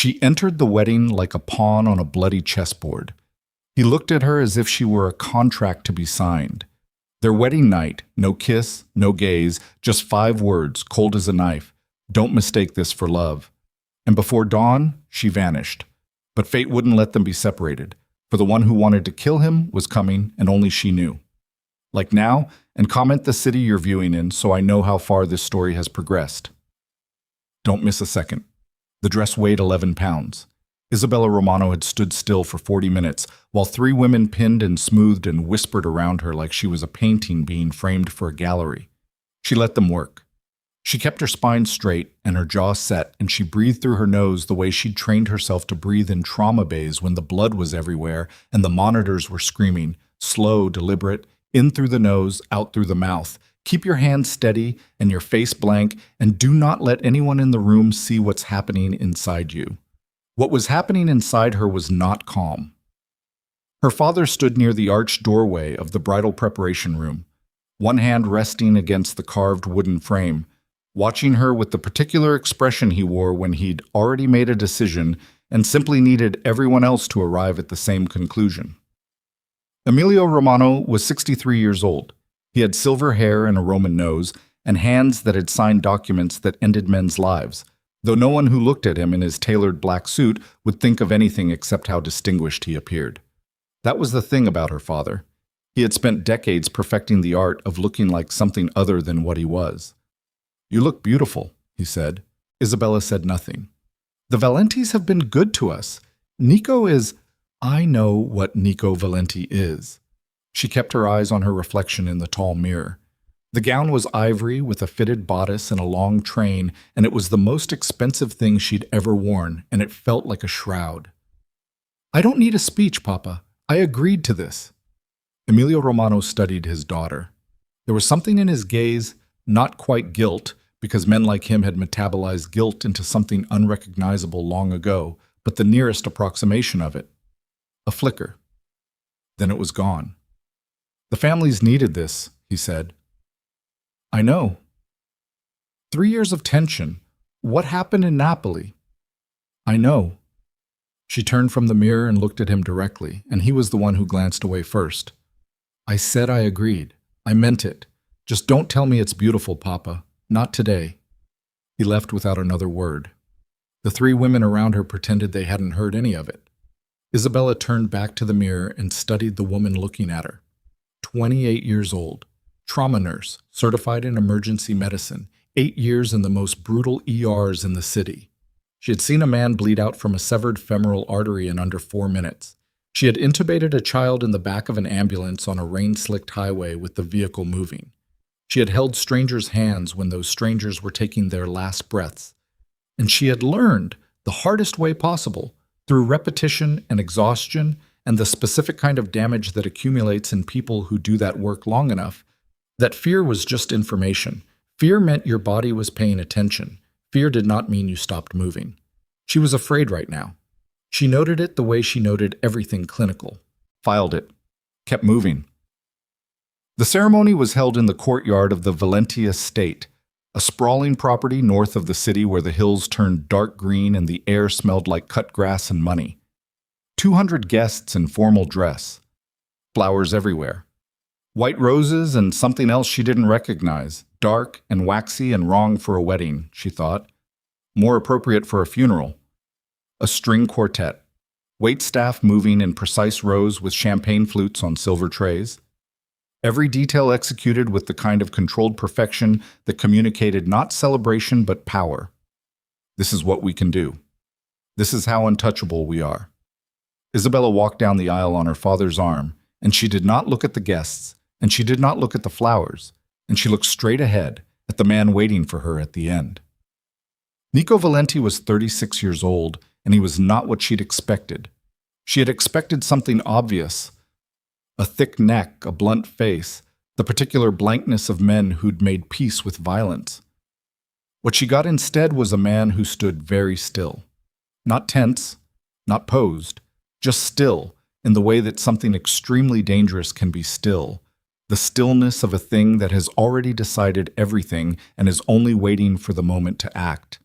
She entered the wedding like a pawn on a bloody chessboard. He looked at her as if she were a contract to be signed. Their wedding night, no kiss, no gaze, just 5 words, cold as a knife. Don't mistake this for love. And before dawn, she vanished. But fate wouldn't let them be separated, for the one who wanted to kill him was coming, and only she knew. Like now, and comment the city you're viewing in so I know how far this story has progressed. Don't miss a second. The dress weighed 11 pounds. Isabella Romano had stood still for 40 minutes, while 3 women pinned and smoothed and whispered around her like she was a painting being framed for a gallery. She let them work. She kept her spine straight and her jaw set, and she breathed through her nose the way she'd trained herself to breathe in trauma bays when the blood was everywhere and the monitors were screaming, slow, deliberate, in through the nose, out through the mouth. Keep your hands steady and your face blank, and do not let anyone in the room see what's happening inside you. What was happening inside her was not calm. Her father stood near the arched doorway of the bridal preparation room, one hand resting against the carved wooden frame, watching her with the particular expression he wore when he'd already made a decision and simply needed everyone else to arrive at the same conclusion. Emilio Romano was 63 years old. He had silver hair and a Roman nose, and hands that had signed documents that ended men's lives, though no one who looked at him in his tailored black suit would think of anything except how distinguished he appeared. That was the thing about her father. He had spent decades perfecting the art of looking like something other than what he was. "You look beautiful," he said. Isabella said nothing. "The Valentis have been good to us. Nico is—" "I know what Nico Valenti is." She kept her eyes on her reflection in the tall mirror. The gown was ivory with a fitted bodice and a long train, and it was the most expensive thing she'd ever worn, and it felt like a shroud. "I don't need a speech, Papa. I agreed to this." Emilio Romano studied his daughter. There was something in his gaze, not quite guilt, because men like him had metabolized guilt into something unrecognizable long ago, but the nearest approximation of it. A flicker. Then it was gone. "The families needed this," he said. "I know." 3 years of tension. What happened in Napoli? "I know." She turned from the mirror and looked at him directly, and he was the one who glanced away first. "I said I agreed. I meant it. Just don't tell me it's beautiful, Papa. Not today." He left without another word. The 3 women around her pretended they hadn't heard any of it. Isabella turned back to the mirror and studied the woman looking at her. 28 years old, trauma nurse, certified in emergency medicine, 8 years in the most brutal ERs in the city. She had seen a man bleed out from a severed femoral artery in under 4 minutes. She had intubated a child in the back of an ambulance on a rain-slicked highway with the vehicle moving. She had held strangers' hands when those strangers were taking their last breaths. And she had learned, the hardest way possible, through repetition and exhaustion and the specific kind of damage that accumulates in people who do that work long enough, that fear was just information. Fear meant your body was paying attention. Fear did not mean you stopped moving. She was afraid right now. She noted it the way she noted everything clinical. Filed it. Kept moving. The ceremony was held in the courtyard of the Valenti estate, a sprawling property north of the city where the hills turned dark green and the air smelled like cut grass and money. 200 guests in formal dress. Flowers everywhere. White roses and something else she didn't recognize, dark and waxy and wrong for a wedding, she thought. More appropriate for a funeral. A string quartet. Waitstaff moving in precise rows with champagne flutes on silver trays. Every detail executed with the kind of controlled perfection that communicated not celebration but power. This is what we can do. This is how untouchable we are. Isabella walked down the aisle on her father's arm, and she did not look at the guests, and she did not look at the flowers, and she looked straight ahead at the man waiting for her at the end. Nico Valenti was 36 years old, and he was not what she'd expected. She had expected something obvious. A thick neck, a blunt face, the particular blankness of men who'd made peace with violence. What she got instead was a man who stood very still. Not tense, not posed, just still, in the way that something extremely dangerous can be still. The stillness of a thing that has already decided everything and is only waiting for the moment to act.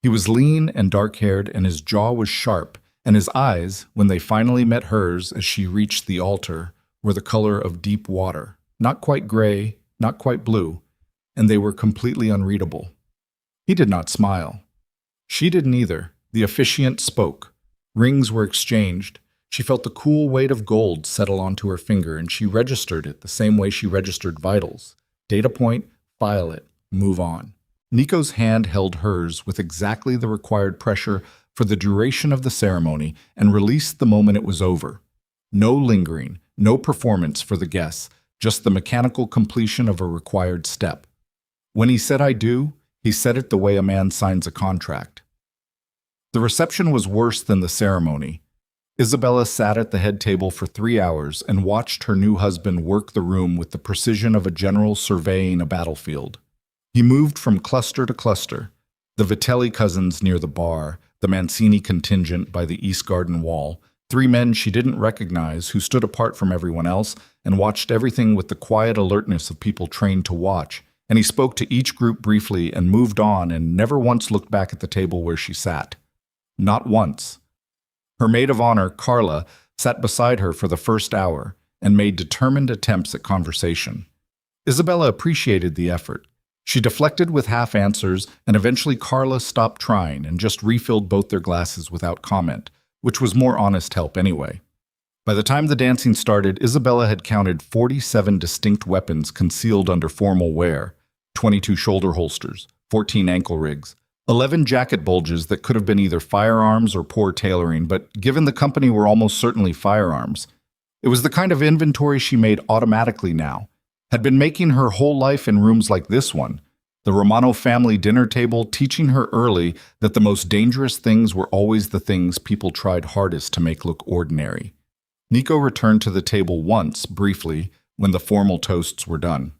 He was lean and dark-haired, and his jaw was sharp, and his eyes, when they finally met hers as she reached the altar, were the color of deep water, not quite gray, not quite blue, and they were completely unreadable. He did not smile. She didn't either. The officiant spoke. Rings were exchanged. She felt the cool weight of gold settle onto her finger, and she registered it the same way she registered vitals. Data point, file it, move on. Nico's hand held hers with exactly the required pressure for the duration of the ceremony and released the moment it was over. No lingering, no performance for the guests, just the mechanical completion of a required step. When he said "I do," he said it the way a man signs a contract. The reception was worse than the ceremony. Isabella sat at the head table for 3 hours and watched her new husband work the room with the precision of a general surveying a battlefield. He moved from cluster to cluster, the Vitelli cousins near the bar, the Mancini contingent by the East Garden wall, 3 men she didn't recognize who stood apart from everyone else and watched everything with the quiet alertness of people trained to watch, and he spoke to each group briefly and moved on and never once looked back at the table where she sat. Not once. Her maid of honor, Carla, sat beside her for the first hour and made determined attempts at conversation. Isabella appreciated the effort. She deflected with half answers, and eventually Carla stopped trying and just refilled both their glasses without comment, which was more honest help anyway. By the time the dancing started, Isabella had counted 47 distinct weapons concealed under formal wear, 22 shoulder holsters, 14 ankle rigs, 11 jacket bulges that could have been either firearms or poor tailoring, but given the company were almost certainly firearms. It was the kind of inventory she made automatically now, had been making her whole life in rooms like this one, the Romano family dinner table, teaching her early that the most dangerous things were always the things people tried hardest to make look ordinary. Nico returned to the table once, briefly, when the formal toasts were done.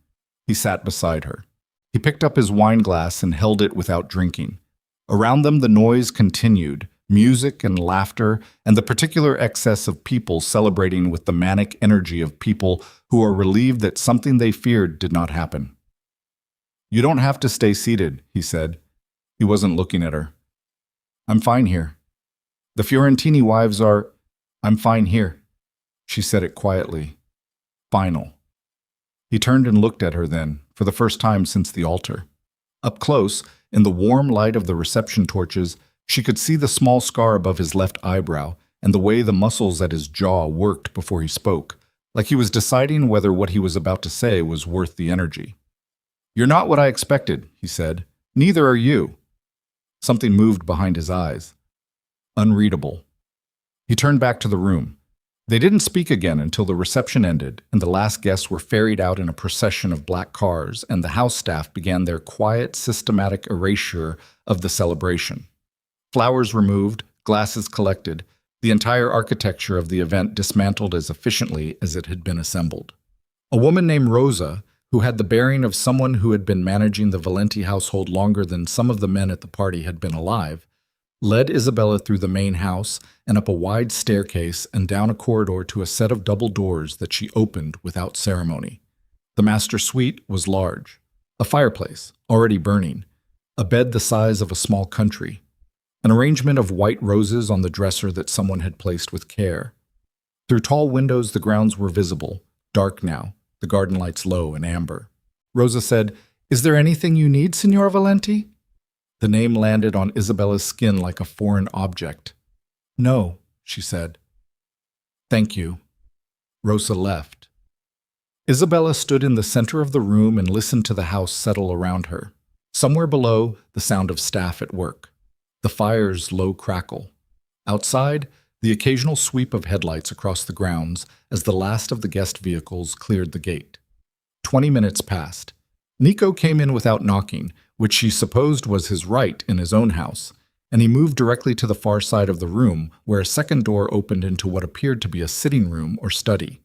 He sat beside her. He picked up his wine glass and held it without drinking. Around them the noise continued, music and laughter, and the particular excess of people celebrating with the manic energy of people who are relieved that something they feared did not happen. "You don't have to stay seated," he said. He wasn't looking at her. "I'm fine here. The Fiorentini wives are... I'm fine here." She said it quietly. Final. He turned and looked at her then, for the first time since the altar. Up close, in the warm light of the reception torches, she could see the small scar above his left eyebrow and the way the muscles at his jaw worked before he spoke, like he was deciding whether what he was about to say was worth the energy. "You're not what I expected," he said. "Neither are you." Something moved behind his eyes. Unreadable. He turned back to the room. They didn't speak again until the reception ended and the last guests were ferried out in a procession of black cars and the house staff began their quiet, systematic erasure of the celebration. Flowers removed, glasses collected, the entire architecture of the event dismantled as efficiently as it had been assembled. A woman named Rosa, who had the bearing of someone who had been managing the Valenti household longer than some of the men at the party had been alive, led Isabella through the main house and up a wide staircase and down a corridor to a set of double doors that she opened without ceremony. The master suite was large. A fireplace, already burning. A bed the size of a small country. An arrangement of white roses on the dresser that someone had placed with care. Through tall windows the grounds were visible, dark now, the garden lights low and amber. Rosa said, "Is there anything you need, Signora Valenti?" The name landed on Isabella's skin like a foreign object. "No," she said. "Thank you." Rosa left. Isabella stood in the center of the room and listened to the house settle around her. Somewhere below, the sound of staff at work. The fire's low crackle. Outside, the occasional sweep of headlights across the grounds as the last of the guest vehicles cleared the gate. 20 minutes passed. Nico came in without knocking, which she supposed was his right in his own house, and he moved directly to the far side of the room, where a second door opened into what appeared to be a sitting room or study.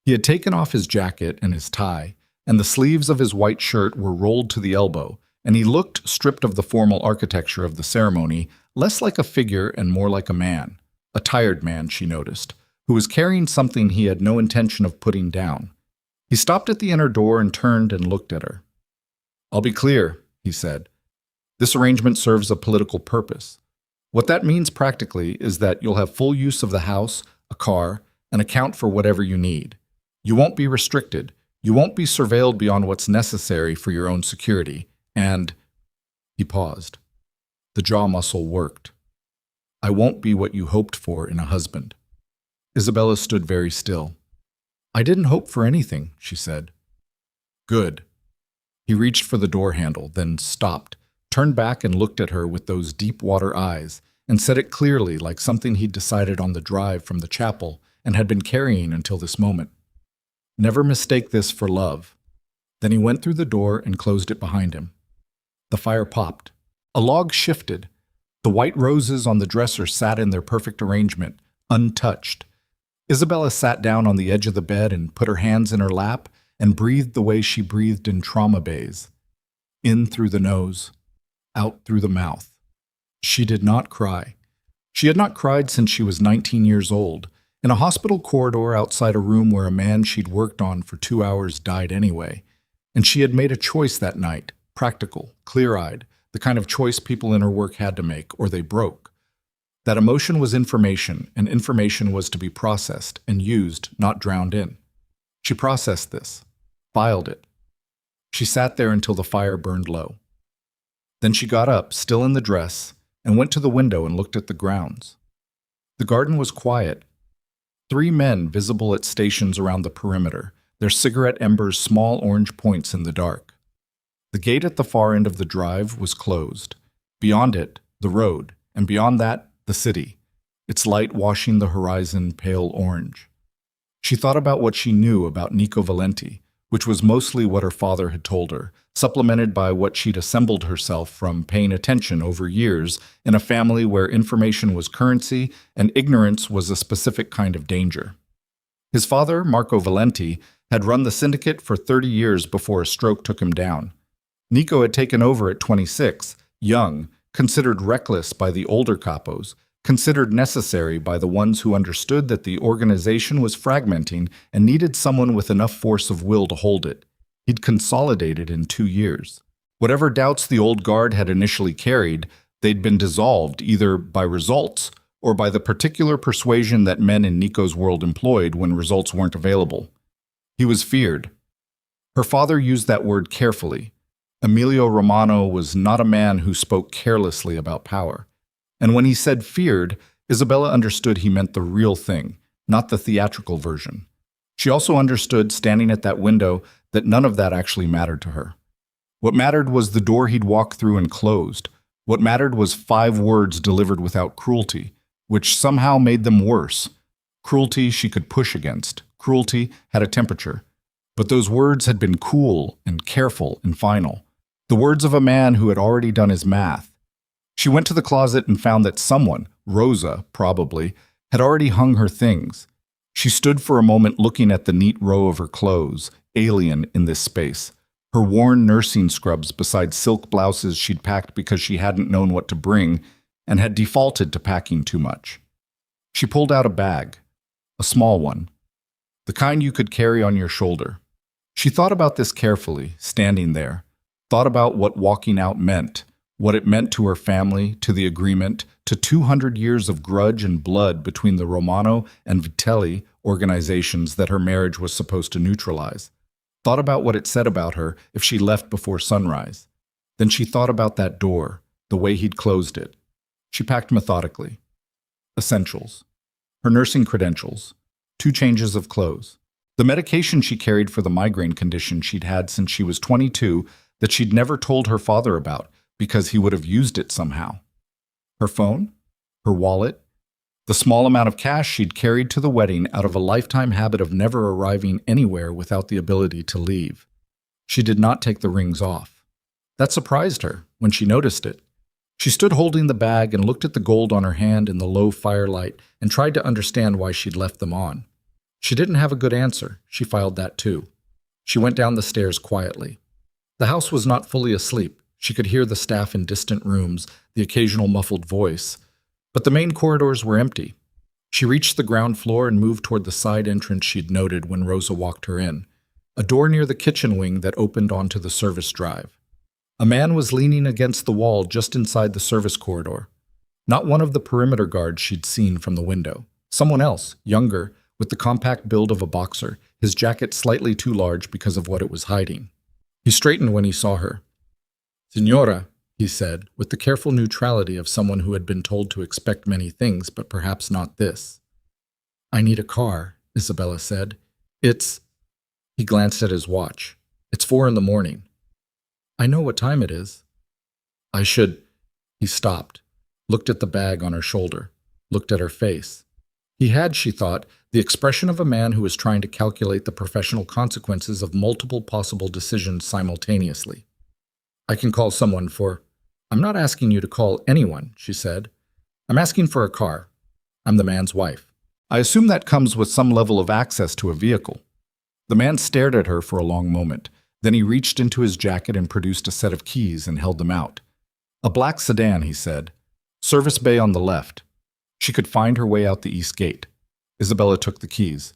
He had taken off his jacket and his tie, and the sleeves of his white shirt were rolled to the elbow, and he looked, stripped of the formal architecture of the ceremony, less like a figure and more like a man. A tired man, she noticed, who was carrying something he had no intention of putting down. He stopped at the inner door and turned and looked at her. "I'll be clear," he said. This arrangement serves a political purpose. What that means practically is that you'll have full use of the house, a car, an account for whatever you need. You won't be restricted. You won't be surveilled beyond what's necessary for your own security. And he paused. The jaw muscle worked. I won't be what you hoped for in a husband. Isabella stood very still. I didn't hope for anything, she said. Good. He reached for the door handle, then stopped, turned back and looked at her with those deep water eyes, and said it clearly like something he'd decided on the drive from the chapel and had been carrying until this moment. Never mistake this for love. Then he went through the door and closed it behind him. The fire popped. A log shifted. The white roses on the dresser sat in their perfect arrangement, untouched. Isabella sat down on the edge of the bed and put her hands in her lap and breathed the way she breathed in trauma bays. In through the nose, out through the mouth. She did not cry. She had not cried since she was 19 years old. In a hospital corridor outside a room where a man she'd worked on for 2 hours died anyway. And she had made a choice that night, practical, clear-eyed, the kind of choice people in her work had to make, or they broke. That emotion was information, and information was to be processed and used, not drowned in. She processed this, filed it. She sat there until the fire burned low. Then she got up, still in the dress, and went to the window and looked at the grounds. The garden was quiet. 3 men visible at stations around the perimeter, their cigarette embers small orange points in the dark. The gate at the far end of the drive was closed. Beyond it, the road, and beyond that, the city, its light washing the horizon pale orange. She thought about what she knew about Nico Valenti, which was mostly what her father had told her, supplemented by what she'd assembled herself from paying attention over years in a family where information was currency and ignorance was a specific kind of danger. His father, Marco Valenti, had run the syndicate for 30 years before a stroke took him down. Nico had taken over at 26, young, considered reckless by the older capos, considered necessary by the ones who understood that the organization was fragmenting and needed someone with enough force of will to hold it. He'd consolidated in 2 years. Whatever doubts the old guard had initially carried, they'd been dissolved either by results or by the particular persuasion that men in Nico's world employed when results weren't available. He was feared. Her father used that word carefully. Emilio Romano was not a man who spoke carelessly about power. And when he said feared, Isabella understood he meant the real thing, not the theatrical version. She also understood, standing at that window, that none of that actually mattered to her. What mattered was the door he'd walked through and closed. What mattered was 5 words delivered without cruelty, which somehow made them worse. Cruelty she could push against. Cruelty had a temperature. But those words had been cool and careful and final. The words of a man who had already done his math. She went to the closet and found that someone, Rosa probably, had already hung her things. She stood for a moment looking at the neat row of her clothes, alien in this space, her worn nursing scrubs beside silk blouses she'd packed because she hadn't known what to bring and had defaulted to packing too much. She pulled out a bag, a small one, the kind you could carry on your shoulder. She thought about this carefully, standing there, thought about what walking out meant, what it meant to her family, to the agreement, to 200 years of grudge and blood between the Romano and Vitelli organizations that her marriage was supposed to neutralize. Thought about what it said about her if she left before sunrise. Then she thought about that door, the way he'd closed it. She packed methodically. Essentials. Her nursing credentials. 2 changes of clothes. The medication she carried for the migraine condition she'd had since she was 22 that she'd never told her father about because he would have used it somehow. Her phone, her wallet, the small amount of cash she'd carried to the wedding out of a lifetime habit of never arriving anywhere without the ability to leave. She did not take the rings off. That surprised her when she noticed it. She stood holding the bag and looked at the gold on her hand in the low firelight and tried to understand why she'd left them on. She didn't have a good answer. She filed that too. She went down the stairs quietly. The house was not fully asleep. She could hear the staff in distant rooms, the occasional muffled voice. But the main corridors were empty. She reached the ground floor and moved toward the side entrance she'd noted when Rosa walked her in, a door near the kitchen wing that opened onto the service drive. A man was leaning against the wall just inside the service corridor. Not one of the perimeter guards she'd seen from the window. Someone else, younger, with the compact build of a boxer, his jacket slightly too large because of what it was hiding. He straightened when he saw her. "Signora," he said, with the careful neutrality of someone who had been told to expect many things, but perhaps not this. "I need a car," Isabella said. "It's—" He glanced at his watch. "It's 4 in the morning." "I know what time it is." "I should—" He stopped, looked at the bag on her shoulder, looked at her face. He had, she thought, the expression of a man who is trying to calculate the professional consequences of multiple possible decisions simultaneously. "I can call someone for—" "I'm not asking you to call anyone," she said. "I'm asking for a car. I'm the man's wife. I assume that comes with some level of access to a vehicle." The man stared at her for a long moment. Then he reached into his jacket and produced a set of keys and held them out. "A black sedan," he said. "Service bay on the left." She could find her way out the east gate. Isabella took the keys.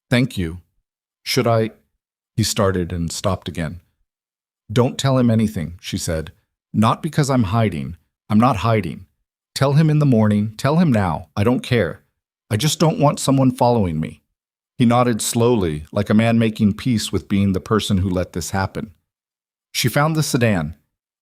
"Thank you. Should I—" He started and stopped again. "Don't tell him anything," she said. "Not because I'm hiding. I'm not hiding. Tell him in the morning. Tell him now. I don't care. I just don't want someone following me." He nodded slowly, like a man making peace with being the person who let this happen. She found the sedan.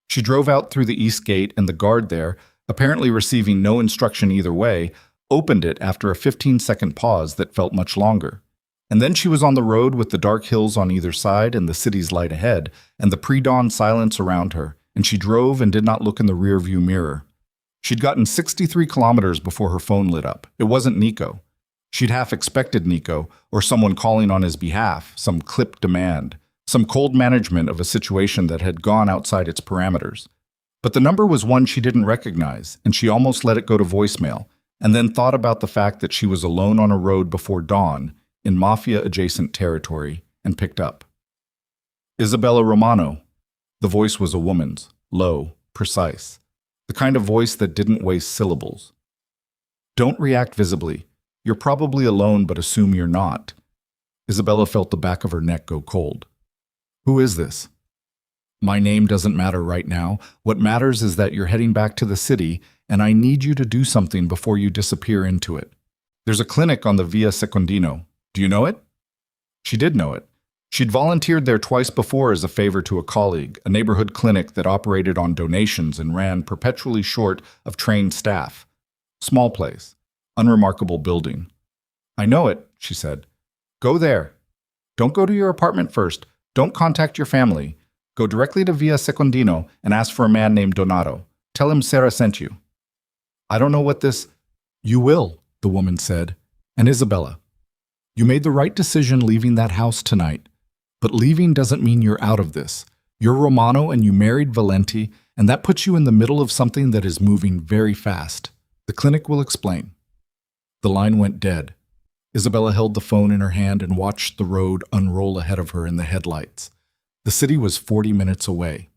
She drove out through the east gate, and the guard there, apparently receiving no instruction either way, opened it after a 15-second pause that felt much longer. And then she was on the road with the dark hills on either side and the city's light ahead, and the pre-dawn silence around her, and she drove and did not look in the rearview mirror. She'd gotten 63 kilometers before her phone lit up. It wasn't Nico. She'd half expected Nico, or someone calling on his behalf, some clipped demand, some cold management of a situation that had gone outside its parameters. But the number was one she didn't recognize, and she almost let it go to voicemail, and then thought about the fact that she was alone on a road before dawn, in mafia-adjacent territory, and picked up. "Isabella Romano." The voice was a woman's, low, precise, the kind of voice that didn't waste syllables. "Don't react visibly. You're probably alone, but assume you're not." Isabella felt the back of her neck go cold. "Who is this?" "My name doesn't matter right now. What matters is that you're heading back to the city, and I need you to do something before you disappear into it. There's a clinic on the Via Secondino. Do you know it?" She did know it. She'd volunteered there twice before as a favor to a colleague, a neighborhood clinic that operated on donations and ran perpetually short of trained staff. Small place. Unremarkable building. "I know it," she said. "Go there. Don't go to your apartment first. Don't contact your family. Go directly to Via Secondino and ask for a man named Donato. Tell him Sarah sent you." "I don't know what this—" "You will," the woman said. "And Isabella, you made the right decision leaving that house tonight. But leaving doesn't mean you're out of this. You're Romano and you married Valenti, and that puts you in the middle of something that is moving very fast. The clinic will explain." The line went dead. Isabella held the phone in her hand and watched the road unroll ahead of her in the headlights. The city was 40 minutes away.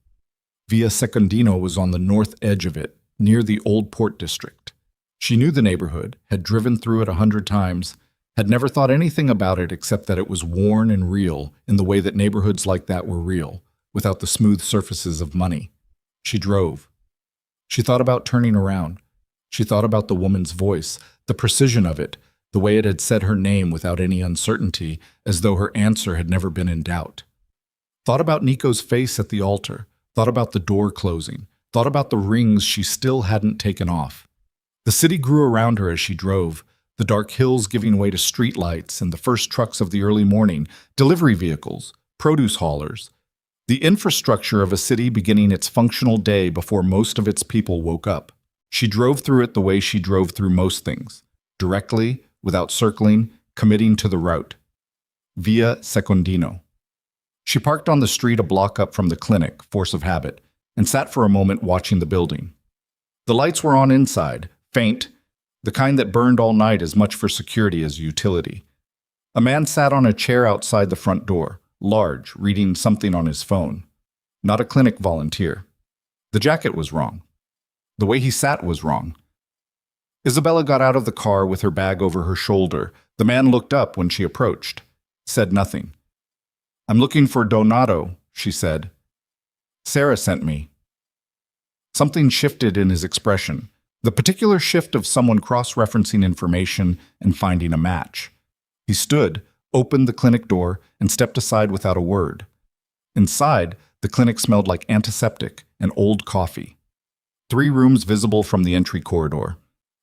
Via Secondino was on the north edge of it, near the old port district. She knew the neighborhood, had driven through it 100 times, had never thought anything about it except that it was worn and real in the way that neighborhoods like that were real, without the smooth surfaces of money. She drove. She thought about turning around. She thought about the woman's voice, the precision of it, the way it had said her name without any uncertainty, as though her answer had never been in doubt. Thought about Nico's face at the altar, thought about the door closing, thought about the rings she still hadn't taken off. The city grew around her as she drove, the dark hills giving way to streetlights and the first trucks of the early morning, delivery vehicles, produce haulers. The infrastructure of a city beginning its functional day before most of its people woke up. She drove through it the way she drove through most things, directly, without circling, committing to the route. Via Secondino. She parked on the street a block up from the clinic, force of habit, and sat for a moment watching the building. The lights were on inside, faint, the kind that burned all night as much for security as utility. A man sat on a chair outside the front door, large, reading something on his phone. Not a clinic volunteer. The jacket was wrong. The way he sat was wrong. Isabella got out of the car with her bag over her shoulder. The man looked up when she approached, said nothing. "I'm looking for Donato," she said. Sarah sent me. Something shifted in his expression, the particular shift of someone cross-referencing information and finding a match. He stood, opened the clinic door, and stepped aside without a word. Inside, the clinic smelled like antiseptic and old coffee. 3 rooms visible from the entry corridor.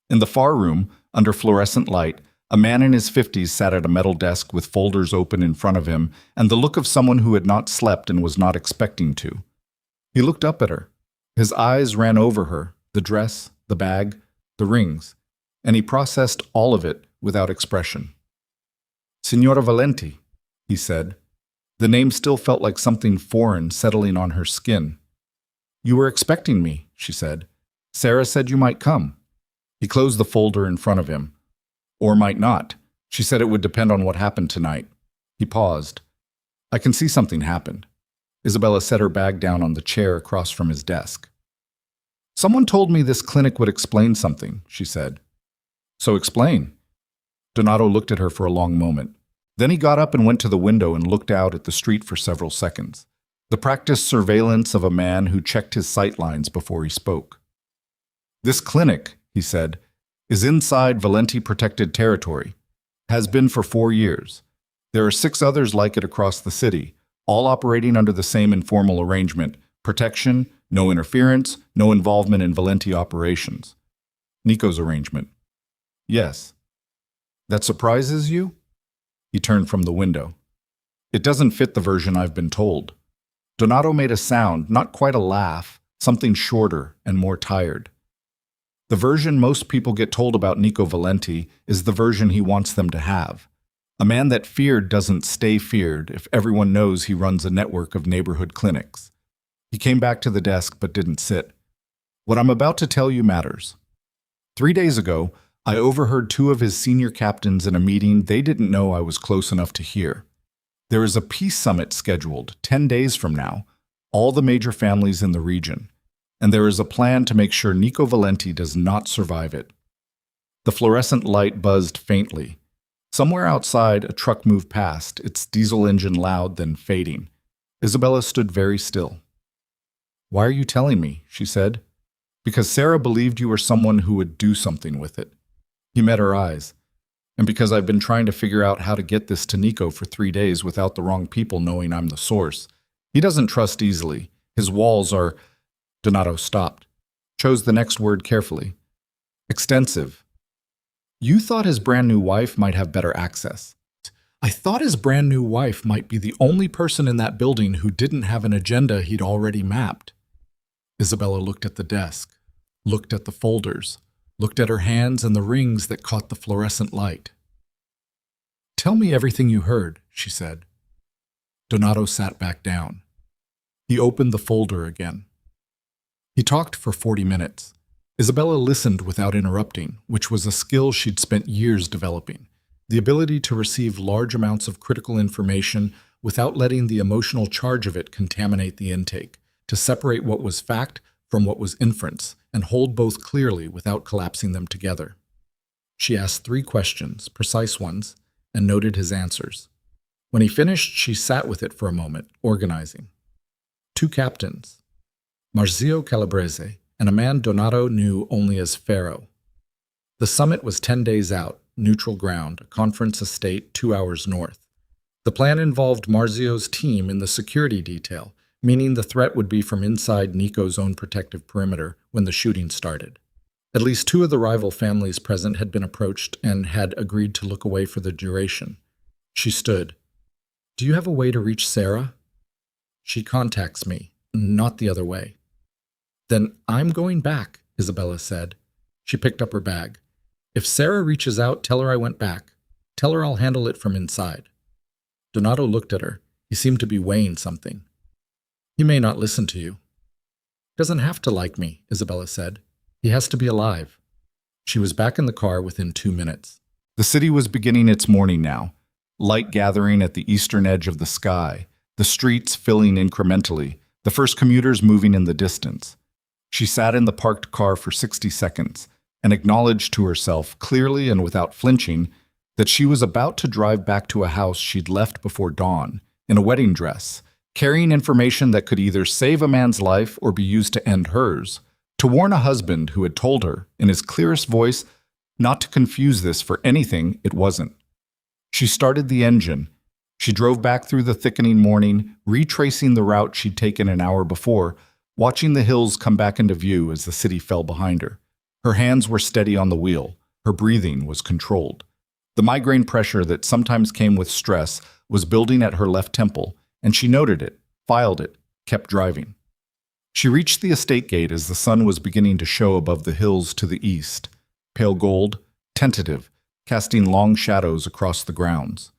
In the far room, under fluorescent light, a man in his 50s sat at a metal desk with folders open in front of him and the look of someone who had not slept and was not expecting to. He looked up at her. His eyes ran over her, the dress, the bag, the rings, and he processed all of it without expression. "Signora Valenti," he said. The name still felt like something foreign settling on her skin. "You were expecting me," she said. "Sarah said you might come." He closed the folder in front of him. "Or might not. She said it would depend on what happened tonight." He paused. "I can see something happened." Isabella set her bag down on the chair across from his desk. "Someone told me this clinic would explain something," she said. "So explain." Donato looked at her for a long moment. Then he got up and went to the window and looked out at the street for several seconds. The practiced surveillance of a man who checked his sightlines before he spoke. "This clinic," he said, "is inside Valenti-protected territory. Has been for 4 years. There are 6 others like it across the city, all operating under the same informal arrangement: protection, no interference, no involvement in Valenti operations." Nico's arrangement. "Yes." "That surprises you?" He turned from the window. "It doesn't fit the version I've been told." Donato made a sound, not quite a laugh, something shorter and more tired. "The version most people get told about Nico Valenti is the version he wants them to have. A man that feared doesn't stay feared if everyone knows he runs a network of neighborhood clinics." He came back to the desk but didn't sit. "What I'm about to tell you matters. 3 days ago, I overheard 2 of his senior captains in a meeting they didn't know I was close enough to hear. There is a peace summit scheduled 10 days from now, all the major families in the region, and there is a plan to make sure Nico Valenti does not survive it." The fluorescent light buzzed faintly. Somewhere outside, a truck moved past, its diesel engine loud then fading. Isabella stood very still. "Why are you telling me?" she said. "Because Sarah believed you were someone who would do something with it." He met her eyes. "And because I've been trying to figure out how to get this to Nico for 3 days without the wrong people knowing I'm the source. He doesn't trust easily. His walls are—" Donato stopped, chose the next word carefully. "Extensive." "You thought his brand new wife might have better access." "I thought his brand new wife might be the only person in that building who didn't have an agenda he'd already mapped." Isabella looked at the desk, looked at the folders, looked at her hands and the rings that caught the fluorescent light. "Tell me everything you heard," she said. Donato sat back down. He opened the folder again. He talked for 40 minutes. Isabella listened without interrupting, which was a skill she'd spent years developing. The ability to receive large amounts of critical information without letting the emotional charge of it contaminate the intake, to separate what was fact from what was inference, and hold both clearly without collapsing them together. She asked 3 questions, precise ones, and noted his answers. When he finished, she sat with it for a moment, organizing. 2 captains, Marzio Calabrese, and a man Donato knew only as Pharaoh. The summit was 10 days out, neutral ground, a conference estate 2 hours north. The plan involved Marzio's team in the security detail, meaning the threat would be from inside Nico's own protective perimeter when the shooting started. At least 2 of the rival families present had been approached and had agreed to look away for the duration. She stood. "Do you have a way to reach Sarah?" "She contacts me, not the other way." "Then I'm going back," Isabella said. She picked up her bag. "If Sarah reaches out, tell her I went back. Tell her I'll handle it from inside." Donato looked at her. He seemed to be weighing something. "He may not listen to you." "Doesn't have to like me," Isabella said. "He has to be alive." She was back in the car within 2 minutes. The city was beginning its morning now, light gathering at the eastern edge of the sky, the streets filling incrementally, the first commuters moving in the distance. She sat in the parked car for 60 seconds and acknowledged to herself, clearly and without flinching, that she was about to drive back to a house she'd left before dawn, in a wedding dress, carrying information that could either save a man's life or be used to end hers, to warn a husband who had told her, in his clearest voice, not to confuse this for anything it wasn't. She started the engine. She drove back through the thickening morning, retracing the route she'd taken an hour before, watching the hills come back into view as the city fell behind her. Her hands were steady on the wheel. Her breathing was controlled. The migraine pressure that sometimes came with stress was building at her left temple, and she noted it, filed it, kept driving. She reached the estate gate as the sun was beginning to show above the hills to the east, pale gold, tentative, casting long shadows across the grounds.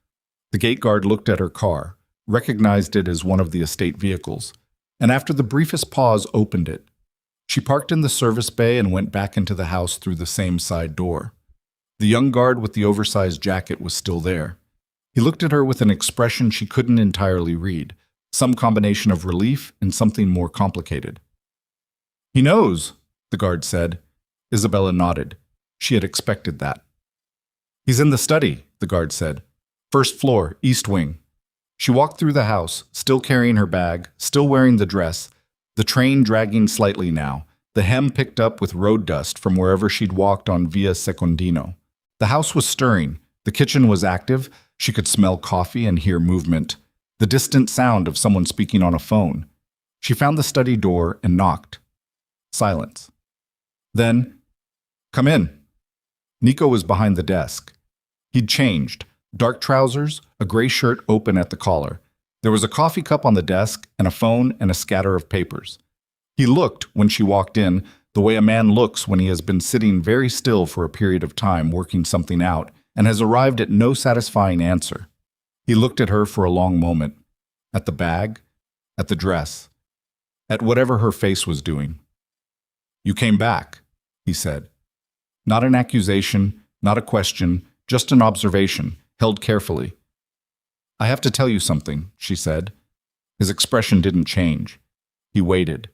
The gate guard looked at her car, recognized it as one of the estate vehicles, and after the briefest pause opened it. She parked in the service bay and went back into the house through the same side door. The young guard with the oversized jacket was still there. He looked at her with an expression she couldn't entirely read, some combination of relief and something more complicated. "He knows," the guard said. Isabella nodded. She had expected that. "He's in the study," the guard said. "First floor, east wing." She walked through the house, still carrying her bag, still wearing the dress, the train dragging slightly now, the hem picked up with road dust from wherever she'd walked on Via Secondino. The house was stirring. The kitchen was active. She could smell coffee and hear movement, the distant sound of someone speaking on a phone. She found the study door and knocked. Silence. Then, "Come in." Nico was behind the desk. He'd changed. Dark trousers, a gray shirt open at the collar. There was a coffee cup on the desk and a phone and a scatter of papers. He looked, when she walked in, the way a man looks when he has been sitting very still for a period of time working something out and has arrived at no satisfying answer. He looked at her for a long moment, at the bag, at the dress, at whatever her face was doing. "You came back," he said. Not an accusation, not a question, just an observation, held carefully. "I have to tell you something," she said. His expression didn't change. He waited.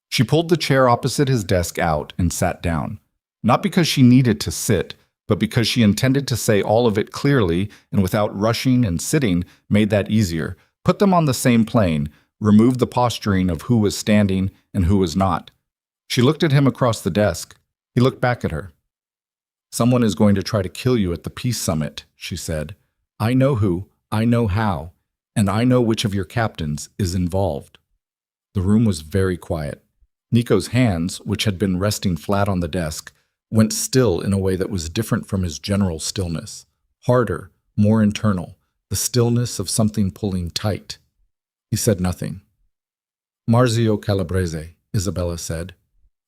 She pulled the chair opposite his desk out and sat down, not because she needed to sit, but because she intended to say all of it clearly and without rushing, and sitting made that easier. Put them on the same plane, remove the posturing of who was standing and who was not. She looked at him across the desk. He looked back at her. "Someone is going to try to kill you at the peace summit," she said. "I know who, I know how, and I know which of your captains is involved." The room was very quiet. Nico's hands, which had been resting flat on the desk, went still in a way that was different from his general stillness. Harder, more internal, the stillness of something pulling tight. He said nothing. "Marzio Calabrese," Isabella said,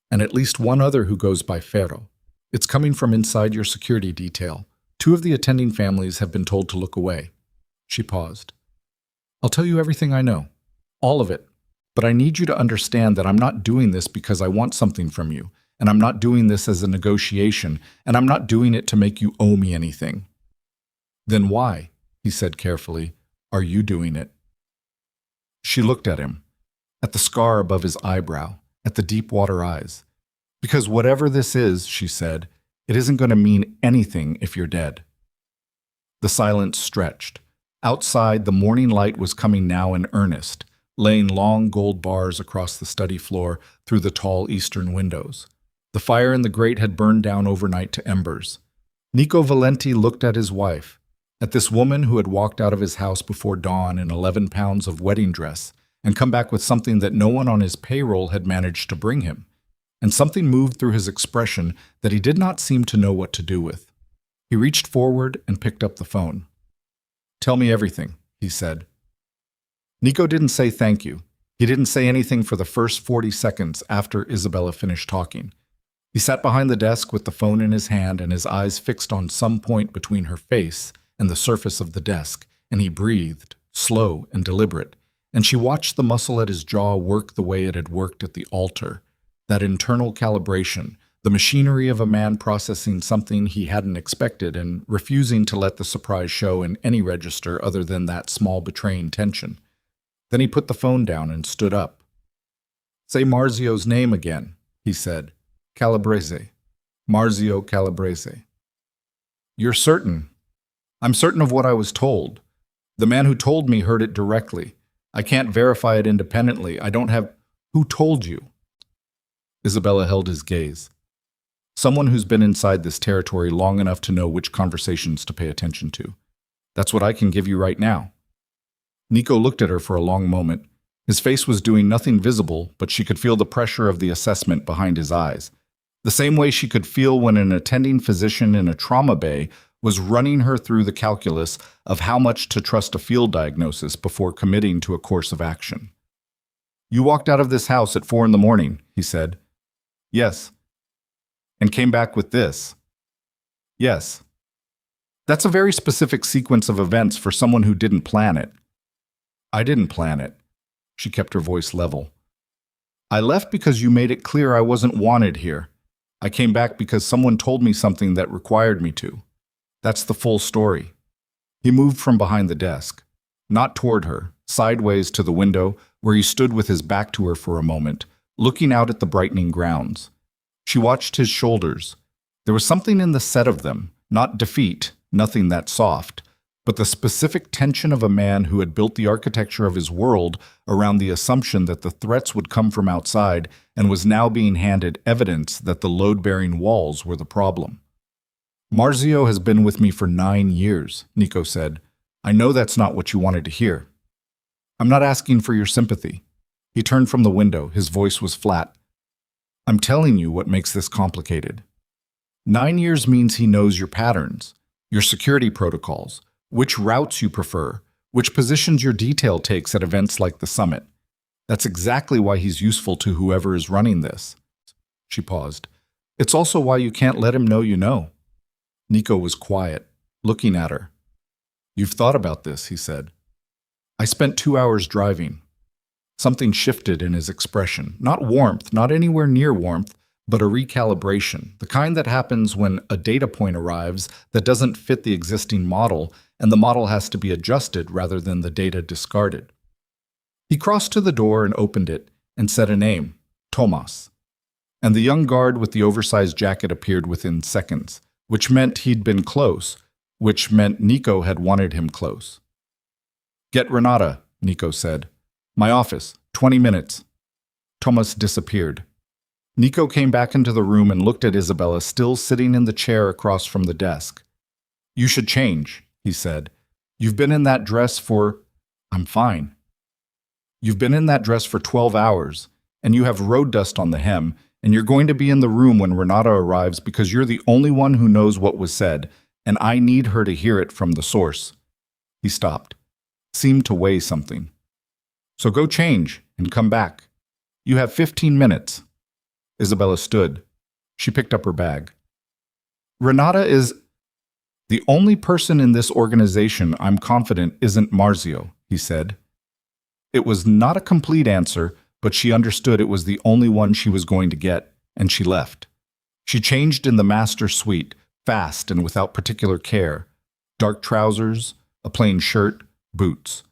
"and at least one other who goes by Ferro. It's coming from inside your security detail. 2 of the attending families have been told to look away." She paused. "I'll tell you everything I know. All of it. But I need you to understand that I'm not doing this because I want something from you, and I'm not doing this as a negotiation, and I'm not doing it to make you owe me anything." "Then why," he said carefully, "are you doing it?" She looked at him, at the scar above his eyebrow, at the deep water eyes. "Because whatever this is," she said, "it isn't going to mean anything if you're dead." The silence stretched. Outside, the morning light was coming now in earnest, laying long gold bars across the study floor through the tall eastern windows. The fire in the grate had burned down overnight to embers. Nico Valenti looked at his wife, at this woman who had walked out of his house before dawn in 11 pounds of wedding dress and come back with something that no one on his payroll had managed to bring him. And something moved through his expression that he did not seem to know what to do with. He reached forward and picked up the phone. "Tell me everything," he said. Nico didn't say thank you. He didn't say anything for the first 40 seconds after Isabella finished talking. He sat behind the desk with the phone in his hand and his eyes fixed on some point between her face and the surface of the desk, and he breathed, slow and deliberate, and she watched the muscle at his jaw work the way it had worked at the altar, that internal calibration, the machinery of a man processing something he hadn't expected and refusing to let the surprise show in any register other than that small betraying tension. Then he put the phone down and stood up. "Say Marzio's name again," he said. "Calabrese. Marzio Calabrese." "You're certain?" "I'm certain of what I was told. The man who told me heard it directly. I can't verify it independently. I don't have... Who told you? Isabella held his gaze. Someone who's been inside this territory long enough to know which conversations to pay attention to. That's what I can give you right now. Nico looked at her for a long moment. His face was doing nothing visible, but she could feel the pressure of the assessment behind his eyes. The same way she could feel when an attending physician in a trauma bay was running her through the calculus of how much to trust a field diagnosis before committing to a course of action. You walked out of this house at 4 a.m, he said. Yes. And came back with this. Yes. That's a very specific sequence of events for someone who didn't plan it. I didn't plan it. She kept her voice level. I left because you made it clear I wasn't wanted here. I came back because someone told me something that required me to. That's the full story. He moved from behind the desk, not toward her, sideways to the window, where he stood with his back to her for a moment, looking out at the brightening grounds. She watched his shoulders. There was something in the set of them, not defeat, nothing that soft, but the specific tension of a man who had built the architecture of his world around the assumption that the threats would come from outside and was now being handed evidence that the load-bearing walls were the problem. Marzio has been with me for 9 years, Nico said. I know that's not what you wanted to hear. I'm not asking for your sympathy. He turned from the window. His voice was flat. I'm telling you what makes this complicated. 9 years means he knows your patterns, your security protocols, which routes you prefer, which positions your detail takes at events like the summit. That's exactly why he's useful to whoever is running this. She paused. It's also why you can't let him know you know. Nico was quiet, looking at her. You've thought about this, he said. I spent 2 hours driving. Something shifted in his expression. Not warmth, not anywhere near warmth, but a recalibration, the kind that happens when a data point arrives that doesn't fit the existing model, and the model has to be adjusted rather than the data discarded. He crossed to the door and opened it and said a name, Tomas. And the young guard with the oversized jacket appeared within seconds, which meant he'd been close, which meant Nico had wanted him close. Get Renata, Nico said. My office, 20 minutes. Tomas disappeared. Nico came back into the room and looked at Isabella still sitting in the chair across from the desk. You should change, he said. You've been in that dress for... I'm fine. You've been in that dress for 12 hours, and you have road dust on the hem, and you're going to be in the room when Renata arrives because you're the only one who knows what was said, and I need her to hear it from the source. He stopped, seemed to weigh something. So go change and come back. You have 15 minutes. Isabella stood. She picked up her bag. Renata is... The only person in this organization I'm confident isn't Marzio, he said. It was not a complete answer, but she understood it was the only one she was going to get, and she left. She changed in the master suite, fast and without particular care. Dark trousers, a plain shirt, boots.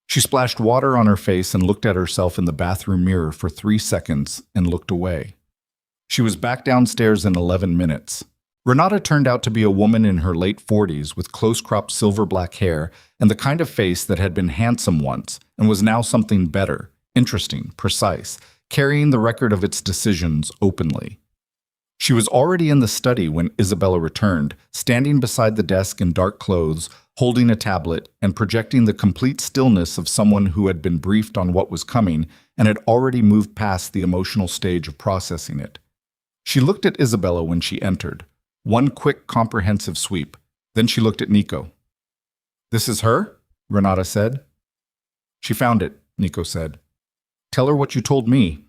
She splashed water on her face and looked at herself in the bathroom mirror for 3 seconds and looked away. She was back downstairs in 11 minutes. Renata turned out to be a woman in her late 40s with close-cropped silver-black hair and the kind of face that had been handsome once and was now something better, interesting, precise, carrying the record of its decisions openly. She was already in the study when Isabella returned, standing beside the desk in dark clothes, holding a tablet and projecting the complete stillness of someone who had been briefed on what was coming and had already moved past the emotional stage of processing it. She looked at Isabella when she entered. One quick, comprehensive sweep. Then she looked at Nico. This is her? Renata said. She found it, Nico said. Tell her what you told me.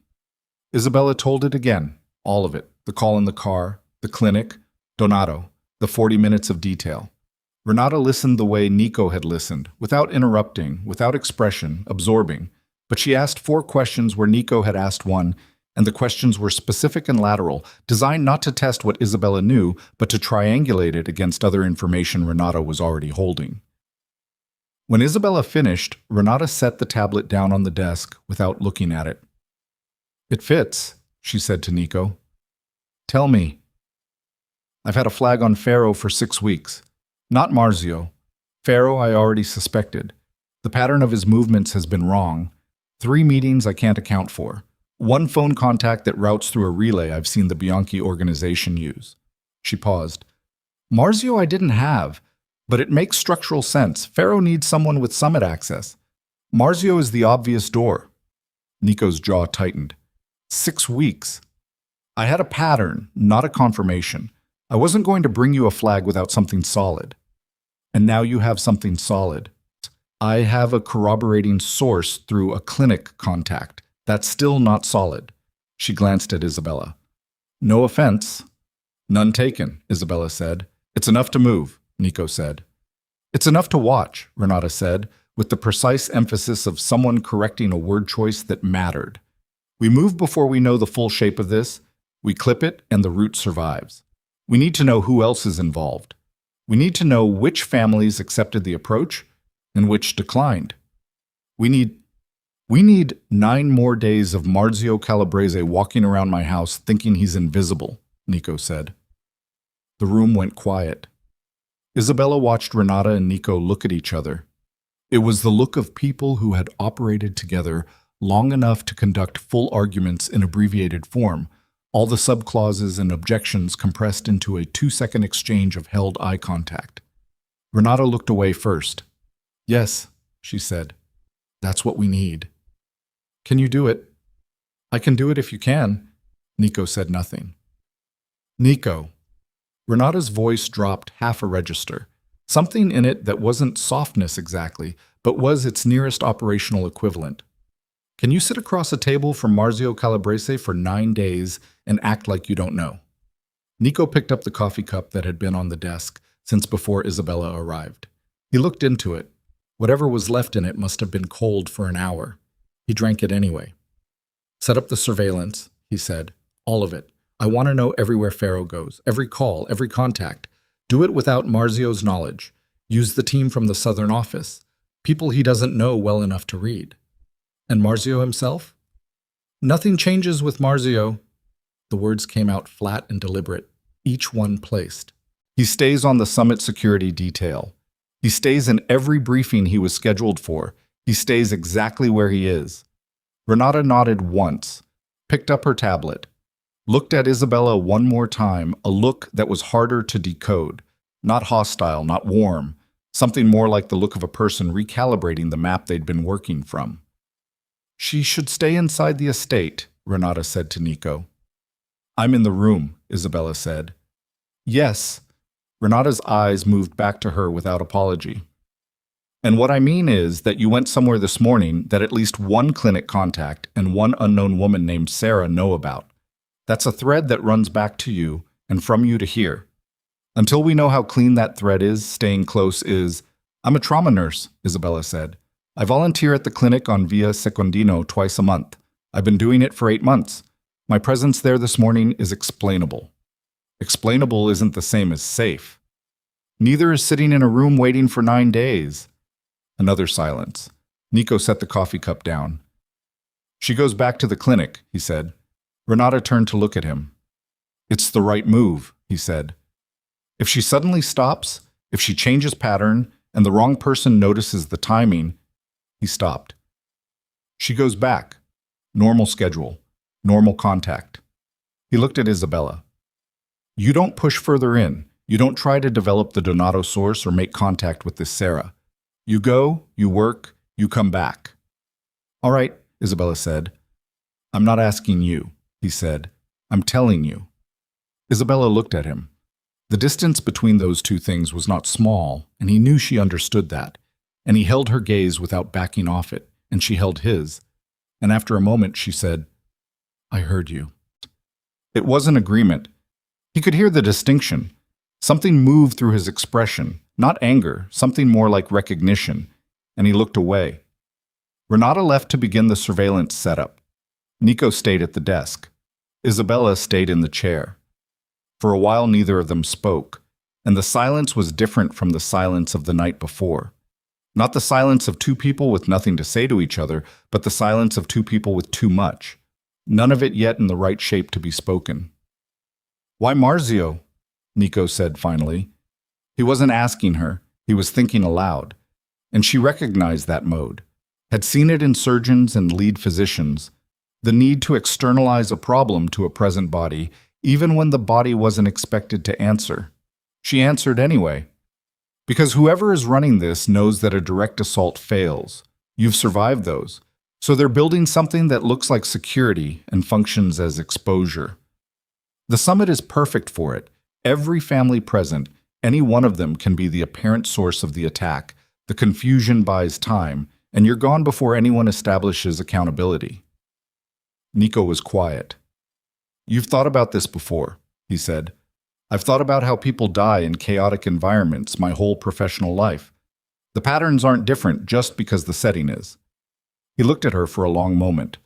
Isabella told it again, all of it. The call in the car, the clinic, Donato, the 40 minutes of detail. Renata listened the way Nico had listened, without interrupting, without expression, absorbing. But she asked 4 questions where Nico had asked 1, and the questions were specific and lateral, designed not to test what Isabella knew, but to triangulate it against other information Renata was already holding. When Isabella finished, Renata set the tablet down on the desk without looking at it. It fits, she said to Nico. Tell me. I've had a flag on Faro for 6 weeks. Not Marzio. Faro I already suspected. The pattern of his movements has been wrong. 3 meetings I can't account for. 1 phone contact that routes through a relay I've seen the Bianchi organization use. She paused. Marzio I didn't have, but it makes structural sense. Pharaoh needs someone with summit access. Marzio is the obvious door. Nico's jaw tightened. 6 weeks. I had a pattern, not a confirmation. I wasn't going to bring you a flag without something solid. And now you have something solid. I have a corroborating source through a clinic contact. That's still not solid. She glanced at Isabella. No offense. None taken, Isabella said. It's enough to move, Nico said. It's enough to watch, Renata said, with the precise emphasis of someone correcting a word choice that mattered. We move before we know the full shape of this. We clip it and the root survives. We need to know who else is involved. We need to know which families accepted the approach and which declined. We need 9 more days of Marzio Calabrese walking around my house thinking he's invisible, Nico said. The room went quiet. Isabella watched Renata and Nico look at each other. It was the look of people who had operated together long enough to conduct full arguments in abbreviated form, all the subclauses and objections compressed into a 2-second exchange of held eye contact. Renata looked away first. Yes, she said. That's what we need. Can you do it? I can do it if you can. Nico said nothing. Nico. Renata's voice dropped half a register. Something in it that wasn't softness exactly, but was its nearest operational equivalent. Can you sit across a table from Marzio Calabrese for 9 days and act like you don't know? Nico picked up the coffee cup that had been on the desk since before Isabella arrived. He looked into it. Whatever was left in it must have been cold for an hour. He drank it anyway. Set up the surveillance, he said. All of it. I want to know everywhere Pharaoh goes, every call, every contact. Do it without Marzio's knowledge. Use the team from the southern office. People he doesn't know well enough to read. And Marzio himself? Nothing changes with Marzio. The words came out flat and deliberate, each one placed. He stays on the summit security detail. He stays in every briefing he was scheduled for. He stays exactly where he is. Renata nodded once, picked up her tablet, looked at Isabella one more time, a look that was harder to decode. Not hostile, not warm, something more like the look of a person recalibrating the map they'd been working from. She should stay inside the estate, Renata said to Nico. I'm in the room, Isabella said. Yes. Renata's eyes moved back to her without apology. And what I mean is that you went somewhere this morning that at least 1 clinic contact and 1 unknown woman named Sarah know about. That's a thread that runs back to you and from you to here. Until we know how clean that thread is, staying close is... I'm a trauma nurse, Isabella said. I volunteer at the clinic on Via Secondino twice a month. I've been doing it for 8 months. My presence there this morning is explainable. Explainable isn't the same as safe. Neither is sitting in a room waiting for 9 days. Another silence. Nico set the coffee cup down. She goes back to the clinic, he said. Renata turned to look at him. It's the right move, he said. If she suddenly stops, if she changes pattern, and the wrong person notices the timing, he stopped. She goes back. Normal schedule. Normal contact. He looked at Isabella. You don't push further in. You don't try to develop the Donato source or make contact with this Sarah. You go, you work, you come back. All right, Isabella said. I'm not asking you, he said. I'm telling you. Isabella looked at him. The distance between those two things was not small, and he knew she understood that. And he held her gaze without backing off it, and she held his. And after a moment, she said, I heard you. It was an agreement. He could hear the distinction. Something moved through his expression, not anger, something more like recognition, and he looked away. Renata left to begin the surveillance setup. Nico stayed at the desk. Isabella stayed in the chair. For a while, neither of them spoke, and the silence was different from the silence of the night before. Not the silence of 2 people with nothing to say to each other, but the silence of 2 people with too much. None of it yet in the right shape to be spoken. Why Marzio? Nico said finally. He wasn't asking her. He was thinking aloud. and she recognized that mode, had seen it in surgeons and lead physicians, the need to externalize a problem to a present body, even when the body wasn't expected to answer. She answered anyway. Because whoever is running this knows that a direct assault fails. You've survived those. So they're building something that looks like security and functions as exposure. The summit is perfect for it. Every family present, any one of them can be the apparent source of the attack. The confusion buys time, and you're gone before anyone establishes accountability. Nico was quiet. You've thought about this before, he said. I've thought about how people die in chaotic environments my whole professional life. The patterns aren't different just because the setting is. He looked at her for a long moment.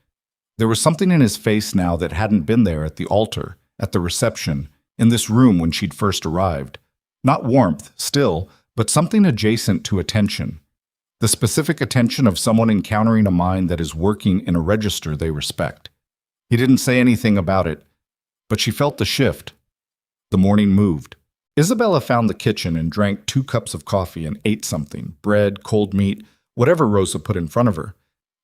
There was something in his face now that hadn't been there at the altar, at the reception, in this room when she'd first arrived. Not warmth, still, but something adjacent to attention. The specific attention of someone encountering a mind that is working in a register they respect. He didn't say anything about it, but she felt the shift. The morning moved. Isabella found the kitchen and drank 2 cups of coffee and ate something, bread, cold meat, whatever Rosa put in front of her,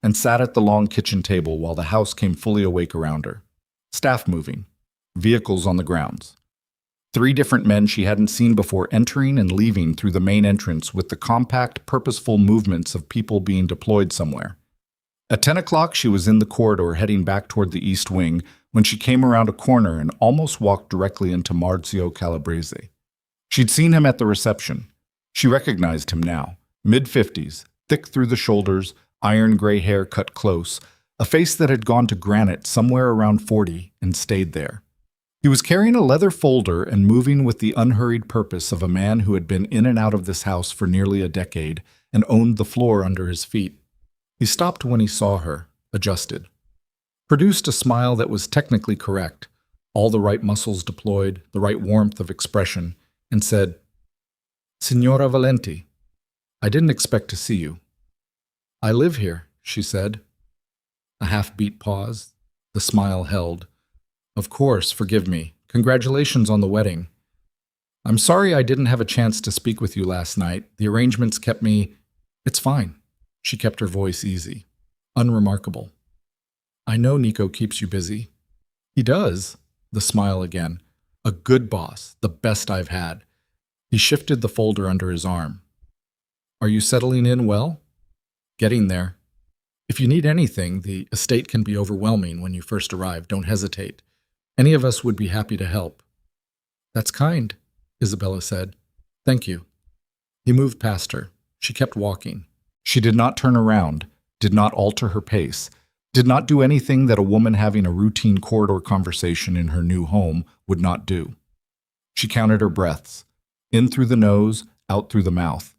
and sat at the long kitchen table while the house came fully awake around her. Staff moving. Vehicles on the grounds. 3 different men she hadn't seen before entering and leaving through the main entrance with the compact, purposeful movements of people being deployed somewhere. At 10 o'clock, she was in the corridor heading back toward the east wing when she came around a corner and almost walked directly into Marzio Calabrese. She'd seen him at the reception. She recognized him now. Mid-50s, thick through the shoulders, iron gray hair cut close, a face that had gone to granite somewhere around 40 and stayed there. He was carrying a leather folder and moving with the unhurried purpose of a man who had been in and out of this house for nearly a decade and owned the floor under his feet. He stopped when he saw her, adjusted. Produced a smile that was technically correct, all the right muscles deployed, the right warmth of expression, and said, Signora Valenti, I didn't expect to see you. I live here, she said. A half-beat pause. The smile held. Of course, forgive me. Congratulations on the wedding. I'm sorry I didn't have a chance to speak with you last night. The arrangements kept me... It's fine. She kept her voice easy. Unremarkable. I know Nico keeps you busy. He does. The smile again. A good boss, the best I've had. He shifted the folder under his arm. Are you settling in well? Getting there. If you need anything, the estate can be overwhelming when you first arrive. Don't hesitate. Any of us would be happy to help. That's kind, Isabella said. Thank you. He moved past her. She kept walking. She did not turn around, did not alter her pace, did not do anything that a woman having a routine corridor conversation in her new home would not do. She counted her breaths, in through the nose, out through the mouth.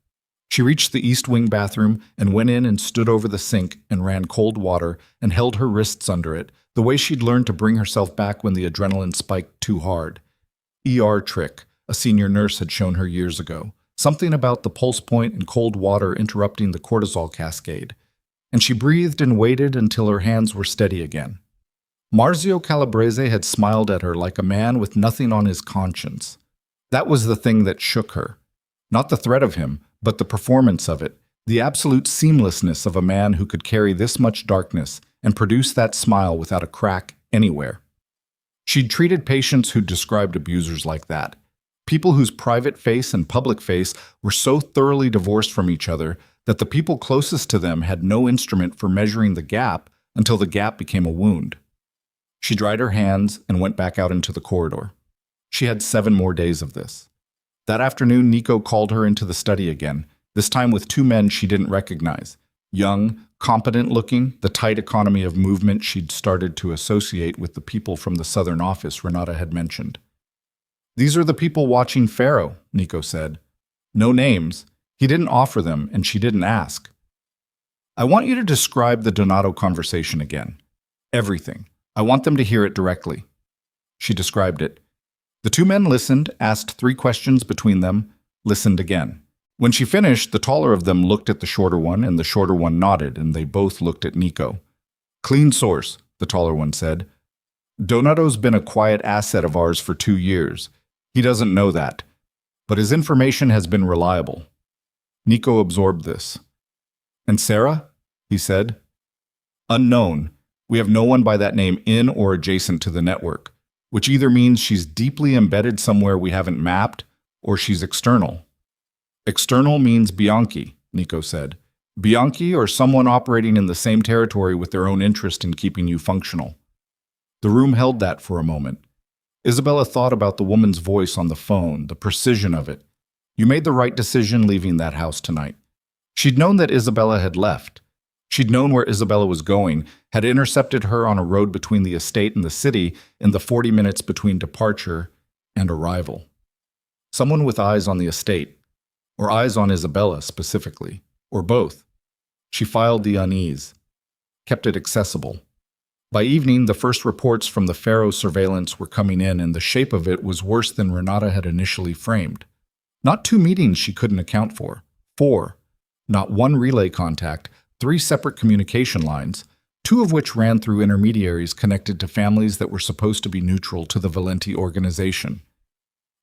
She reached the east wing bathroom and went in and stood over the sink and ran cold water and held her wrists under it, the way she'd learned to bring herself back when the adrenaline spiked too hard. ER trick, a senior nurse had shown her years ago. Something about the pulse point and cold water interrupting the cortisol cascade. And she breathed and waited until her hands were steady again. Marzio Calabrese had smiled at her like a man with nothing on his conscience. That was the thing that shook her. Not the threat of him, but the performance of it, the absolute seamlessness of a man who could carry this much darkness and produce that smile without a crack anywhere. She'd treated patients who described abusers like that. People whose private face and public face were so thoroughly divorced from each other that the people closest to them had no instrument for measuring the gap until the gap became a wound. She dried her hands and went back out into the corridor. She had 7 more days of this. That afternoon, Nico called her into the study again, this time with 2 men she didn't recognize. Young, competent-looking, the tight economy of movement she'd started to associate with the people from the southern office Renata had mentioned. These are the people watching Pharaoh, Nico said. No names. He didn't offer them, and she didn't ask. I want you to describe the Donato conversation again. Everything. I want them to hear it directly. She described it. The 2 men listened, asked 3 questions between them, listened again. When she finished, the taller of them looked at the shorter one, and the shorter one nodded, and they both looked at Nico. Clean source, the taller one said. Donato's been a quiet asset of ours for 2 years. He doesn't know that, but his information has been reliable. Nico absorbed this. And Sarah? He said. Unknown. We have no one by that name in or adjacent to the network, which either means she's deeply embedded somewhere we haven't mapped, or she's external. External means Bianchi, Nico said. Bianchi or someone operating in the same territory with their own interest in keeping you functional. The room held that for a moment. Isabella thought about the woman's voice on the phone, the precision of it. You made the right decision leaving that house tonight. She'd known that Isabella had left. She'd known where Isabella was going, had intercepted her on a road between the estate and the city in the 40 minutes between departure and arrival. Someone with eyes on the estate, or eyes on Isabella specifically, or both. She filed the unease, kept it accessible. By evening, the first reports from the Pharaoh surveillance were coming in, and the shape of it was worse than Renata had initially framed. Not 2 meetings she couldn't account for. 4. Not 1 relay contact, 3 separate communication lines, 2 of which ran through intermediaries connected to families that were supposed to be neutral to the Valenti organization.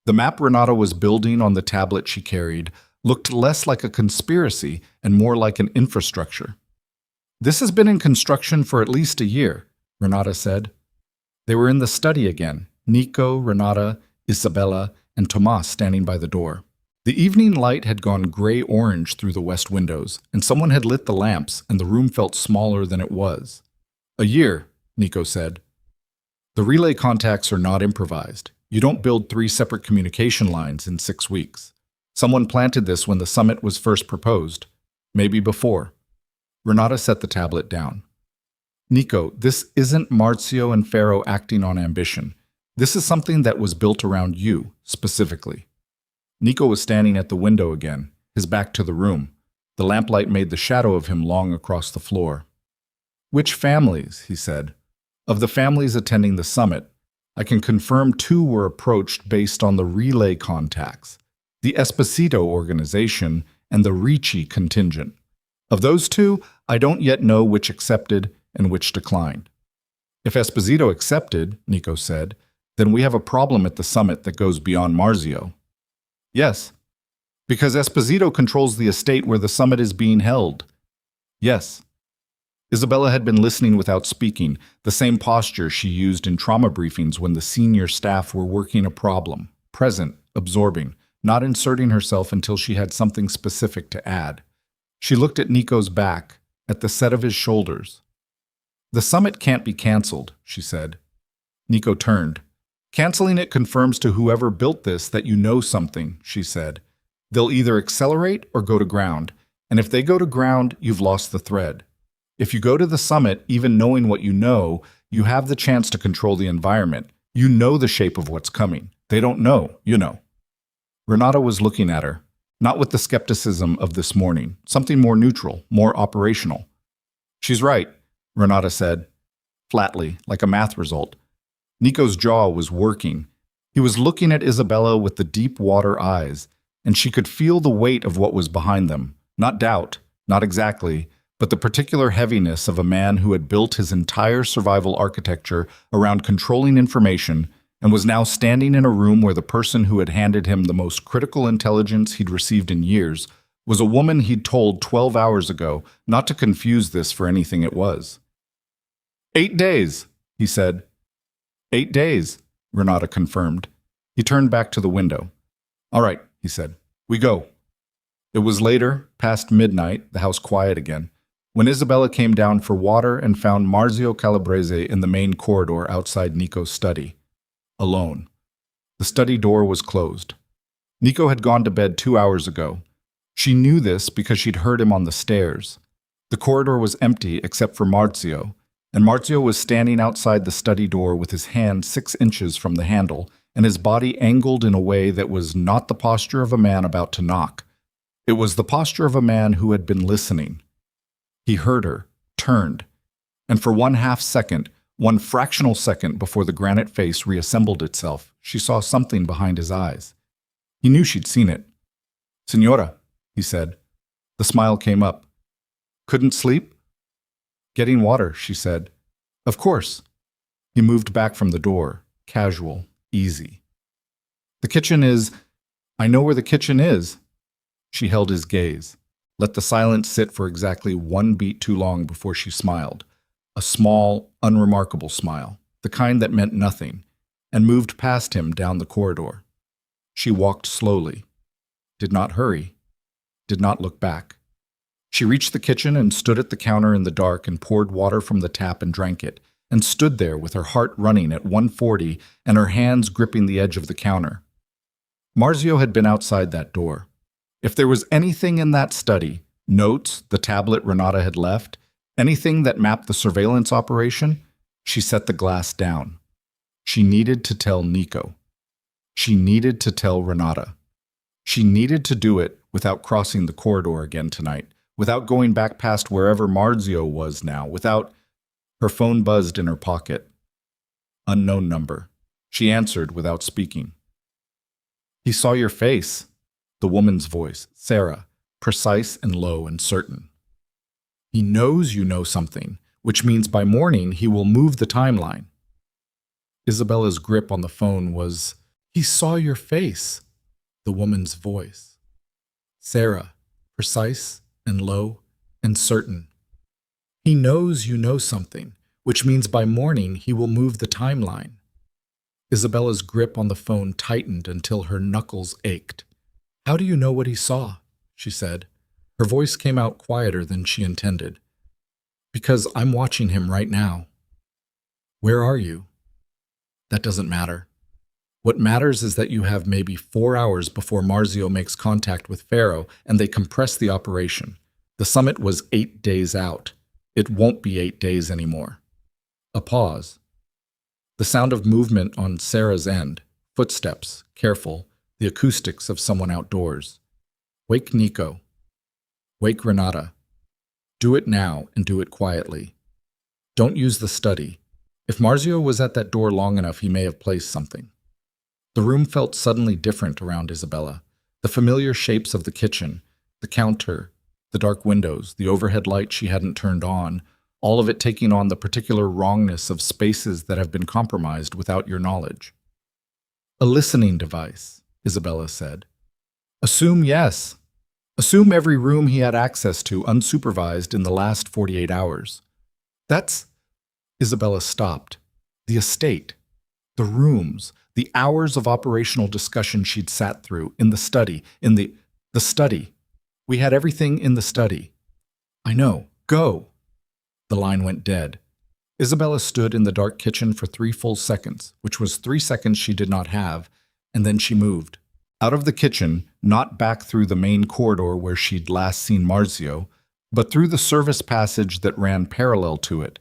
The map Renata was building on the tablet she carried looked less like a conspiracy and more like an infrastructure. This has been in construction for at least a year, Renata said. They were in the study again, Nico, Renata, Isabella, and Tomas standing by the door. The evening light had gone gray-orange through the west windows, and someone had lit the lamps, and the room felt smaller than it was. A year, Nico said. The relay contacts are not improvised. You don't build 3 separate communication lines in 6 weeks. Someone planted this when the summit was first proposed. Maybe before. Renata set the tablet down. Nico, this isn't Marzio and Pharaoh acting on ambition. This is something that was built around you, specifically. Nico was standing at the window again, his back to the room. The lamplight made the shadow of him long across the floor. Which families? He said. Of the families attending the summit, I can confirm 2 were approached based on the relay contacts, the Esposito organization and the Ricci contingent. Of those 2, I don't yet know which accepted and which declined. If Esposito accepted, Nico said, then we have a problem at the summit that goes beyond Marzio. Yes, because Esposito controls the estate where the summit is being held. Yes. Isabella had been listening without speaking, the same posture she used in trauma briefings when the senior staff were working a problem, present, absorbing, not inserting herself until she had something specific to add. She looked at Nico's back, at the set of his shoulders. The summit can't be cancelled, she said. Nico turned. Canceling it confirms to whoever built this that you know something, she said. They'll either accelerate or go to ground, and if they go to ground, you've lost the thread. If you go to the summit, even knowing what you know, you have the chance to control the environment. You know the shape of what's coming. They don't know, you know. Renata was looking at her, not with the skepticism of this morning, something more neutral, more operational. She's right, Renata said, flatly, like a math result. Nico's jaw was working. He was looking at Isabella with the deep water eyes, and she could feel the weight of what was behind them. Not doubt, not exactly, but the particular heaviness of a man who had built his entire survival architecture around controlling information and was now standing in a room where the person who had handed him the most critical intelligence he'd received in years was a woman he'd told 12 hours ago not to confuse this for anything it was. 8 days, he said. 8 days, Renata confirmed. He turned back to the window. All right, he said. We go. It was later, past midnight, the house quiet again, when Isabella came down for water and found Marzio Calabrese in the main corridor outside Nico's study. Alone. The study door was closed. Nico had gone to bed 2 hours ago. She knew this because she'd heard him on the stairs. The corridor was empty except for Marzio, and Marzio was standing outside the study door with his hand 6 inches from the handle and his body angled in a way that was not the posture of a man about to knock. It was the posture of a man who had been listening. He heard her, turned, and for 1/2 second, 1 fractional second before the granite face reassembled itself, she saw something behind his eyes. He knew she'd seen it. Senora, he said. The smile came up. Couldn't sleep? Getting water, she said. Of course. He moved back from the door, casual, easy. The kitchen is... I know where the kitchen is. She held his gaze. Let the silence sit for exactly one beat too long before she smiled. A small, unremarkable smile, the kind that meant nothing, and moved past him down the corridor. She walked slowly, did not hurry, did not look back. She reached the kitchen and stood at the counter in the dark and poured water from the tap and drank it, and stood there with her heart running at 140 and her hands gripping the edge of the counter. Marzio had been outside that door. If there was anything in that study, notes, the tablet Renata had left, anything that mapped the surveillance operation, she set the glass down. She needed to tell Nico. She needed to tell Renata. She needed to do it without crossing the corridor again tonight, without going back past wherever Marzio was now, without... Her phone buzzed in her pocket. Unknown number. She answered without speaking. "He saw your face." The woman's voice, Sarah, precise and low and certain. "He knows you know something, which means by morning he will move the timeline." Isabella's grip on the phone was, "He saw your face." The woman's voice, Sarah, precise and low and certain. "He knows you know something, which means by morning he will move the timeline." Isabella's grip on the phone tightened until her knuckles ached. "How do you know what he saw?" she said. Her voice came out quieter than she intended. "Because I'm watching him right now." "Where are you?" "That doesn't matter. What matters is that you have maybe 4 hours before Marzio makes contact with Pharaoh and they compress the operation. The summit was 8 days out. It won't be 8 days anymore." A pause. The sound of movement on Sarah's end, footsteps, careful, the acoustics of someone outdoors. "Wake Nico. Wake Renata. Do it now and do it quietly. Don't use the study. If Marzio was at that door long enough, he may have placed something." The room felt suddenly different around Isabella. The familiar shapes of the kitchen, the counter, the dark windows, the overhead light she hadn't turned on, all of it taking on the particular wrongness of spaces that have been compromised without your knowledge. "A listening device," Isabella said. "Assume yes. Assume every room he had access to unsupervised in the last 48 hours. That's..." Isabella stopped. The estate, the rooms, the hours of operational discussion she'd sat through, in the study, in the study. "We had everything in the study." "I know. Go." The line went dead. Isabella stood in the dark kitchen for 3 full seconds, which was 3 seconds she did not have, and then she moved. Out of the kitchen, not back through the main corridor where she'd last seen Marzio, but through the service passage that ran parallel to it.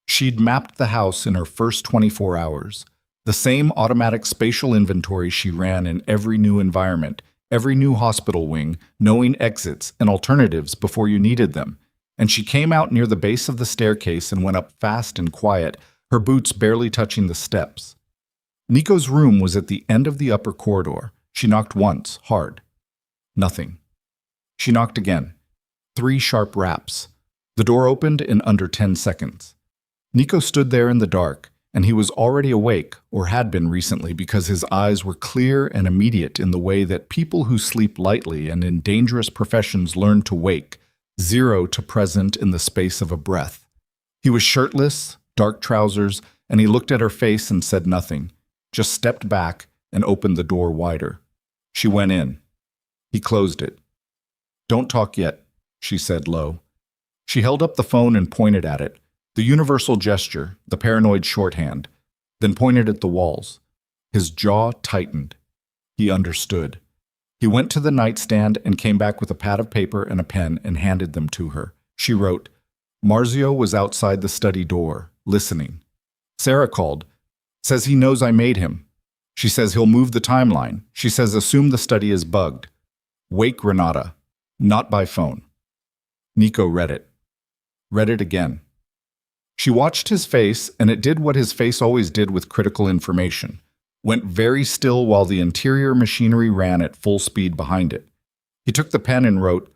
She'd mapped the house in her first 24 hours. The same automatic spatial inventory she ran in every new environment, every new hospital wing, knowing exits and alternatives before you needed them. And she came out near the base of the staircase and went up fast and quiet, her boots barely touching the steps. Nico's room was at the end of the upper corridor. She knocked once, hard. Nothing. She knocked again. 3 sharp raps. The door opened in under 10 seconds. Nico stood there in the dark, and he was already awake, or had been recently, because his eyes were clear and immediate in the way that people who sleep lightly and in dangerous professions learn to wake, 0 to present in the space of a breath. He was shirtless, dark trousers, and he looked at her face and said nothing, just stepped back and opened the door wider. She went in. He closed it. "Don't talk yet," she said low. She held up the phone and pointed at it, the universal gesture, the paranoid shorthand, then pointed at the walls. His jaw tightened. He understood. He went to the nightstand and came back with a pad of paper and a pen and handed them to her. She wrote, "Marzio was outside the study door, listening. Sarah called. Says he knows I made him. She says he'll move the timeline. She says assume the study is bugged. Wake Renata. Not by phone." Nico read it. Read it again. She watched his face, and it did what his face always did with critical information. Went very still while the interior machinery ran at full speed behind it. He took the pen and wrote,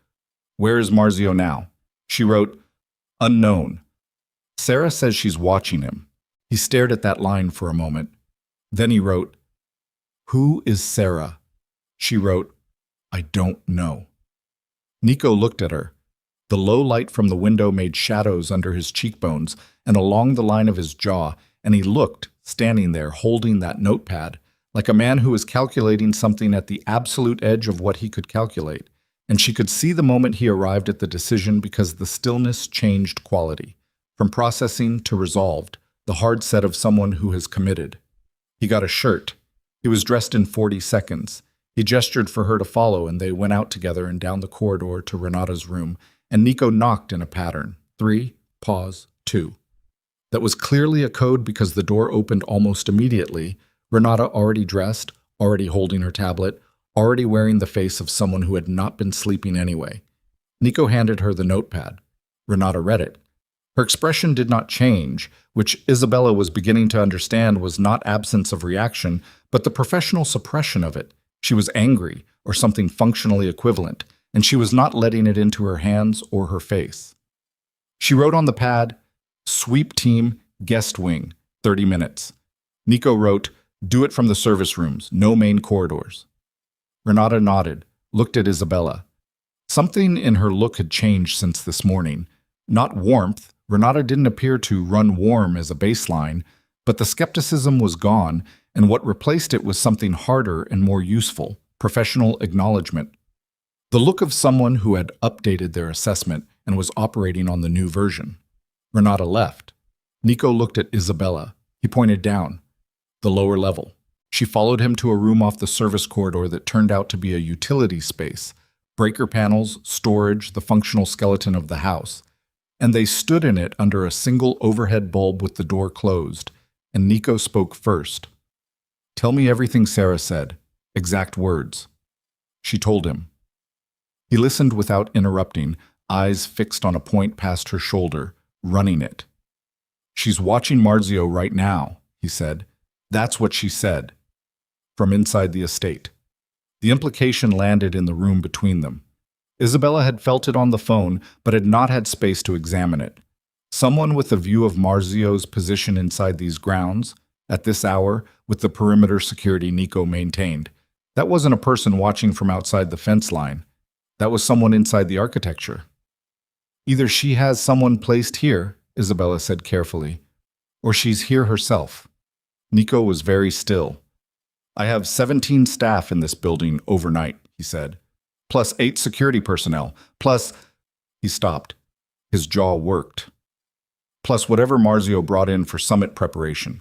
"Where is Marzio now?" She wrote, "Unknown. Sarah says she's watching him." He stared at that line for a moment. Then he wrote, "Who is Sarah?" She wrote, "I don't know." Nico looked at her. The low light from the window made shadows under his cheekbones and along the line of his jaw, and he looked, standing there holding that notepad, like a man who was calculating something at the absolute edge of what he could calculate. And she could see the moment he arrived at the decision because the stillness changed quality, from processing to resolved, the hard set of someone who has committed. He got a shirt. He was dressed in 40 seconds. He gestured for her to follow, and they went out together and down the corridor to Renata's room, and Nico knocked in a pattern. 3, pause, 2. That was clearly a code because the door opened almost immediately. Renata, already dressed, already holding her tablet, already wearing the face of someone who had not been sleeping anyway. Nico handed her the notepad. Renata read it. Her expression did not change, which Isabella was beginning to understand was not absence of reaction, but the professional suppression of it. She was angry, or something functionally equivalent, and she was not letting it into her hands or her face. She wrote on the pad, "Sweep team, guest wing, 30 minutes. Nico wrote, "Do it from the service rooms, no main corridors." Renata nodded, looked at Isabella. Something in her look had changed since this morning. Not warmth. Renata didn't appear to run warm as a baseline, but the skepticism was gone, and what replaced it was something harder and more useful, professional acknowledgement. The look of someone who had updated their assessment and was operating on the new version. Renata left. Nico looked at Isabella. He pointed down. The lower level. She followed him to a room off the service corridor that turned out to be a utility space. Breaker panels, storage, the functional skeleton of the house. And they stood in it under a single overhead bulb with the door closed, and Nico spoke first. "Tell me everything Sarah said. Exact words." She told him. He listened without interrupting, eyes fixed on a point past her shoulder, running it. "She's watching Marzio right now," he said. "That's what she said." From inside the estate. The implication landed in the room between them. Isabella had felt it on the phone, but had not had space to examine it. Someone with a view of Marzio's position inside these grounds, at this hour, with the perimeter security Nico maintained. That wasn't a person watching from outside the fence line. That was someone inside the architecture. "Either she has someone placed here," Isabella said carefully, "or she's here herself." Nico was very still. "I have 17 staff in this building overnight," he said. "Plus 8 security personnel, plus—" He stopped. His jaw worked. "Plus whatever Marzio brought in for summit preparation.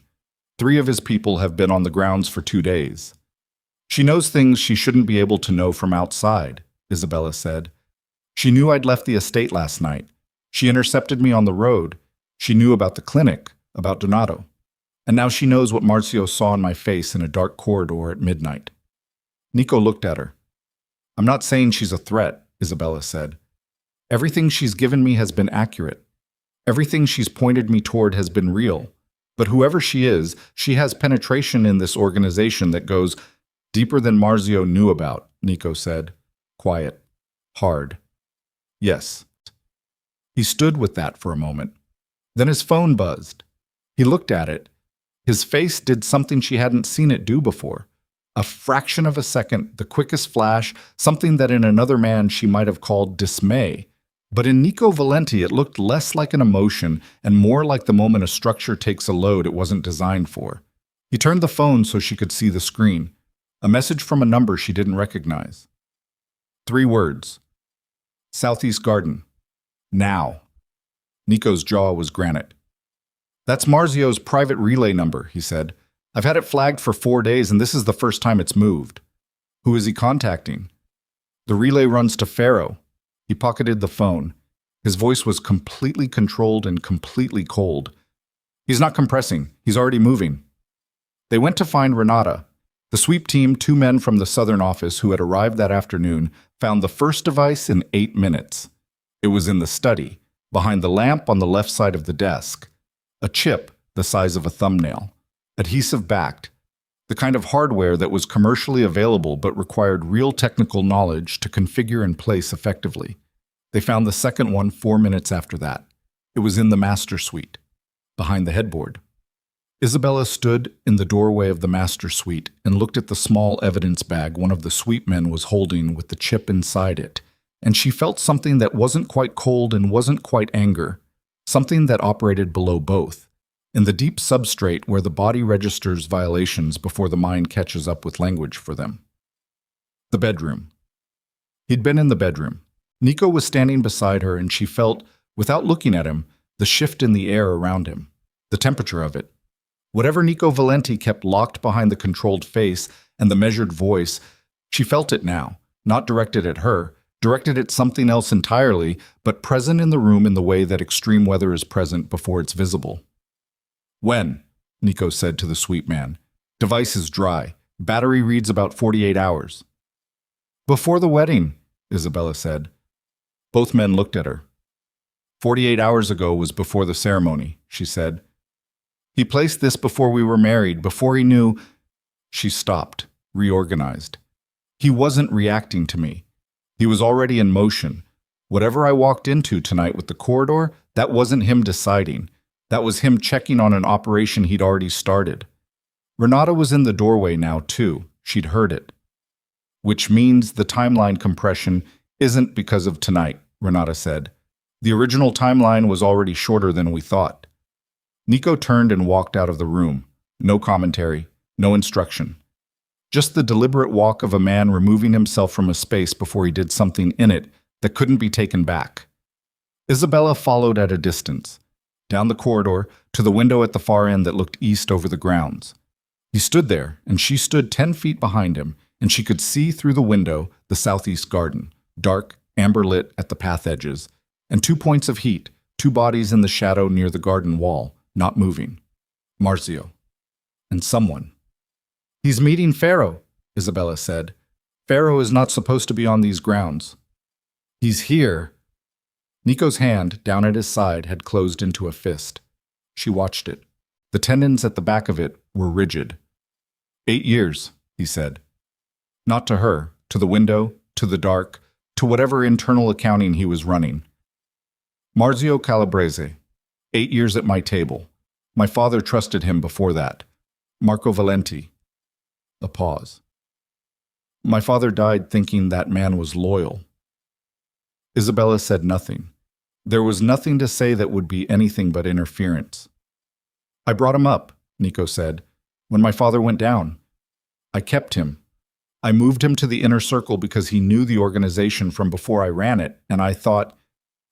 3 of his people have been on the grounds for 2 days. She knows things she shouldn't be able to know from outside," Isabella said. "She knew I'd left the estate last night. She intercepted me on the road. She knew about the clinic, about Donato. And now she knows what Marzio saw in my face in a dark corridor at midnight." Nico looked at her. "I'm not saying she's a threat," Isabella said. "Everything she's given me has been accurate. Everything she's pointed me toward has been real. But whoever she is, she has penetration in this organization that goes deeper than Marzio knew about," Nico said. Quiet. Hard. "Yes." He stood with that for a moment. Then his phone buzzed. He looked at it. His face did something she hadn't seen it do before. A fraction of a second, the quickest flash, something that in another man she might have called dismay. But in Nico Valenti it looked less like an emotion and more like the moment a structure takes a load it wasn't designed for. He turned the phone so she could see the screen. A message from a number she didn't recognize. 3 words. "Southeast Garden. Now." Nico's jaw was granite. "That's Marzio's private relay number," he said. "I've had it flagged for 4 days, and this is the first time it's moved." "Who is he contacting?" "The relay runs to Faro." He pocketed the phone. His voice was completely controlled and completely cold. "He's not compressing. He's already moving." They went to find Renata. The sweep team, 2 men from the southern office who had arrived that afternoon, found the first device in 8 minutes. It was in the study, behind the lamp on the left side of the desk. A chip the size of a thumbnail. Adhesive-backed, the kind of hardware that was commercially available but required real technical knowledge to configure and place effectively. They found the second one 4 minutes after that. It was in the master suite, behind the headboard. Isabella stood in the doorway of the master suite and looked at the small evidence bag one of the sweep men was holding with the chip inside it, and she felt something that wasn't quite cold and wasn't quite anger, something that operated below both, in the deep substrate where the body registers violations before the mind catches up with language for them. The bedroom. He'd been in the bedroom. Nico was standing beside her, and she felt, without looking at him, the shift in the air around him, the temperature of it. Whatever Nico Valenti kept locked behind the controlled face and the measured voice, she felt it now, not directed at her, directed at something else entirely, but present in the room in the way that extreme weather is present before it's visible. "When?" Nico said to the sweet man. "Device is dry. Battery reads about 48 hours. "Before the wedding," Isabella said. Both men looked at her. 48 hours ago was before the ceremony, she said. "He placed this before we were married, before he knew—" She stopped, reorganized. "He wasn't reacting to me. He was already in motion. Whatever I walked into tonight with the corridor, that wasn't him deciding. That was him checking on an operation he'd already started. Renata was in the doorway now, too. She'd heard it. Which means the timeline compression isn't because of tonight," Renata said. "The original timeline was already shorter than we thought." Nico turned and walked out of the room. No commentary, no instruction. Just the deliberate walk of a man removing himself from a space before he did something in it that couldn't be taken back. Isabella followed at a distance, down the corridor to the window at the far end that looked east over the grounds. He stood there, and she stood 10 feet behind him, and she could see through the window the southeast garden, dark, amber-lit at the path edges, and 2 points of heat, 2 bodies in the shadow near the garden wall, not moving. Marzio. And someone. "He's meeting Pharaoh," Isabella said. "Pharaoh is not supposed to be on these grounds." "He's here." Nico's hand, down at his side, had closed into a fist. She watched it. The tendons at the back of it were rigid. 8 years, he said. Not to her, to the window, to the dark, to whatever internal accounting he was running. Marzio Calabrese, 8 years at my table. My father trusted him before that. Marco Valenti. A pause. My father died thinking that man was loyal. Isabella said nothing. There was nothing to say that would be anything but interference. "I brought him up," Nico said, "when my father went down. I kept him. I moved him to the inner circle because he knew the organization from before I ran it, and I thought—"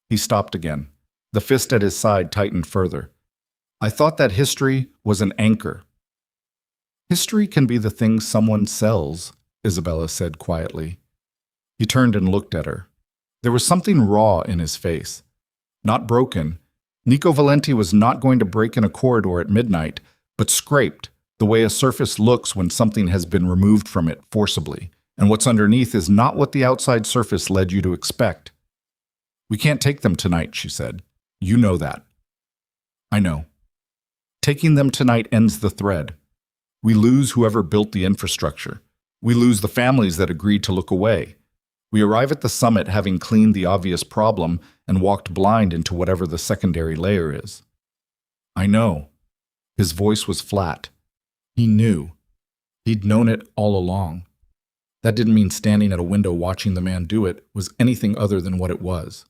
He stopped again. The fist at his side tightened further. "I thought that history was an anchor." "History can be the thing someone sells," Isabella said quietly. He turned and looked at her. There was something raw in his face. Not broken. Nico Valenti was not going to break in a corridor at midnight, but scraped, the way a surface looks when something has been removed from it forcibly, and what's underneath is not what the outside surface led you to expect. "We can't take them tonight," she said. "You know that." "I know. Taking them tonight ends the thread. We lose whoever built the infrastructure. We lose the families that agreed to look away. We arrive at the summit having cleaned the obvious problem and walked blind into whatever the secondary layer is." "I know." His voice was flat. He knew. He'd known it all along. That didn't mean standing at a window watching the man do it was anything other than what it was.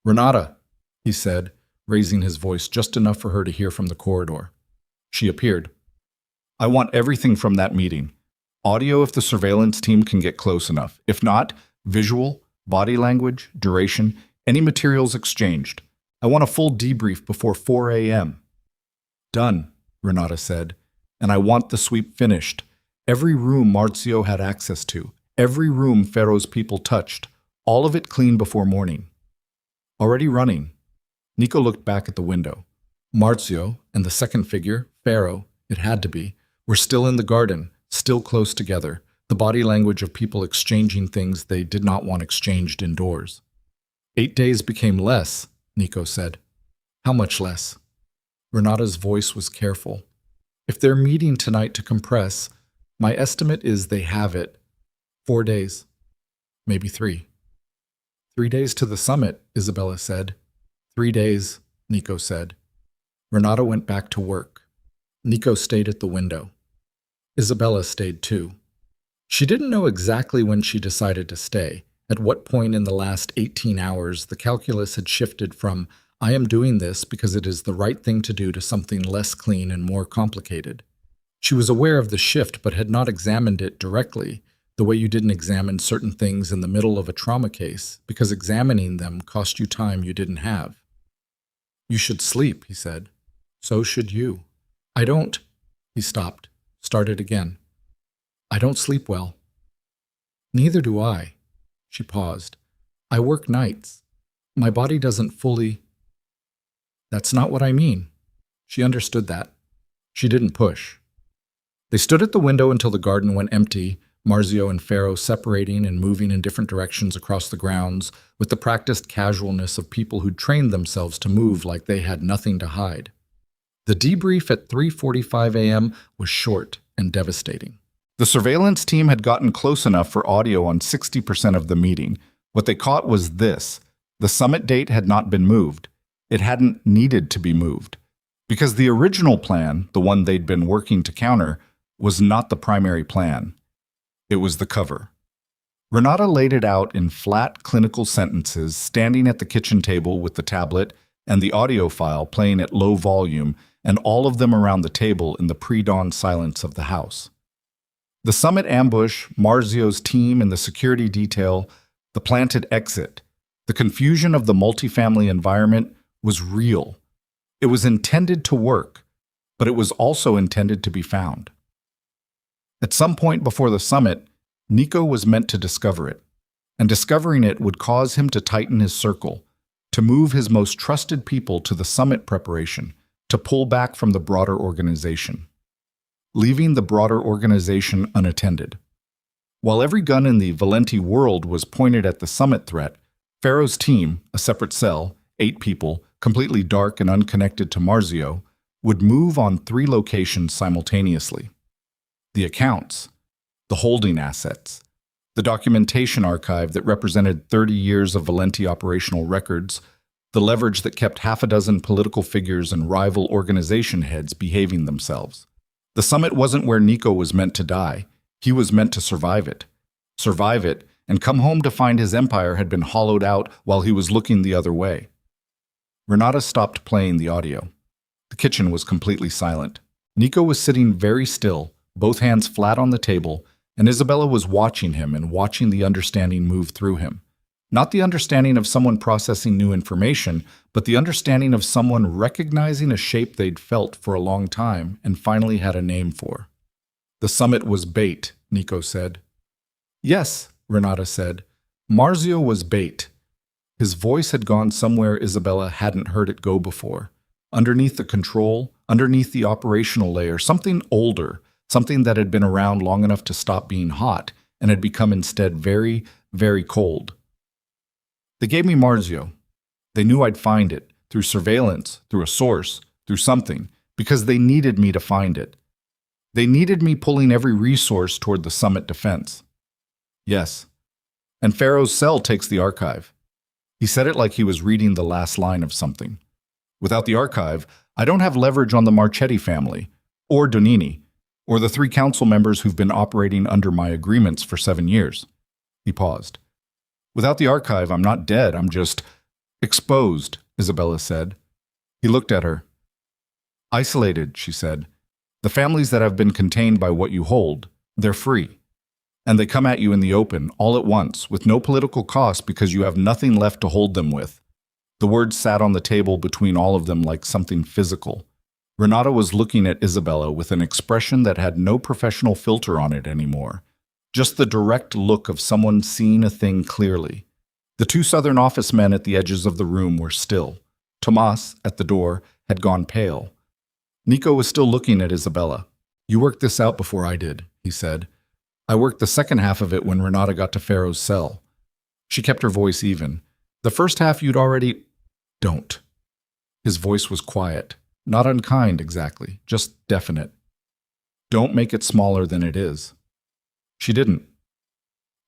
"Renata," he said, raising his voice just enough for her to hear from the corridor. She appeared. "I want everything from that meeting. Audio if the surveillance team can get close enough. If not, visual, body language, duration, any materials exchanged. I want a full debrief before 4 a.m. "Done," Renata said. "And I want the sweep finished. Every room Marzio had access to, every room Pharaoh's people touched, all of it clean before morning." Already running. Nico looked back at the window. Marzio and the second figure, Pharaoh, it had to be, were still in the garden, still close together, the body language of people exchanging things they did not want exchanged indoors. 8 days became less, Nico said. "How much less?" Renata's voice was careful. "If they're meeting tonight to compress, my estimate is they have it. 4 days. Maybe 3. 3 days to the summit," Isabella said. 3 days, Nico said. Renata went back to work. Nico stayed at the window. Isabella stayed too. She didn't know exactly when she decided to stay. At what point in the last 18 hours the calculus had shifted from, I am doing this because it is the right thing to do, to something less clean and more complicated. She was aware of the shift but had not examined it directly, the way you didn't examine certain things in the middle of a trauma case, because examining them cost you time you didn't have. You should sleep, he said. So should you. I don't. He stopped, started again. I don't sleep well. Neither do I. She paused. I work nights. My body doesn't fully. That's not what I mean. She understood that. She didn't push. They stood at the window until the garden went empty, Marzio and Pharaoh separating and moving in different directions across the grounds, with the practiced casualness of people who'd trained themselves to move like they had nothing to hide. The debrief at 3:45 a.m. was short and devastating. The surveillance team had gotten close enough for audio on 60% of the meeting. What they caught was this: the summit date had not been moved. It hadn't needed to be moved. Because the original plan, the one they'd been working to counter, was not the primary plan. It was the cover. Renata laid it out in flat, clinical sentences, standing at the kitchen table with the tablet and the audio file playing at low volume, and all of them around the table in the pre-dawn silence of the house. The summit ambush, Marzio's team and the security detail, the planted exit, the confusion of the multifamily environment was real. It was intended to work, but it was also intended to be found. At some point before the summit, Nico was meant to discover it, and discovering it would cause him to tighten his circle, to move his most trusted people to the summit preparation, to pull back from the broader organization, leaving the broader organization unattended. While every gun in the Valenti world was pointed at the summit threat, Pharaoh's team, a separate cell, 8 people, completely dark and unconnected to Marzio, would move on 3 locations simultaneously. The accounts, the holding assets, the documentation archive that represented 30 years of Valenti operational records, the leverage that kept half a dozen political figures and rival organization heads behaving themselves. The summit wasn't where Nico was meant to die. He was meant to survive it. Survive it and come home to find his empire had been hollowed out while he was looking the other way. Renata stopped playing the audio. The kitchen was completely silent. Nico was sitting very still, both hands flat on the table, and Isabella was watching him and watching the understanding move through him. Not the understanding of someone processing new information, but the understanding of someone recognizing a shape they'd felt for a long time and finally had a name for. The summit was bait, Nico said. Yes, Renata said. Marzio was bait. His voice had gone somewhere Isabella hadn't heard it go before. Underneath the control, underneath the operational layer, something older, something that had been around long enough to stop being hot and had become instead very, very cold. They gave me Marzio. They knew I'd find it, through surveillance, through a source, through something, because they needed me to find it. They needed me pulling every resource toward the summit defense. Yes. And Pharaoh's cell takes the archive. He said it like he was reading the last line of something. Without the archive, I don't have leverage on the Marchetti family, or Donini, or the 3 council members who've been operating under my agreements for 7 years. He paused. Without the archive, I'm not dead, I'm just exposed, Isabella said. He looked at her. Isolated, she said. The families that have been contained by what you hold, they're free. And they come at you in the open, all at once, with no political cost because you have nothing left to hold them with. The words sat on the table between all of them like something physical. Renata was looking at Isabella with an expression that had no professional filter on it anymore. Just the direct look of someone seeing a thing clearly. The 2 Southern office men at the edges of the room were still. Tomas, at the door, had gone pale. Nico was still looking at Isabella. You worked this out before I did, he said. I worked the second half of it when Renata got to Pharaoh's cell. She kept her voice even. The first half you'd already... Don't. His voice was quiet. Not unkind, exactly. Just definite. Don't make it smaller than it is. She didn't.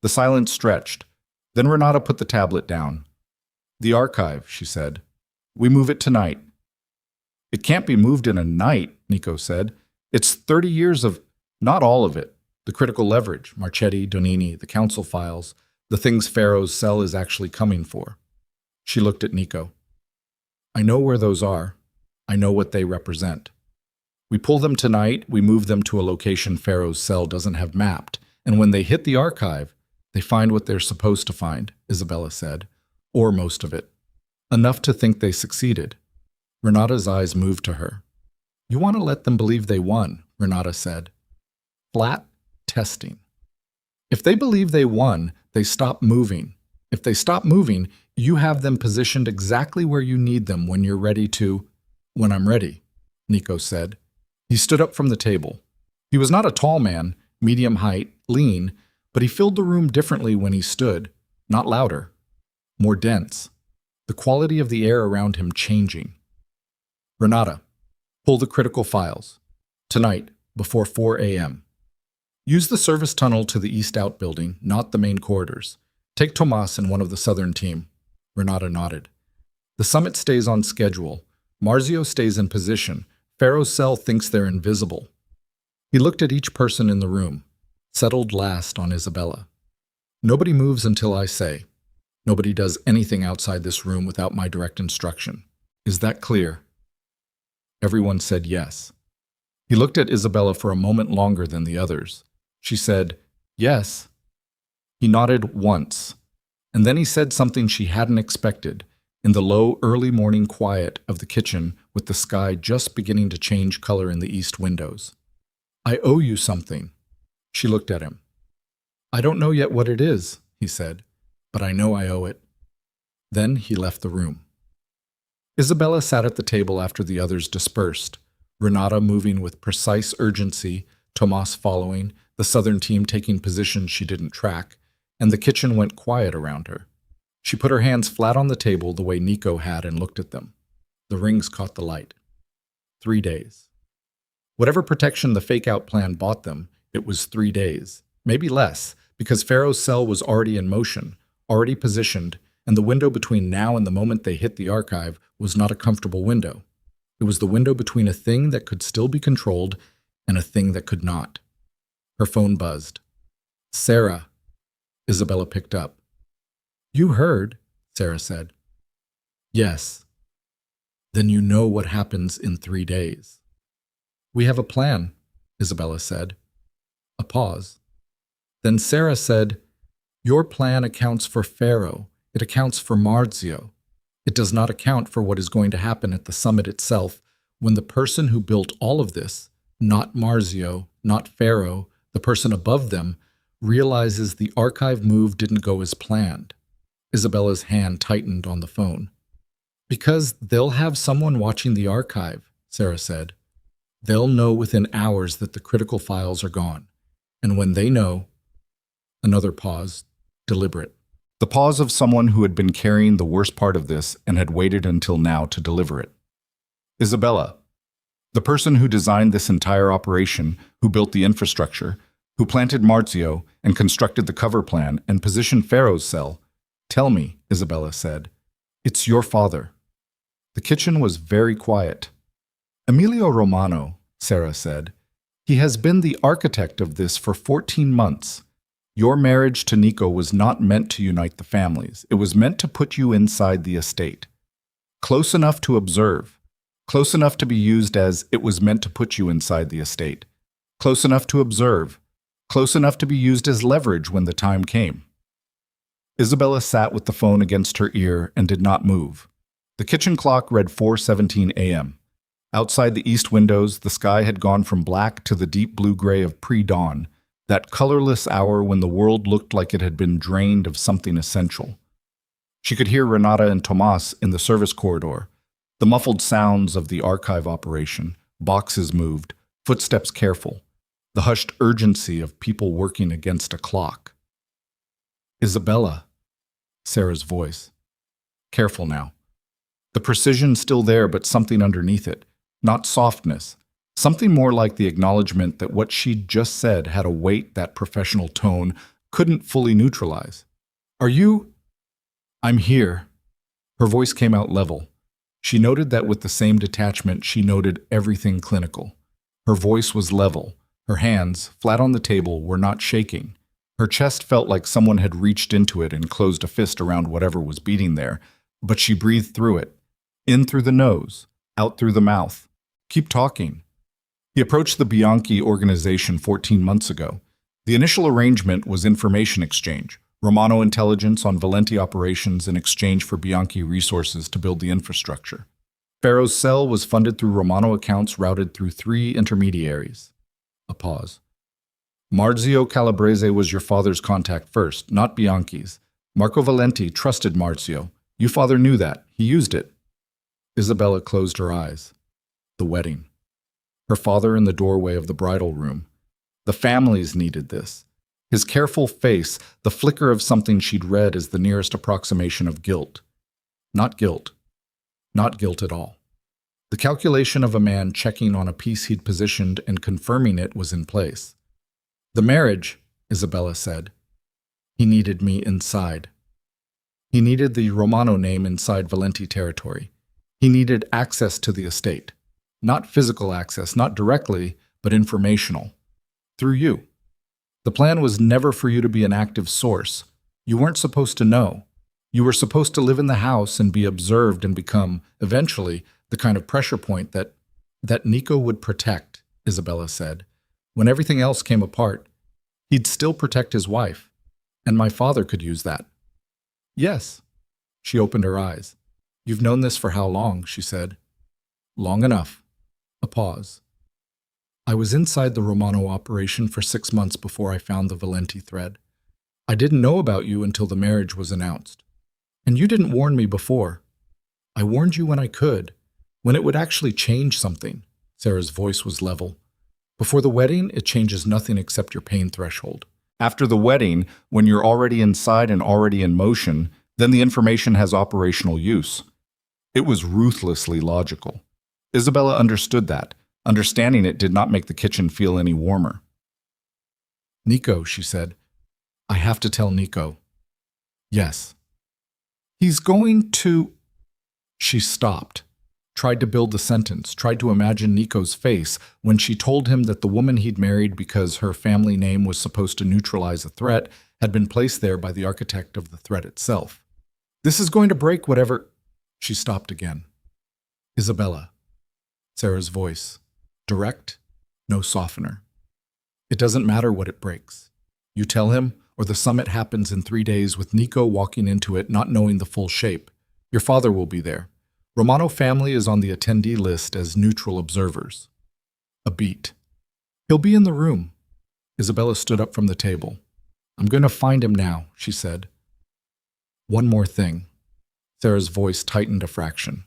The silence stretched. Then Renata put the tablet down. The archive, she said. We move it tonight. It can't be moved in a night, Nico said. It's 30 years of... Not all of it. The critical leverage, Marchetti, Donini, the council files. The things Pharaoh's cell is actually coming for. She looked at Nico. I know where those are. I know what they represent. We pull them tonight, we move them to a location Pharaoh's cell doesn't have mapped, and when they hit the archive, they find what they're supposed to find, Isabella said, or most of it. Enough to think they succeeded. Renata's eyes moved to her. You want to let them believe they won, Renata said. Flat testing. If they believe they won, they stop moving. If they stop moving, you have them positioned exactly where you need them when you're ready to— When I'm ready, Nico said. He stood up from the table. He was not a tall man, medium height, lean, but he filled the room differently when he stood, not louder, more dense, the quality of the air around him changing. Renata, pull the critical files. Tonight, before 4 a.m. Use the service tunnel to the east outbuilding, not the main corridors. Take Tomas and one of the southern team. Renata nodded. The summit stays on schedule. Marzio stays in position. Pharaoh's cell thinks they're invisible. He looked at each person in the room, settled last on Isabella. Nobody moves until I say. Nobody does anything outside this room without my direct instruction. Is that clear? Everyone said yes. He looked at Isabella for a moment longer than the others. She said, yes. He nodded once, and then he said something she hadn't expected, in the low, early morning quiet of the kitchen with the sky just beginning to change color in the east windows. I owe you something. She looked at him. I don't know yet what it is, he said, but I know I owe it. Then he left the room. Isabella sat at the table after the others dispersed, Renata moving with precise urgency, Tomas following, the southern team taking positions she didn't track, and the kitchen went quiet around her. She put her hands flat on the table the way Nico had and looked at them. The rings caught the light. 3 days. Whatever protection the fake-out plan bought them, it was 3 days, maybe less, because Pharaoh's cell was already in motion, already positioned, and the window between now and the moment they hit the archive was not a comfortable window. It was the window between a thing that could still be controlled and a thing that could not. Her phone buzzed. Sarah. Isabella picked up. You heard, Sarah said. Yes. Then you know what happens in 3 days. We have a plan, Isabella said. A pause. Then Sarah said, your plan accounts for Pharaoh. It accounts for Marzio. It does not account for what is going to happen at the summit itself when the person who built all of this, not Marzio, not Pharaoh, the person above them, realizes the archive move didn't go as planned. Isabella's hand tightened on the phone. Because they'll have someone watching the archive, Sarah said. They'll know within hours that the critical files are gone. And when they know— Another pause, deliberate. The pause of someone who had been carrying the worst part of this and had waited until now to deliver it. Isabella, the person who designed this entire operation, who built the infrastructure, who planted Marzio and constructed the cover plan and positioned Pharaoh's cell, tell me, Isabella said, it's your father. The kitchen was very quiet. Emilio Romano, Sarah said, he has been the architect of this for 14 months. Your marriage to Nico was not meant to unite the families. It was meant to put you inside the estate. Close enough to observe. Close enough to be used as it was meant to put you inside the estate. Close enough to observe. Close enough to be used as leverage when the time came. Isabella sat with the phone against her ear and did not move. The kitchen clock read 4:17 a.m. Outside the east windows, the sky had gone from black to the deep blue-gray of pre-dawn, that colorless hour when the world looked like it had been drained of something essential. She could hear Renata and Tomas in the service corridor, the muffled sounds of the archive operation, boxes moved, footsteps careful, the hushed urgency of people working against a clock. Isabella, Sarah's voice. Careful now. The precision still there, but something underneath it. Not softness. Something more like the acknowledgement that what she'd just said had a weight that professional tone couldn't fully neutralize. Are you— I'm here. Her voice came out level. She noted that with the same detachment she noted everything clinical. Her voice was level. Her hands, flat on the table, were not shaking. Her chest felt like someone had reached into it and closed a fist around whatever was beating there, but she breathed through it. In through the nose, out through the mouth. Keep talking. He approached the Bianchi organization 14 months ago. The initial arrangement was information exchange, Romano intelligence on Valenti operations in exchange for Bianchi resources to build the infrastructure. Pharaoh's cell was funded through Romano accounts routed through 3 intermediaries. A pause. Marzio Calabrese was your father's contact first, not Bianchi's. Marco Valenti trusted Marzio. You father knew that. He used it. Isabella closed her eyes. The wedding. Her father in the doorway of the bridal room. The families needed this. His careful face, the flicker of something she'd read as the nearest approximation of guilt. Not guilt. Not guilt at all. The calculation of a man checking on a piece he'd positioned and confirming it was in place. The marriage, Isabella said. He needed me inside. He needed the Romano name inside Valenti territory. He needed access to the estate. Not physical access, not directly, but informational. Through you. The plan was never for you to be an active source. You weren't supposed to know. You were supposed to live in the house and be observed and become, eventually, the kind of pressure point that Nico would protect, Isabella said. When everything else came apart, he'd still protect his wife. And my father could use that. Yes. She opened her eyes. You've known this for how long, she said. Long enough. A pause. I was inside the Romano operation for 6 months before I found the Valenti thread. I didn't know about you until the marriage was announced. And you didn't warn me before. I warned you when I could, when it would actually change something. Sarah's voice was level. Before the wedding, it changes nothing except your pain threshold. After the wedding, when you're already inside and already in motion, then the information has operational use. It was ruthlessly logical. Isabella understood that. Understanding it did not make the kitchen feel any warmer. Nico, she said. I have to tell Nico. Yes. He's going to... She stopped. Tried to build the sentence, tried to imagine Nico's face when she told him that the woman he'd married because her family name was supposed to neutralize a threat had been placed there by the architect of the threat itself. This is going to break whatever... She stopped again. Isabella. Sarah's voice. Direct, no softener. It doesn't matter what it breaks. You tell him, or the summit happens in 3 days with Nico walking into it not knowing the full shape. Your father will be there. Romano family is on the attendee list as neutral observers. A beat. He'll be in the room. Isabella stood up from the table. I'm going to find him now, she said. One more thing. Sarah's voice tightened a fraction.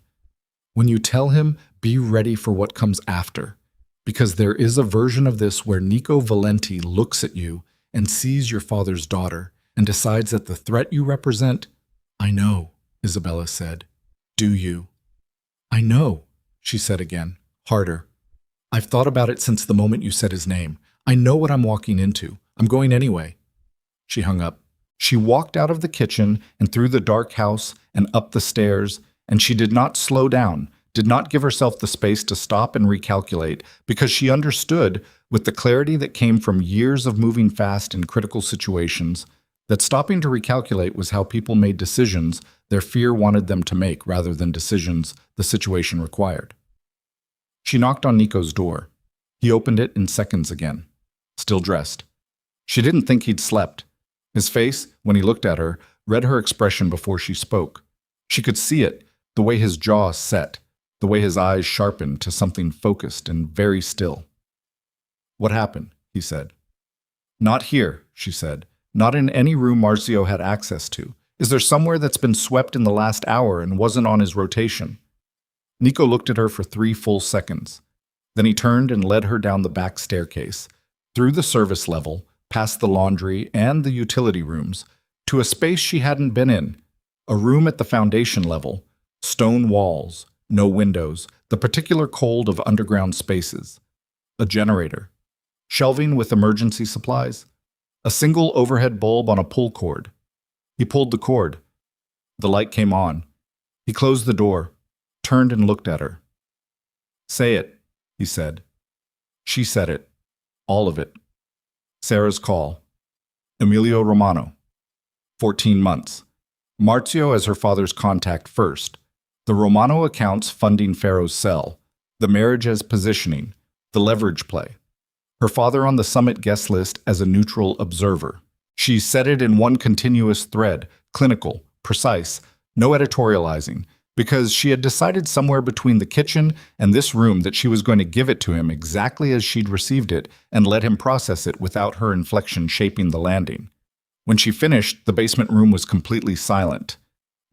When you tell him, be ready for what comes after. Because there is a version of this where Nico Valenti looks at you and sees your father's daughter and decides that the threat you represent... I know, Isabella said. Do you? I know, she said again, harder. I've thought about it since the moment you said his name. I know what I'm walking into. I'm going anyway. She hung up. She walked out of the kitchen and through the dark house and up the stairs, and she did not slow down, did not give herself the space to stop and recalculate, because she understood, with the clarity that came from years of moving fast in critical situations, that stopping to recalculate was how people made decisions their fear wanted them to make rather than decisions the situation required. She knocked on Nico's door. He opened it in seconds again, still dressed. She didn't think he'd slept. His face, when he looked at her, read her expression before she spoke. She could see it, the way his jaw set, the way his eyes sharpened to something focused and very still. What happened? He said. Not here, she said. Not in any room Marzio had access to. Is there somewhere that's been swept in the last hour and wasn't on his rotation? Nico looked at her for 3 full seconds. Then he turned and led her down the back staircase, through the service level, past the laundry and the utility rooms, to a space she hadn't been in, a room at the foundation level, stone walls, no windows, the particular cold of underground spaces, a generator, shelving with emergency supplies, a single overhead bulb on a pull cord. He pulled the cord. The light came on. He closed the door, turned and looked at her. Say it, he said. She said it. All of it. Sarah's call. Emilio Romano. 14 months. Marzio as her father's contact first. The Romano accounts funding Pharaoh's cell. The marriage as positioning. The leverage play. Her father on the summit guest list as a neutral observer. She set it in one continuous thread, clinical, precise, no editorializing, because she had decided somewhere between the kitchen and this room that she was going to give it to him exactly as she'd received it and let him process it without her inflection shaping the landing. When she finished, the basement room was completely silent.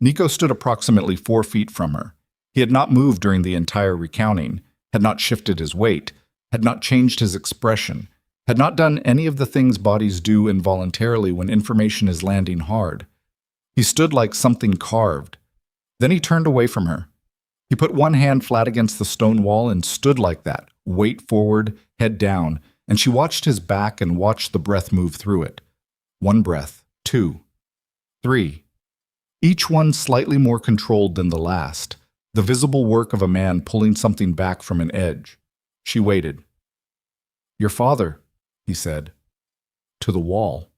Nico stood approximately 4 feet from her. He had not moved during the entire recounting, had not shifted his weight, had not changed his expression, had not done any of the things bodies do involuntarily when information is landing hard. He stood like something carved. Then he turned away from her. He put one hand flat against the stone wall and stood like that, weight forward, head down, and she watched his back and watched the breath move through it. 1 breath, 2, 3. Each one slightly more controlled than the last, the visible work of a man pulling something back from an edge. She waited. "Your father," he said. "To the wall."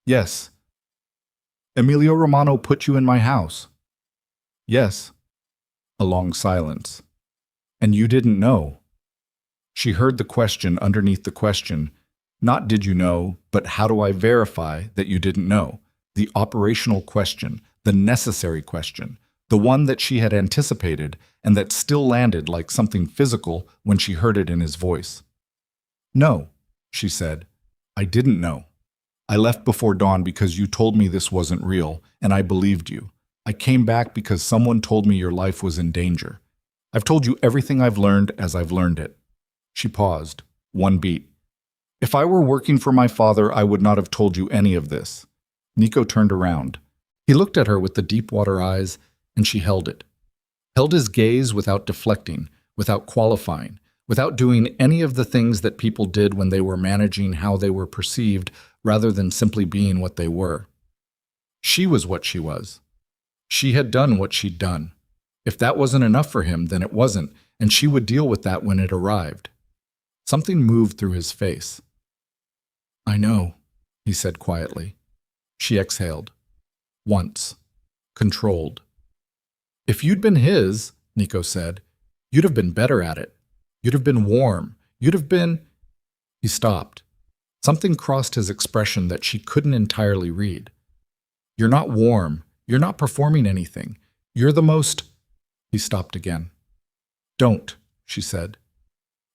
"Yes." "Emilio Romano put you in my house." "Yes." A long silence. "And you didn't know?" She heard the question underneath the question. Not did you know, but how do I verify that you didn't know? The operational question, the necessary question, the one that she had anticipated and that still landed like something physical when she heard it in his voice. "No," she said. "I didn't know. I left before dawn because you told me this wasn't real, and I believed you. I came back because someone told me your life was in danger. I've told you everything I've learned as I've learned it." She paused. 1 beat. "If I were working for my father, I would not have told you any of this." Nico turned around. He looked at her with the deep water eyes, and she held it. Held his gaze without deflecting, without qualifying, without doing any of the things that people did when they were managing how they were perceived rather than simply being what they were. She was what she was. She had done what she'd done. If that wasn't enough for him, then it wasn't, and she would deal with that when it arrived. Something moved through his face. "I know," he said quietly. She exhaled. Once. Controlled. "If you'd been his," Nico said, "you'd have been better at it. You'd have been warm. You'd have been—" He stopped. Something crossed his expression that she couldn't entirely read. "You're not warm. You're not performing anything. You're the most—" He stopped again. "Don't," she said.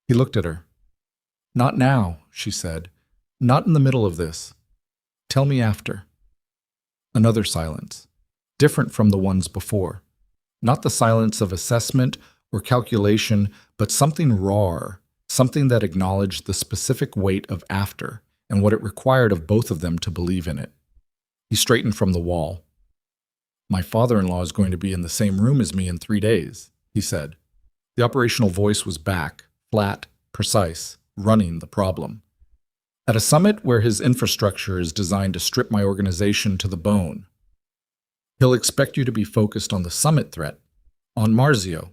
He looked at her. "Not now," she said. "Not in the middle of this. Tell me after." Another silence, different from the ones before. Not the silence of assessment or calculation, but something rawer, something that acknowledged the specific weight of after and what it required of both of them to believe in it. He straightened from the wall. "My father-in-law is going to be in the same room as me in 3 days, he said. The operational voice was back, flat, precise, running the problem. "At a summit where his infrastructure is designed to strip my organization to the bone. He'll expect you to be focused on the summit threat, on Marzio.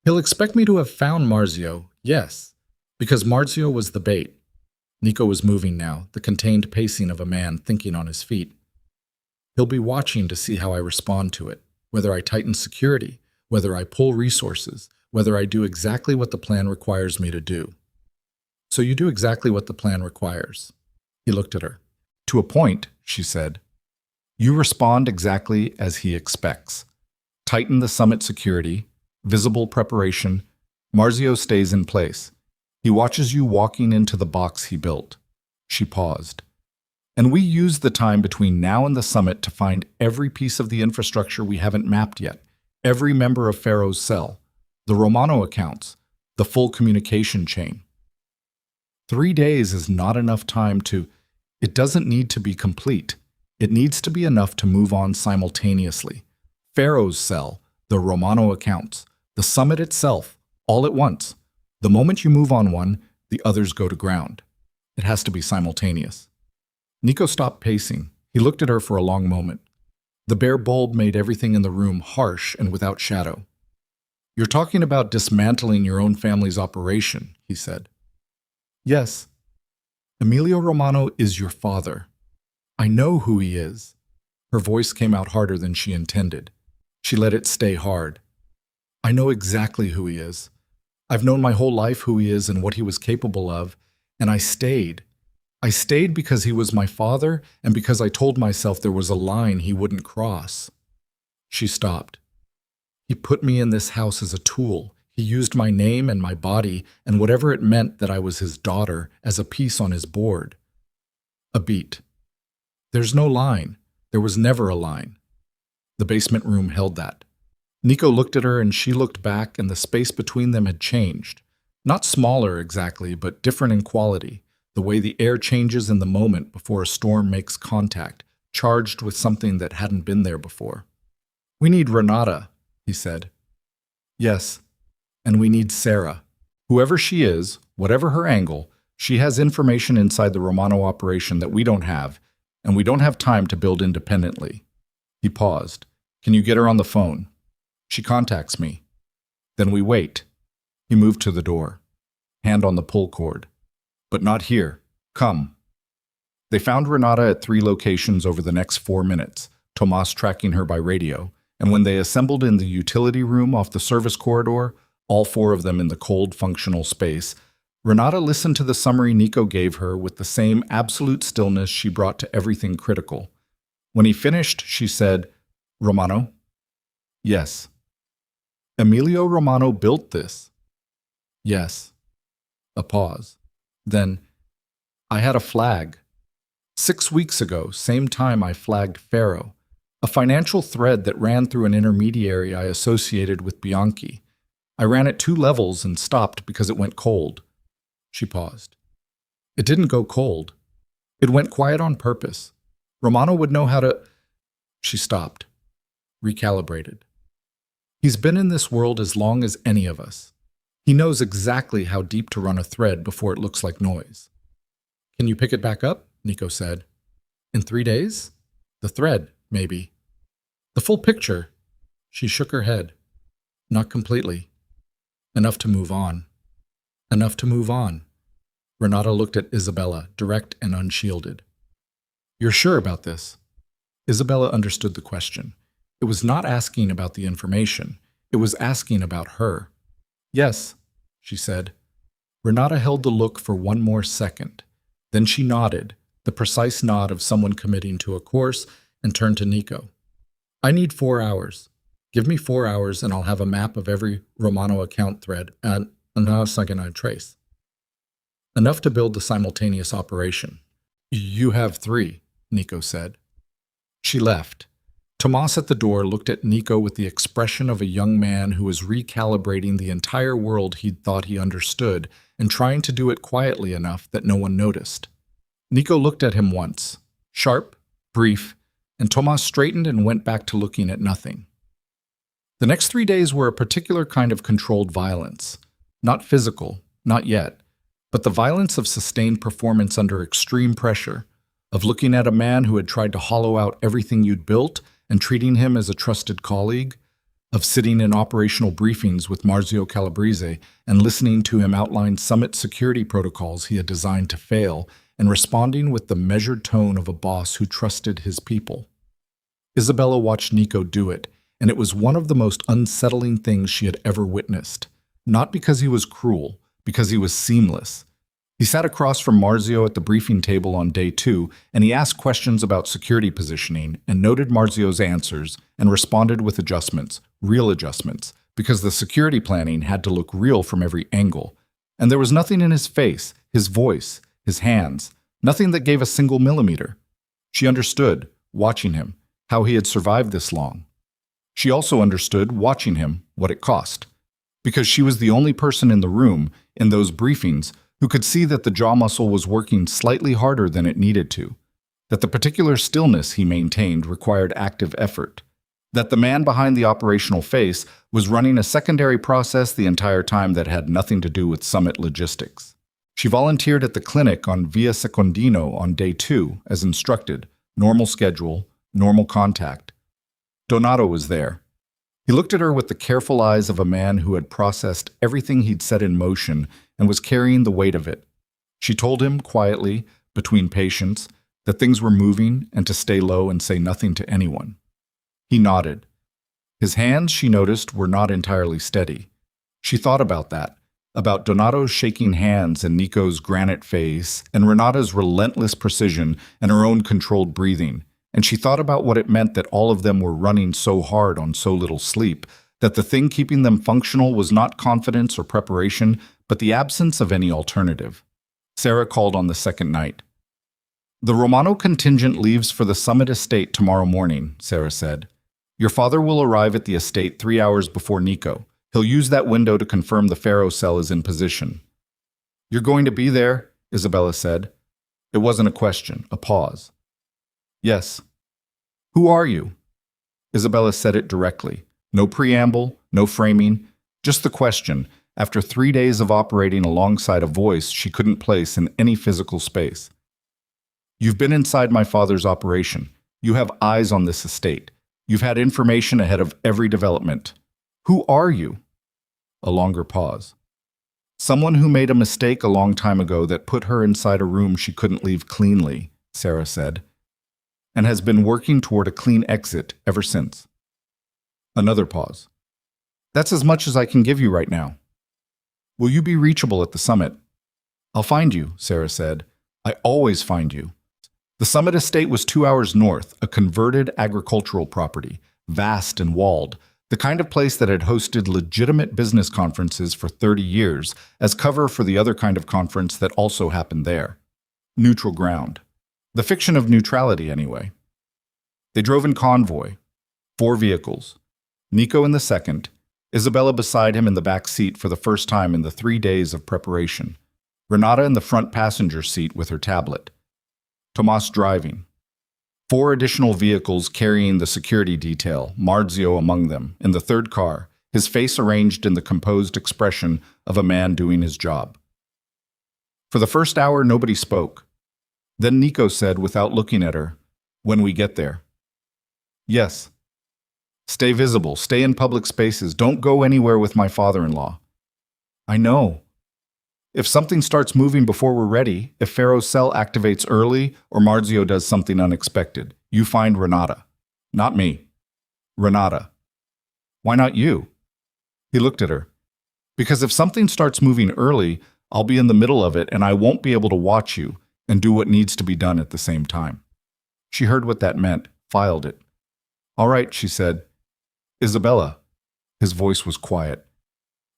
He'll expect me to have found Marzio, yes, because Marzio was the bait." Nico was moving now, the contained pacing of a man thinking on his feet. "He'll be watching to see how I respond to it, whether I tighten security, whether I pull resources, whether I do exactly what the plan requires me to do." "So you do exactly what the plan requires." He looked at her. "To a point," she said. "You respond exactly as he expects. Tighten the summit security, visible preparation. Marzio stays in place. He watches you walking into the box he built." She paused. "And we use the time between now and the summit to find every piece of the infrastructure we haven't mapped yet, every member of Pharaoh's cell, the Romano accounts, the full communication chain. 3 days is not enough time to— It doesn't need to be complete. It needs to be enough to move on simultaneously. Pharaoh's cell, the Romano accounts, the summit itself, all at once. The moment you move on one, the others go to ground. It has to be simultaneous." Nico stopped pacing. He looked at her for a long moment. The bare bulb made everything in the room harsh and without shadow. "You're talking about dismantling your own family's operation," he said. "Yes. Emilio Romano is your father. I know who he is. Her voice came out harder than she intended. She let it stay hard. I know exactly who he is. I've known my whole life who he is and what he was capable of, and I stayed. I stayed because he was my father and because I told myself there was a line he wouldn't cross. She stopped. He put me in this house as a tool. He used my name and my body and whatever it meant that I was his daughter as a piece on his board. A beat. There's no line. There was never a line. The basement room held that. Nico looked at her and she looked back, and the space between them had changed. Not smaller exactly, but different in quality, the way the air changes in the moment before a storm makes contact, charged with something that hadn't been there before. We need Renata, he said. Yes, and we need Sarah. Whoever she is, whatever her angle, she has information inside the Romano operation that we don't have, and we don't have time to build independently. He paused. Can you get her on the phone? She contacts me. Then we wait. He moved to the door, hand on the pull cord. But not here. Come. They found Renata at 3 locations over the next 4 minutes, Tomas tracking her by radio, and when they assembled in the utility room off the service corridor, all 4 of them in the cold, functional space, Renata listened to the summary Nico gave her with the same absolute stillness she brought to everything critical. When he finished, she said, Romano? Yes. Emilio Romano built this? Yes. A pause. Then, I had a flag. 6 weeks ago, same time I flagged Pharaoh, a financial thread that ran through an intermediary I associated with Bianchi. I ran it 2 levels and stopped because it went cold. She paused. It didn't go cold. It went quiet on purpose. Romano would know how to... She stopped, recalibrated. He's been in this world as long as any of us. He knows exactly how deep to run a thread before it looks like noise. Can you pick it back up? Nico said. In 3 days? The thread, maybe. The full picture. She shook her head. Not completely. Enough to move on. Enough to move on. Renata looked at Isabella, direct and unshielded. You're sure about this? Isabella understood the question. It was not asking about the information. It was asking about her. Yes, she said. Renata held the look for 1 more second. Then she nodded, the precise nod of someone committing to a course, and turned to Nico. I need 4 hours. Give me 4 hours and I'll have a map of every Romano account thread and a second trace. Enough to build the simultaneous operation. You have 3, Nico said. She left. Tomas at the door looked at Nico with the expression of a young man who was recalibrating the entire world he'd thought he understood and trying to do it quietly enough that no one noticed. Nico looked at him once, sharp, brief, and Tomas straightened and went back to looking at nothing. The next 3 days were a particular kind of controlled violence. Not physical, not yet, but the violence of sustained performance under extreme pressure, of looking at a man who had tried to hollow out everything you'd built and treating him as a trusted colleague, of sitting in operational briefings with Marzio Calabrese and listening to him outline summit security protocols he had designed to fail, and responding with the measured tone of a boss who trusted his people. Isabella watched Nico do it, and it was one of the most unsettling things she had ever witnessed. Not because he was cruel, because he was seamless. He sat across from Marzio at the briefing table on day 2, and he asked questions about security positioning and noted Marzio's answers and responded with adjustments, real adjustments, because the security planning had to look real from every angle. And there was nothing in his face, his voice, his hands, nothing that gave a single millimeter. She understood, watching him, how he had survived this long. She also understood, watching him, what it cost. Because she was the only person in the room, in those briefings, who could see that the jaw muscle was working slightly harder than it needed to, that the particular stillness he maintained required active effort, that the man behind the operational face was running a secondary process the entire time that had nothing to do with summit logistics. She volunteered at the clinic on Via Secondino on day 2, as instructed, normal schedule, normal contact. Donato was there. He looked at her with the careful eyes of a man who had processed everything he'd set in motion and was carrying the weight of it. She told him, quietly, between patients, that things were moving, and to stay low and say nothing to anyone. He nodded. His hands, she noticed, were not entirely steady. She thought about that, about Donato's shaking hands and Nico's granite face, and Renata's relentless precision and her own controlled breathing, and she thought about what it meant that all of them were running so hard on so little sleep, that the thing keeping them functional was not confidence or preparation, but the absence of any alternative. Sarah called on the second night. "The Romano contingent leaves for the Summit Estate tomorrow morning," Sarah said. "Your father will arrive at the estate 3 hours before Nico. He'll use that window to confirm the Pharaoh cell is in position." "You're going to be there?" Isabella said. It wasn't a question, a pause. "Yes." "Who are you?" Isabella said it directly. No preamble, no framing, just the question, after 3 days of operating alongside a voice she couldn't place in any physical space. "You've been inside my father's operation. You have eyes on this estate. You've had information ahead of every development. Who are you?" A longer pause. "Someone who made a mistake a long time ago that put her inside a room she couldn't leave cleanly," Sarah said, "and has been working toward a clean exit ever since." Another pause. "That's as much as I can give you right now." "Will you be reachable at the summit?" "I'll find you," Sarah said. "I always find you." The Summit Estate was 2 hours north, a converted agricultural property, vast and walled, the kind of place that had hosted legitimate business conferences for 30 years as cover for the other kind of conference that also happened there. Neutral ground. The fiction of neutrality, anyway. They drove in convoy. 4 vehicles. Nico in the second, Isabella beside him in the back seat for the first time in the 3 days of preparation, Renata in the front passenger seat with her tablet. Tomas driving. 4 additional vehicles carrying the security detail, Marzio among them, in the third car, his face arranged in the composed expression of a man doing his job. For the first hour, nobody spoke. Then Nico said, without looking at her, "When we get there." "Yes." "Stay visible, stay in public spaces, don't go anywhere with my father-in-law." "I know." "If something starts moving before we're ready, if Pharaoh's cell activates early or Marzio does something unexpected, you find Renata." "Not me." "Renata." "Why not you?" He looked at her. "Because if something starts moving early, I'll be in the middle of it and I won't be able to watch you and do what needs to be done at the same time." She heard what that meant, filed it. "All right," she said. "Isabella." His voice was quiet.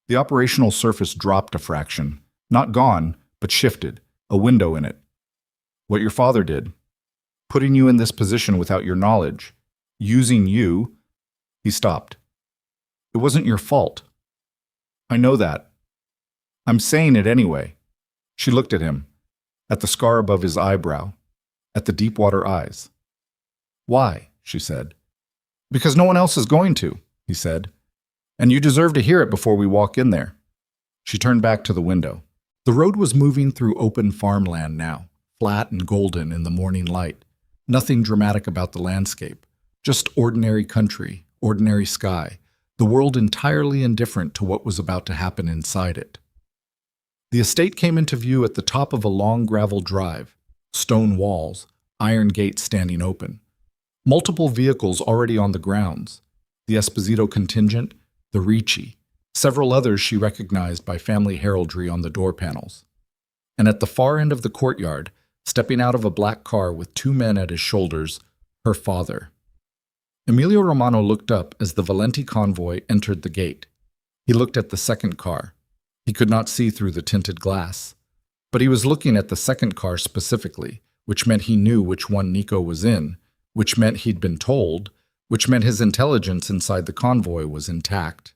The operational surface dropped a fraction. Not gone, but shifted, a window in it. "What your father did. Putting you in this position without your knowledge. Using you." He stopped. "It wasn't your fault." "I know that. I'm saying it anyway." She looked at him, at the scar above his eyebrow, at the deep water eyes. "Why?" she said. "Because no one else is going to," he said. "And you deserve to hear it before we walk in there." She turned back to the window. The road was moving through open farmland now, flat and golden in the morning light. Nothing dramatic about the landscape, just ordinary country, ordinary sky, the world entirely indifferent to what was about to happen inside it. The estate came into view at the top of a long gravel drive, stone walls, iron gates standing open. Multiple vehicles already on the grounds, the Esposito contingent, the Ricci, several others she recognized by family heraldry on the door panels. And at the far end of the courtyard, stepping out of a black car with 2 men at his shoulders, her father. Emilio Romano looked up as the Valenti convoy entered the gate. He looked at the second car. He could not see through the tinted glass. But he was looking at the second car specifically, which meant he knew which one Nico was in, which meant he'd been told, which meant his intelligence inside the convoy was intact.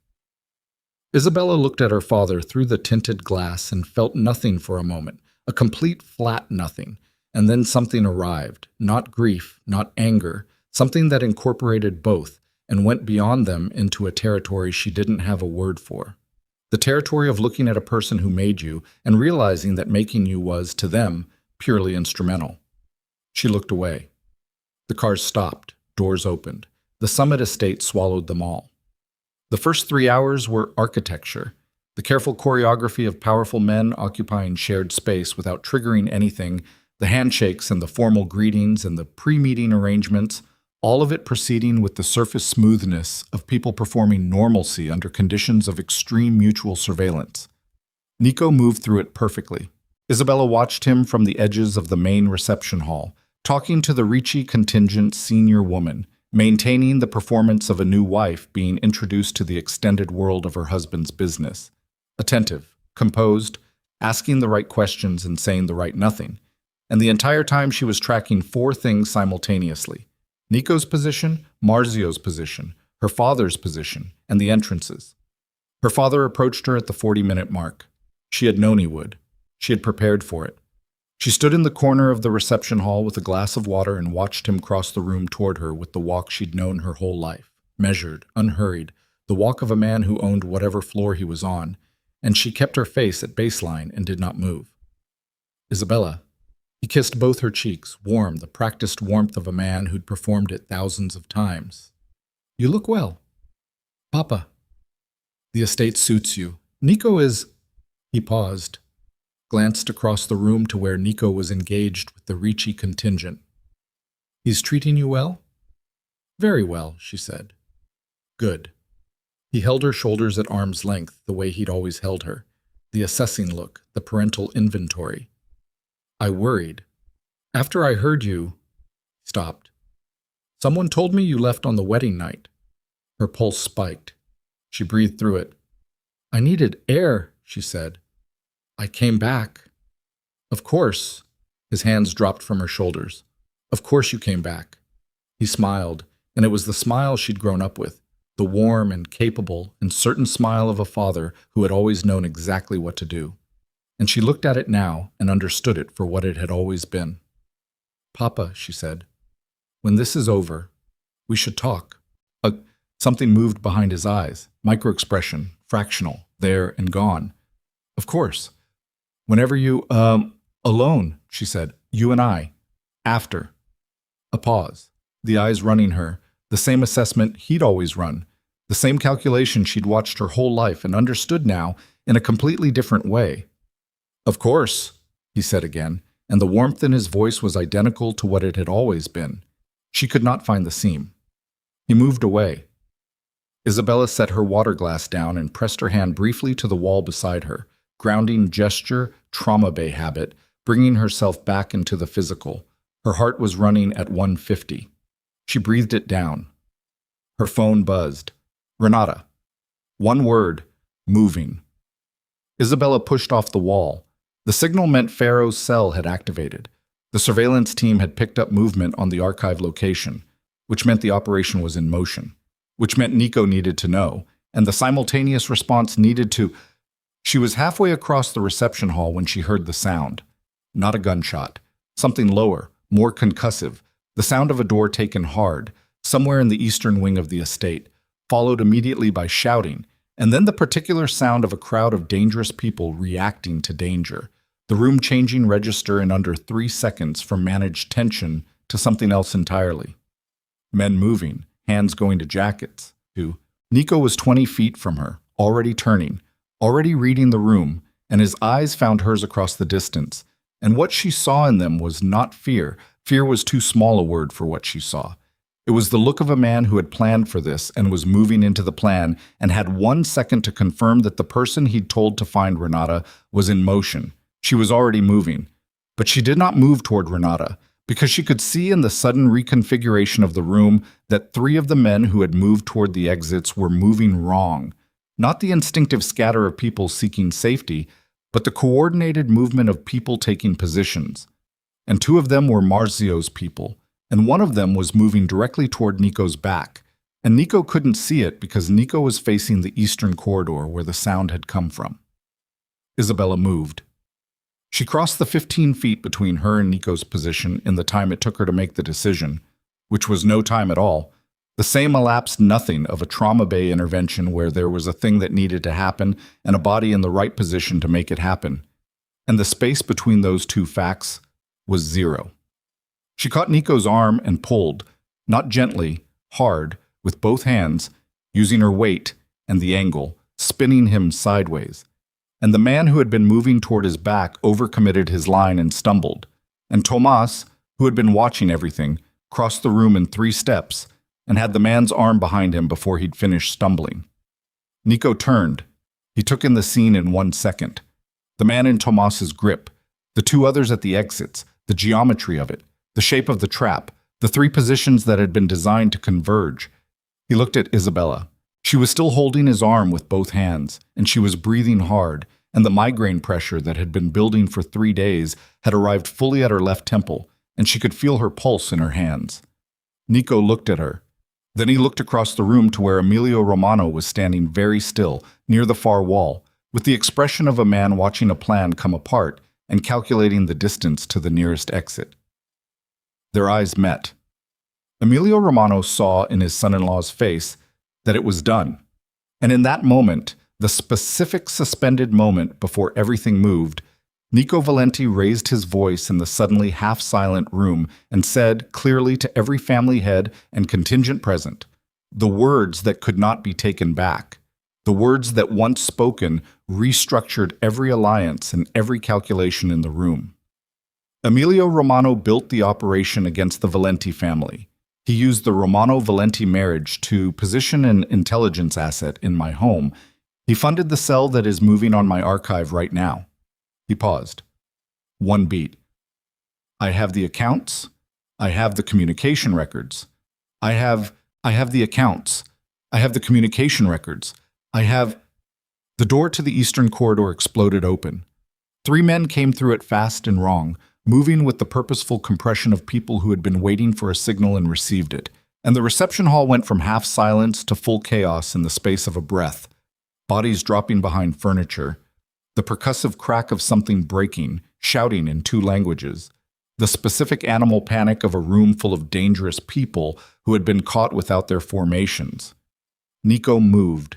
Isabella looked at her father through the tinted glass and felt nothing for a moment, a complete flat nothing, and then something arrived, not grief, not anger, something that incorporated both and went beyond them into a territory she didn't have a word for. The territory of looking at a person who made you and realizing that making you was, to them, purely instrumental. She looked away. The cars stopped, doors opened. The Summit Estate swallowed them all. The first 3 hours were architecture, the careful choreography of powerful men occupying shared space without triggering anything The handshakes and the formal greetings and the pre-meeting arrangements, all of it proceeding with the surface smoothness of people performing normalcy under conditions of extreme mutual surveillance. Nico moved through it perfectly. Isabella watched him from the edges of the main reception hall, talking to the Ricci contingent senior woman, maintaining the performance of a new wife being introduced to the extended world of her husband's business. Attentive, composed, asking the right questions and saying the right nothing. And the entire time she was tracking four things simultaneously: Nico's position, Marzio's position, her father's position, and the entrances. Her father approached her at the 40-minute mark. She had known he would. She had prepared for it. She stood in the corner of the reception hall with a glass of water and watched him cross the room toward her with the walk she'd known her whole life, measured, unhurried, the walk of a man who owned whatever floor he was on, and she kept her face at baseline and did not move. Isabella. He kissed both her cheeks, warm, the practiced warmth of a man who'd performed it thousands of times. You look well. Papa. The estate suits you. Nico is... He paused, glanced across the room to where Nico was engaged with the Ricci contingent. He's treating you well? Very well, she said. Good. He held her shoulders at arm's length the way he'd always held her, the assessing look, the parental inventory. I worried. After I heard you... Stopped. Someone told me you left on the wedding night. Her pulse spiked. She breathed through it. I needed air, she said. I came back. Of course. His hands dropped from her shoulders. Of course you came back. He smiled, and it was the smile she'd grown up with, the warm and capable and certain smile of a father who had always known exactly what to do. And she looked at it now and understood it for what it had always been. Papa, she said, when this is over, we should talk. Something moved behind his eyes, microexpression, fractional, there and gone. Of course. Whenever you, alone, she said, you and I, after. A pause, the eyes running her, the same assessment he'd always run, the same calculation she'd watched her whole life and understood now in a completely different way. Of course, he said again, and the warmth in his voice was identical to what it had always been. She could not find the seam. He moved away. Isabella set her water glass down and pressed her hand briefly to the wall beside her, grounding gesture, trauma bay habit, bringing herself back into the physical. Her heart was running at 150. She breathed it down. Her phone buzzed. Renata. One word, moving. Isabella pushed off the wall. The signal meant Pharaoh's cell had activated. The surveillance team had picked up movement on the archive location, which meant the operation was in motion, which meant Nico needed to know, and the simultaneous response needed to... She was halfway across the reception hall when she heard the sound. Not a gunshot. Something lower, more concussive. The sound of a door taken hard, somewhere in the eastern wing of the estate, followed immediately by shouting, and then the particular sound of a crowd of dangerous people reacting to danger. The room changing register in under 3 seconds from managed tension to something else entirely. Men moving, hands going to jackets, to... Nico was 20 feet from her, already turning, already reading the room, and his eyes found hers across the distance. And what she saw in them was not fear. Fear was too small a word for what she saw. It was the look of a man who had planned for this and was moving into the plan and had 1 second to confirm that the person he'd told to find Renata was in motion. She was already moving. But she did not move toward Renata, because she could see in the sudden reconfiguration of the room that 3 of the men who had moved toward the exits were moving wrong. Not the instinctive scatter of people seeking safety, but the coordinated movement of people taking positions. And 2 of them were Marzio's people, and 1 of them was moving directly toward Nico's back. And Nico couldn't see it because Nico was facing the eastern corridor where the sound had come from. Isabella moved. She crossed the 15 feet between her and Nico's position in the time it took her to make the decision, which was no time at all, the same elapsed nothing of a trauma bay intervention where there was a thing that needed to happen and a body in the right position to make it happen. And the space between those 2 facts was 0. She caught Nico's arm and pulled, not gently, hard, with both hands, using her weight and the angle, spinning him sideways. And the man who had been moving toward his back overcommitted his line and stumbled. and Tomas, who had been watching everything, crossed the room in 3 steps and had the man's arm behind him before he'd finished stumbling. Nico turned. He took in the scene in 1 second. The man in Tomas's grip, the 2 others at the exits, the geometry of it, the shape of the trap, the 3 positions that had been designed to converge. He looked at Isabella. She was still holding his arm with both hands, and she was breathing hard, and the migraine pressure that had been building for 3 days had arrived fully at her left temple, and she could feel her pulse in her hands. Nico looked at her. Then he looked across the room to where Emilio Romano was standing very still, near the far wall, with the expression of a man watching a plan come apart and calculating the distance to the nearest exit. Their eyes met. Emilio Romano saw in his son-in-law's face that it was done. And in that moment, the specific suspended moment before everything moved, Nico Valenti raised his voice in the suddenly half-silent room and said clearly to every family head and contingent present, the words that could not be taken back, the words that once spoken restructured every alliance and every calculation in the room. Emilio Romano built the operation against the Valenti family. He used the Romano-Valenti marriage to position an intelligence asset in my home. He funded the cell that is moving on my archive right now. He paused. 1 beat. I have the accounts. I have the communication records. I have the accounts. I have the communication records. I have... The door to the eastern corridor exploded open. 3 men came through it fast and wrong, moving with the purposeful compression of people who had been waiting for a signal and received it. And the reception hall went from half silence to full chaos in the space of a breath. Bodies dropping behind furniture. The percussive crack of something breaking, shouting in 2 languages. The specific animal panic of a room full of dangerous people who had been caught without their formations. Nico moved.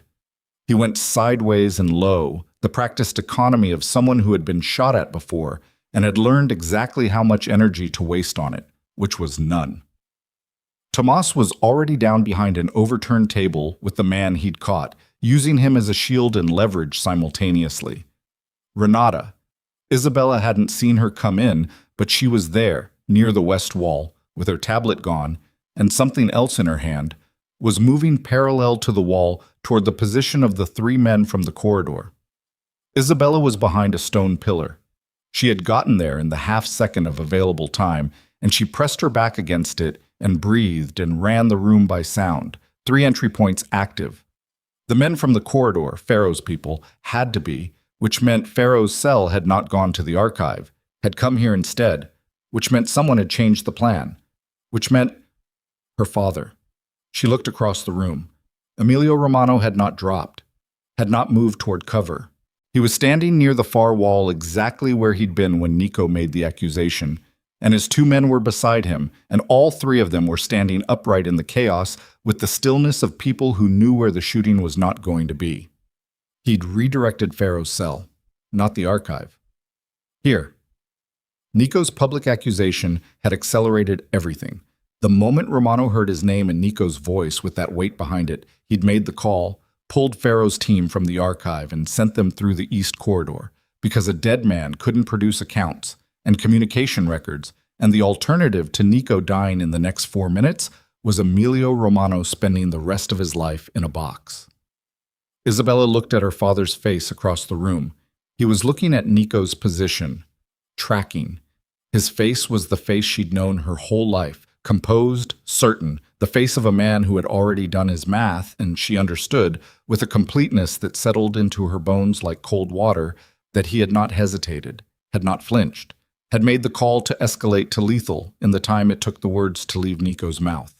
He went sideways and low, the practiced economy of someone who had been shot at before and had learned exactly how much energy to waste on it, which was none. Tomas was already down behind an overturned table with the man he'd caught, using him as a shield and leverage simultaneously. Renata. Isabella hadn't seen her come in, but she was there, near the west wall, with her tablet gone, and something else in her hand, was moving parallel to the wall toward the position of the 3 men from the corridor. Isabella was behind a stone pillar. She had gotten there in the half-second of available time, and she pressed her back against it and breathed and ran the room by sound, 3 entry points active. The men from the corridor, Pharaoh's people, had to be, which meant Pharaoh's cell had not gone to the archive, had come here instead, which meant someone had changed the plan, which meant her father. She looked across the room. Emilio Romano had not dropped, had not moved toward cover. He was standing near the far wall exactly where he'd been when Nico made the accusation, and his 2 men were beside him, and all 3 of them were standing upright in the chaos with the stillness of people who knew where the shooting was not going to be. He'd redirected Pharaoh's cell, not the archive. Here. Nico's public accusation had accelerated everything. The moment Romano heard his name and Nico's voice with that weight behind it, he'd made the call, pulled Pharaoh's team from the archive and sent them through the east corridor, because a dead man couldn't produce accounts and communication records, and the alternative to Nico dying in the next 4 minutes was Emilio Romano spending the rest of his life in a box. Isabella looked at her father's face across the room. He was looking at Nico's position, tracking. His face was the face she'd known her whole life, composed, certain, the face of a man who had already done his math, and she understood, with a completeness that settled into her bones like cold water, that he had not hesitated, had not flinched, had made the call to escalate to lethal in the time it took the words to leave Nico's mouth.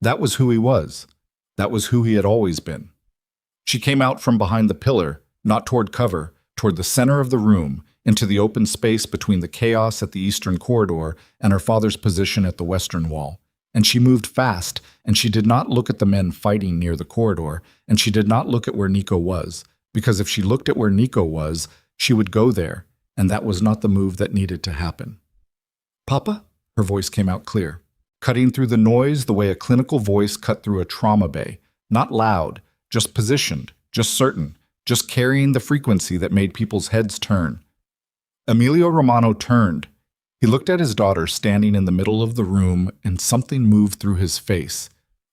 That was who he was. That was who he had always been. She came out from behind the pillar, not toward cover, toward the center of the room, into the open space between the chaos at the eastern corridor and her father's position at the western wall. And she moved fast, and she did not look at the men fighting near the corridor, and she did not look at where Nico was, because if she looked at where Nico was, she would go there, and that was not the move that needed to happen. "Papa?" Her voice came out clear, cutting through the noise the way a clinical voice cut through a trauma bay, not loud, just positioned, just certain, just carrying the frequency that made people's heads turn. Emilio Romano turned. He looked at his daughter standing in the middle of the room, and something moved through his face.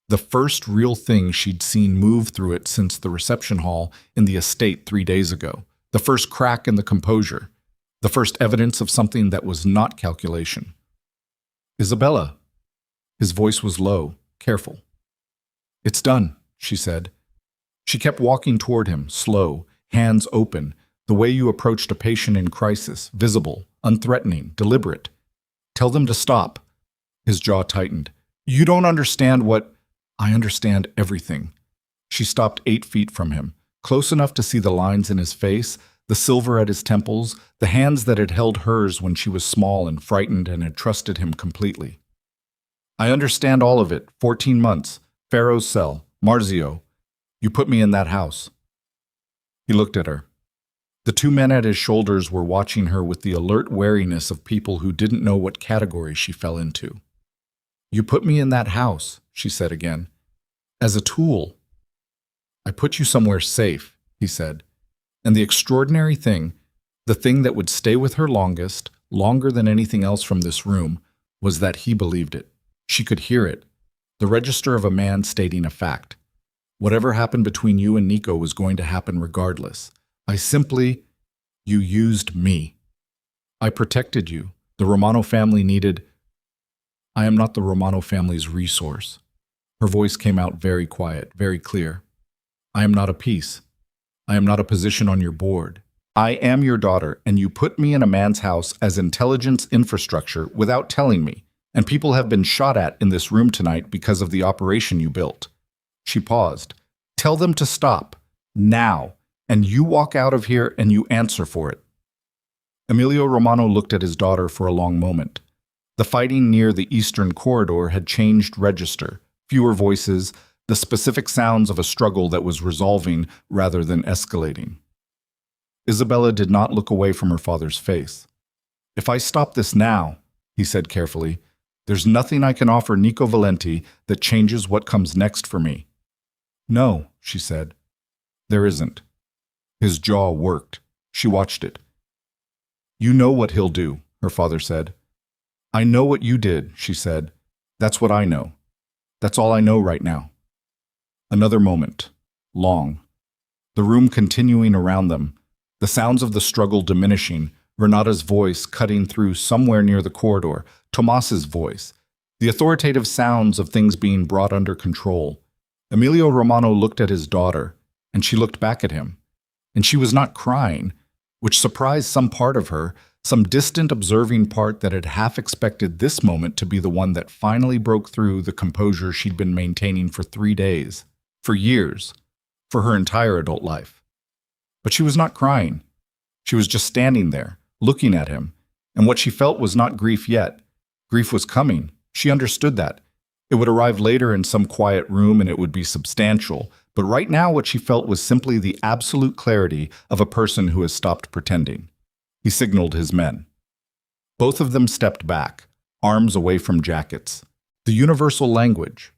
The first real thing she'd seen move through it since the reception hall in the estate 3 days ago. The first crack in the composure. The first evidence of something that was not calculation. "Isabella." His voice was low, careful. "It's done," she said. She kept walking toward him, slow, hands open, the way you approached a patient in crisis, visible, unthreatening, deliberate. "Tell them to stop." His jaw tightened. "You don't understand what—" "I understand everything." She stopped 8 feet from him, close enough to see the lines in his face, the silver at his temples, the hands that had held hers when she was small and frightened and had trusted him completely. "I understand all of it. 14 months. Pharaoh's cell. Marzio. You put me in that house." He looked at her. The 2 men at his shoulders were watching her with the alert wariness of people who didn't know what category she fell into. "You put me in that house," she said again, "as a tool." "I put you somewhere safe," he said. And the extraordinary thing, the thing that would stay with her longest, longer than anything else from this room, was that he believed it. She could hear it, the register of a man stating a fact. "Whatever happened between you and Nico was going to happen regardless. You used me. I protected you. The Romano family needed—" "I am not the Romano family's resource." Her voice came out very quiet, very clear. "I am not a piece. I am not a position on your board. I am your daughter, and you put me in a man's house as intelligence infrastructure without telling me, and people have been shot at in this room tonight because of the operation you built." She paused. "Tell them to stop. Now. And you walk out of here and you answer for it." Emilio Romano looked at his daughter for a long moment. The fighting near the eastern corridor had changed register, fewer voices, the specific sounds of a struggle that was resolving rather than escalating. Isabella did not look away from her father's face. "If I stop this now," he said carefully, "there's nothing I can offer Nico Valenti that changes what comes next for me." "No," she said, "there isn't." His jaw worked. She watched it. "You know what he'll do," her father said. "I know what you did," she said. "That's what I know. That's all I know right now." Another moment. Long. The room continuing around them, the sounds of the struggle diminishing, Renata's voice cutting through somewhere near the corridor, Tomas's voice, the authoritative sounds of things being brought under control. Emilio Romano looked at his daughter, and she looked back at him. And she was not crying, which surprised some part of her, some distant observing part that had half expected this moment to be the one that finally broke through the composure she'd been maintaining for 3 days, for years, for her entire adult life. But she was not crying. She was just standing there, looking at him, and what she felt was not grief yet. Grief was coming. She understood that. It would arrive later in some quiet room and it would be substantial, but right now what she felt was simply the absolute clarity of a person who has stopped pretending. He signaled his men. Both of them stepped back, arms away from jackets. The universal language.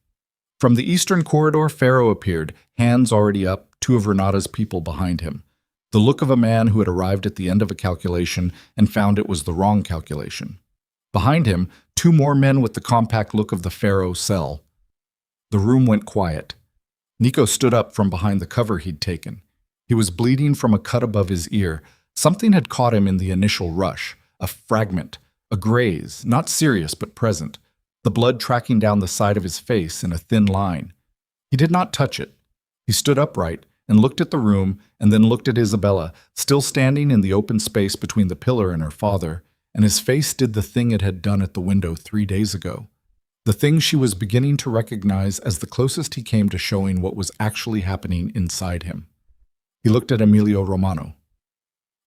From the eastern corridor, Pharaoh appeared, hands already up, 2 of Renata's people behind him. The look of a man who had arrived at the end of a calculation and found it was the wrong calculation. Behind him, 2 more men with the compact look of the Pharaoh cell. The room went quiet. Nico stood up from behind the cover he'd taken. He was bleeding from a cut above his ear. Something had caught him in the initial rush. A fragment, a graze, not serious but present. The blood tracking down the side of his face in a thin line. He did not touch it. He stood upright and looked at the room and then looked at Isabella, still standing in the open space between the pillar and her father, and his face did the thing it had done at the window 3 days ago. The thing she was beginning to recognize as the closest he came to showing what was actually happening inside him. He looked at Emilio Romano.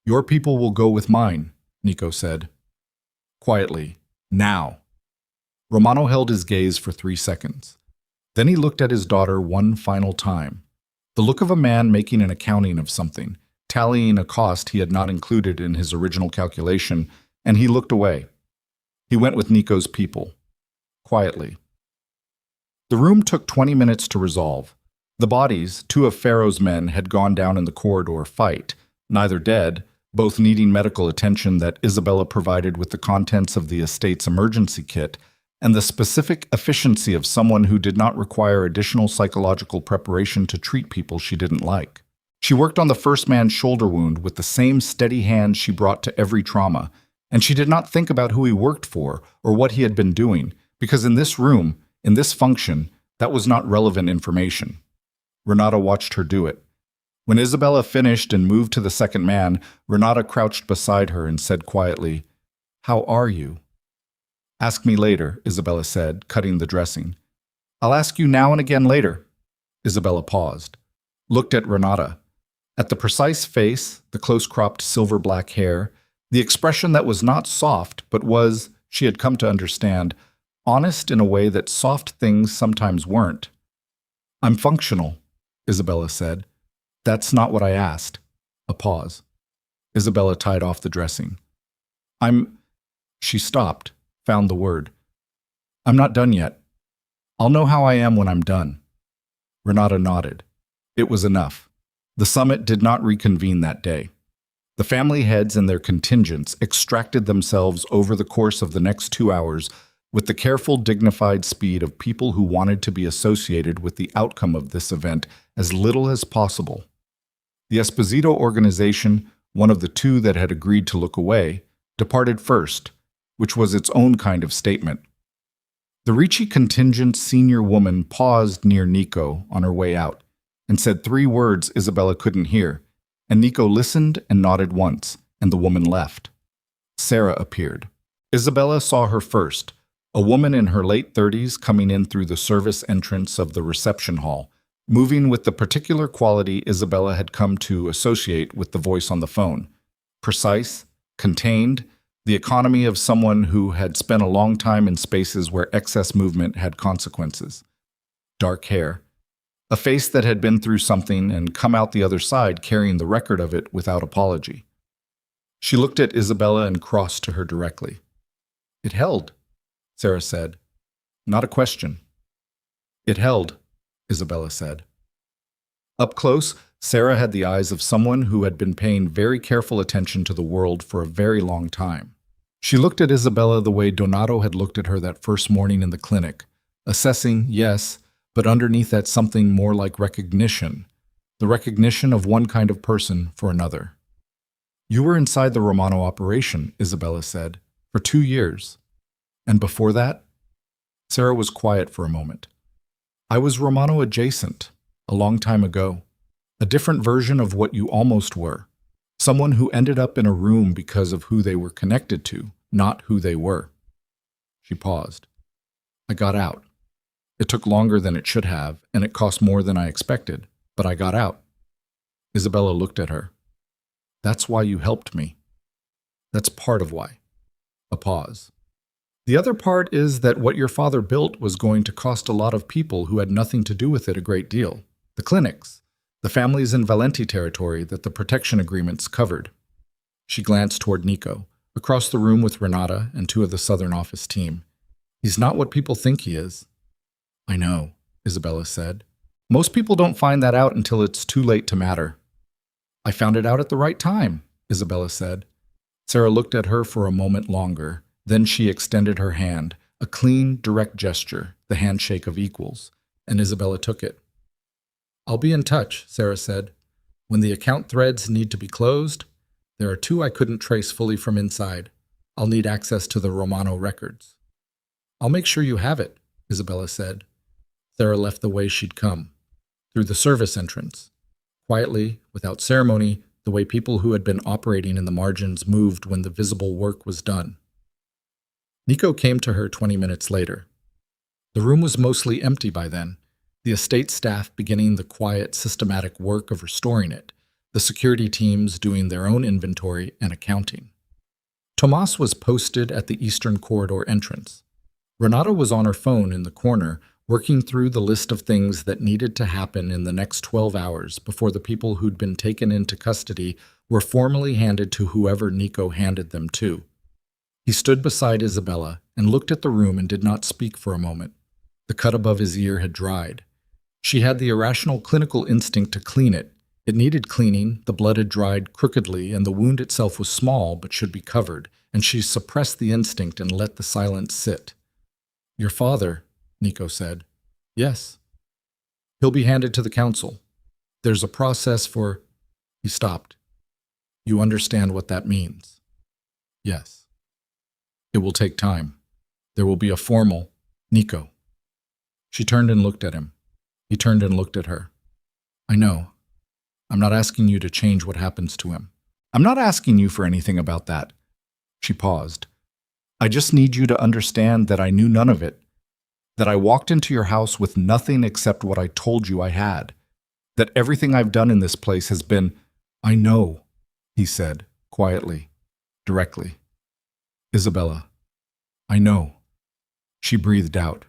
"Your people will go with mine," Nico said. Quietly, "Now." Romano held his gaze for 3 seconds. Then he looked at his daughter one final time. The look of a man making an accounting of something, tallying a cost he had not included in his original calculation, and he looked away. He went with Nico's people. Quietly. The room took 20 minutes to resolve. The bodies, 2 of Pharaoh's men, had gone down in the corridor fight, neither dead, both needing medical attention that Isabella provided with the contents of the estate's emergency kit, and the specific efficiency of someone who did not require additional psychological preparation to treat people she didn't like. She worked on the first man's shoulder wound with the same steady hand she brought to every trauma, and she did not think about who he worked for or what he had been doing, because in this room, in this function, that was not relevant information. Renata watched her do it. When Isabella finished and moved to the second man, Renata crouched beside her and said quietly, "How are you?" "Ask me later," Isabella said, cutting the dressing. "I'll ask you now and again later." Isabella paused, looked at Renata. At the precise face, the close-cropped silver-black hair, the expression that was not soft but was, she had come to understand, honest in a way that soft things sometimes weren't. "I'm functional," Isabella said. "That's not what I asked." A pause. Isabella tied off the dressing. She stopped, found the word. "I'm not done yet. I'll know how I am when I'm done." Renata nodded. It was enough. The summit did not reconvene that day. The family heads and their contingents extracted themselves over the course of the next 2 hours with the careful, dignified speed of people who wanted to be associated with the outcome of this event as little as possible. The Esposito organization, one of the two that had agreed to look away, departed first, which was its own kind of statement. The Ricci contingent's senior woman paused near Nico on her way out and said 3 words Isabella couldn't hear, and Nico listened and nodded once, and the woman left. Sarah appeared. Isabella saw her first, a woman in her late 30s coming in through the service entrance of the reception hall, moving with the particular quality Isabella had come to associate with the voice on the phone. Precise, contained, the economy of someone who had spent a long time in spaces where excess movement had consequences. Dark hair. A face that had been through something and come out the other side carrying the record of it without apology. She looked at Isabella and crossed to her directly. "It held," Sarah said. Not a question. "It held," Isabella said. Up close, Sarah had the eyes of someone who had been paying very careful attention to the world for a very long time. She looked at Isabella the way Donato had looked at her that first morning in the clinic, assessing, yes, but underneath that something more like recognition, the recognition of one kind of person for another. "You were inside the Romano operation," Isabella said, "for 2 years. And before that?" Sarah was quiet for a moment. "I was Romano adjacent, a long time ago. A different version of what you almost were. Someone who ended up in a room because of who they were connected to, not who they were." She paused. "I got out. It took longer than it should have, and it cost more than I expected, but I got out." Isabella looked at her. "That's why you helped me." "That's part of why." A pause. "The other part is that what your father built was going to cost a lot of people who had nothing to do with it a great deal. The clinics, the families in Valenti territory that the protection agreements covered." She glanced toward Nico, across the room with Renata and 2 of the Southern office team. "He's not what people think he is." "I know," Isabella said. "Most people don't find that out until it's too late to matter." "I found it out at the right time," Isabella said. Sarah looked at her for a moment longer. Then she extended her hand, a clean, direct gesture, the handshake of equals, and Isabella took it. "I'll be in touch," Sarah said. "When the account threads need to be closed, there are 2 I couldn't trace fully from inside. I'll need access to the Romano records." "I'll make sure you have it," Isabella said. Sarah left the way she'd come, through the service entrance. Quietly, without ceremony, the way people who had been operating in the margins moved when the visible work was done. Nico came to her 20 minutes later. The room was mostly empty by then, the estate staff beginning the quiet, systematic work of restoring it, the security teams doing their own inventory and accounting. Tomas was posted at the eastern corridor entrance. Renata was on her phone in the corner, working through the list of things that needed to happen in the next 12 hours before the people who'd been taken into custody were formally handed to whoever Nico handed them to. He stood beside Isabella and looked at the room and did not speak for a moment. The cut above his ear had dried. She had the irrational clinical instinct to clean it, It needed cleaning, the blood had dried crookedly, and the wound itself was small but should be covered, and she suppressed the instinct and let the silence sit. "Your father," Nico said. "Yes." "He'll be handed to the council. There's a process for—" He stopped. "You understand what that means?" "Yes." "It will take time. There will be a formal—" "Nico." She turned and looked at him. He turned and looked at her. "I know. I'm not asking you to change what happens to him. I'm not asking you for anything about that." She paused. "I just need you to understand that I knew none of it. That I walked into your house with nothing except what I told you I had. That everything I've done in this place has been—" "I know," he said, quietly, directly. "Isabella, I know." She breathed out.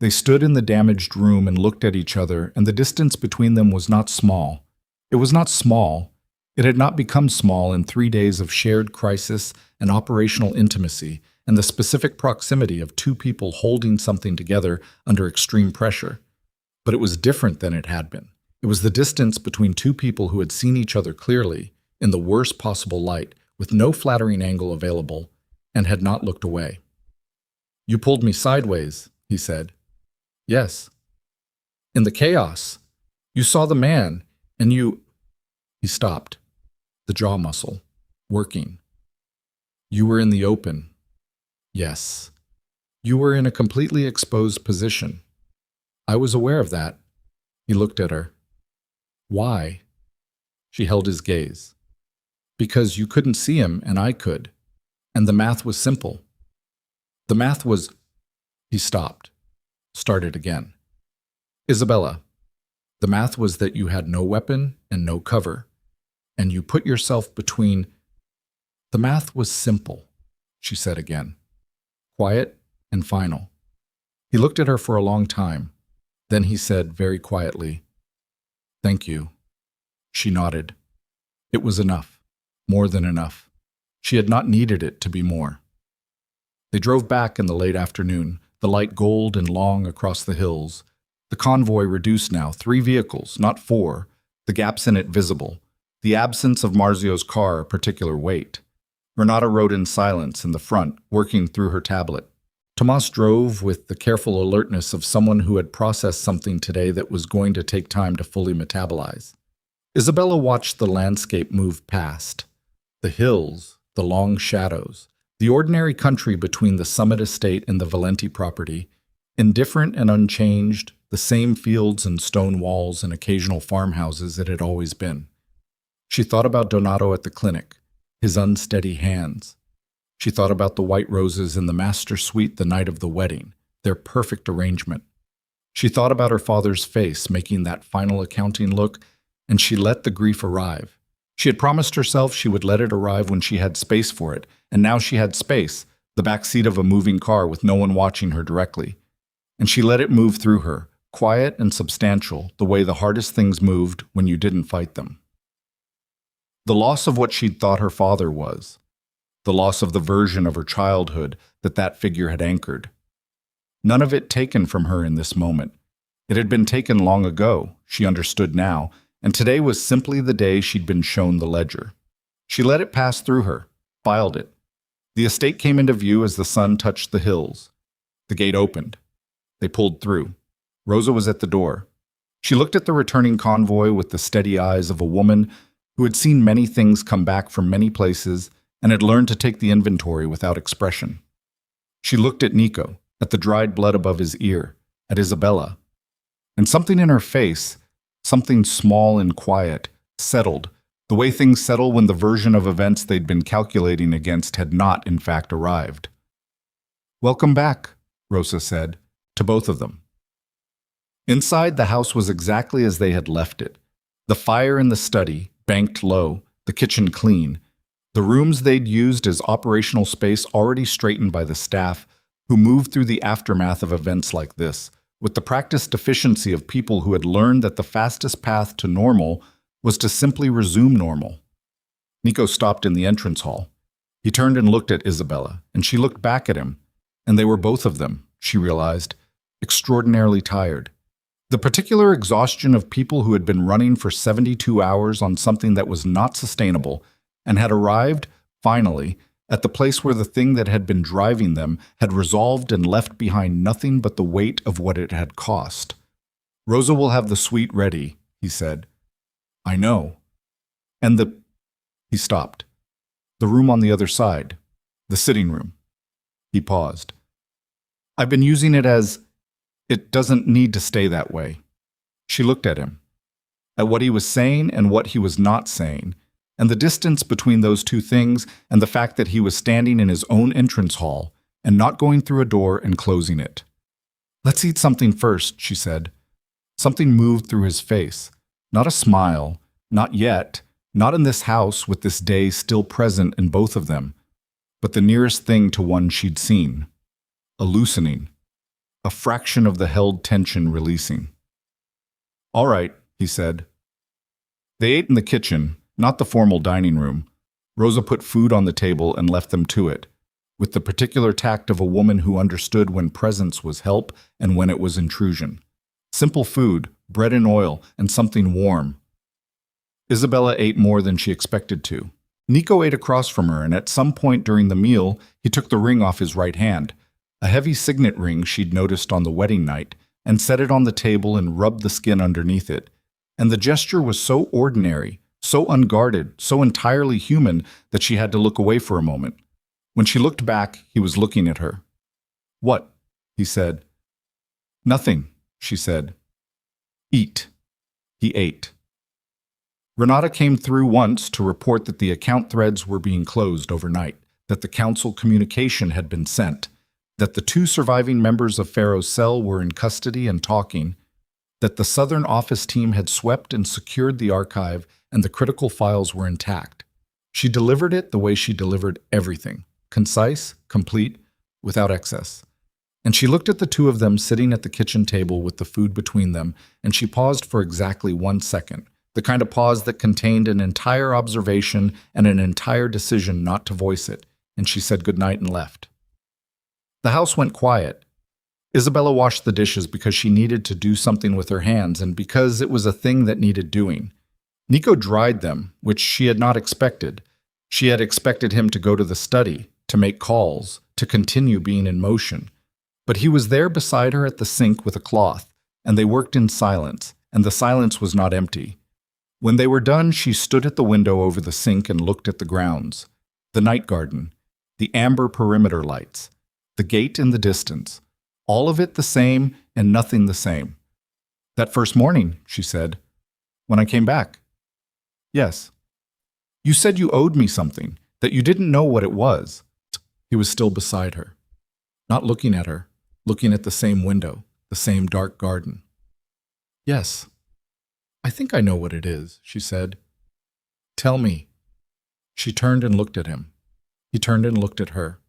They stood in the damaged room and looked at each other, and the distance between them was not small. It was not small. It had not become small in 3 days of shared crisis and operational intimacy, and the specific proximity of two people holding something together under extreme pressure. But it was different than it had been. It was the distance between two people who had seen each other clearly, in the worst possible light, with no flattering angle available, and had not looked away. "You pulled me sideways," he said. "Yes." "In the chaos. You saw the man, and you—" He stopped, the jaw muscle, working. "You were in the open." "Yes." "You were in a completely exposed position." "I was aware of that." He looked at her. "Why?" She held his gaze. "Because you couldn't see him and I could. And the math was simple. The math was—" He stopped, started again. "Isabella, the math was that you had no weapon and no cover, and you put yourself between—" "The math was simple," she said again, quiet and final. He looked at her for a long time. Then he said very quietly, "Thank you." She nodded. It was enough, more than enough. She had not needed it to be more. They drove back in the late afternoon, the light gold and long across the hills. The convoy reduced now, 3 vehicles, not 4, the gaps in it visible, the absence of Marzio's car a particular weight. Renata rode in silence in the front, working through her tablet. Tomas drove with the careful alertness of someone who had processed something today that was going to take time to fully metabolize. Isabella watched the landscape move past. The hills, the long shadows, the ordinary country between the Summit Estate and the Valenti property, indifferent and unchanged, the same fields and stone walls and occasional farmhouses it had always been. She thought about Donato at the clinic, his unsteady hands. She thought about the white roses in the master suite the night of the wedding, their perfect arrangement. She thought about her father's face making that final accounting look, and she let the grief arrive. She had promised herself she would let it arrive when she had space for it, and now she had space, the back seat of a moving car with no one watching her directly. And she let it move through her, quiet and substantial, the way the hardest things moved when you didn't fight them. The loss of what she'd thought her father was. The loss of the version of her childhood that figure had anchored. None of it taken from her in this moment. It had been taken long ago, she understood now, and today was simply the day she'd been shown the ledger. She let it pass through her, filed it. The estate came into view as the sun touched the hills. The gate opened. They pulled through. Rosa was at the door. She looked at the returning convoy with the steady eyes of a woman who had seen many things come back from many places and had learned to take the inventory without expression. She looked at Nico, at the dried blood above his ear, at Isabella. And something in her face, something small and quiet, settled, the way things settle when the version of events they'd been calculating against had not, in fact, arrived. "Welcome back," Rosa said, to both of them. Inside, the house was exactly as they had left it. The fire in the study, banked low, the kitchen clean, the rooms they'd used as operational space already straightened by the staff who moved through the aftermath of events like this, with the practiced efficiency of people who had learned that the fastest path to normal was to simply resume normal. Nico stopped in the entrance hall. He turned and looked at Isabella, and she looked back at him, and they were both of them, she realized, extraordinarily tired. The particular exhaustion of people who had been running for 72 hours on something that was not sustainable and had arrived, finally, at the place where the thing that had been driving them had resolved and left behind nothing but the weight of what it had cost. "Rosa will have the suite ready," he said. "I know. And the—" He stopped. "The room on the other side. The sitting room." He paused. "I've been using it as— It doesn't need to stay that way." She looked at him, at what he was saying and what he was not saying, and the distance between those two things and the fact that he was standing in his own entrance hall and not going through a door and closing it. "Let's eat something first," she said. Something moved through his face. Not a smile, not yet, not in this house with this day still present in both of them, but the nearest thing to one she'd seen. A loosening. A fraction of the held tension releasing. "All right," he said. They ate in the kitchen, not the formal dining room. Rosa put food on the table and left them to it, with the particular tact of a woman who understood when presence was help and when it was intrusion. Simple food, bread and oil, and something warm. Isabella ate more than she expected to. Nico ate across from her, and at some point during the meal, he took the ring off his right hand, a heavy signet ring she'd noticed on the wedding night, and set it on the table and rubbed the skin underneath it. And the gesture was so ordinary, so unguarded, so entirely human that she had to look away for a moment. When she looked back, he was looking at her. "What?" he said. "Nothing," she said. "Eat." He ate. Renata came through once to report that the account threads were being closed overnight, that the council communication had been sent, that the 2 surviving members of Pharaoh's cell were in custody and talking, that the Southern office team had swept and secured the archive and the critical files were intact. She delivered it the way she delivered everything, concise, complete, without excess. And she looked at the 2 of them sitting at the kitchen table with the food between them, and she paused for exactly 1 second, the kind of pause that contained an entire observation and an entire decision not to voice it, and she said goodnight and left. The house went quiet. Isabella washed the dishes because she needed to do something with her hands and because it was a thing that needed doing. Nico dried them, which she had not expected. She had expected him to go to the study, to make calls, to continue being in motion. But he was there beside her at the sink with a cloth, and they worked in silence, and the silence was not empty. When they were done, she stood at the window over the sink and looked at the grounds, the night garden, the amber perimeter lights, the gate in the distance, all of it the same and nothing the same. "That first morning," she said, "when I came back." "Yes." "You said you owed me something, that you didn't know what it was." He was still beside her, not looking at her, looking at the same window, the same dark garden. "Yes. I think I know what it is," she said. "Tell me." She turned and looked at him. He turned and looked at her.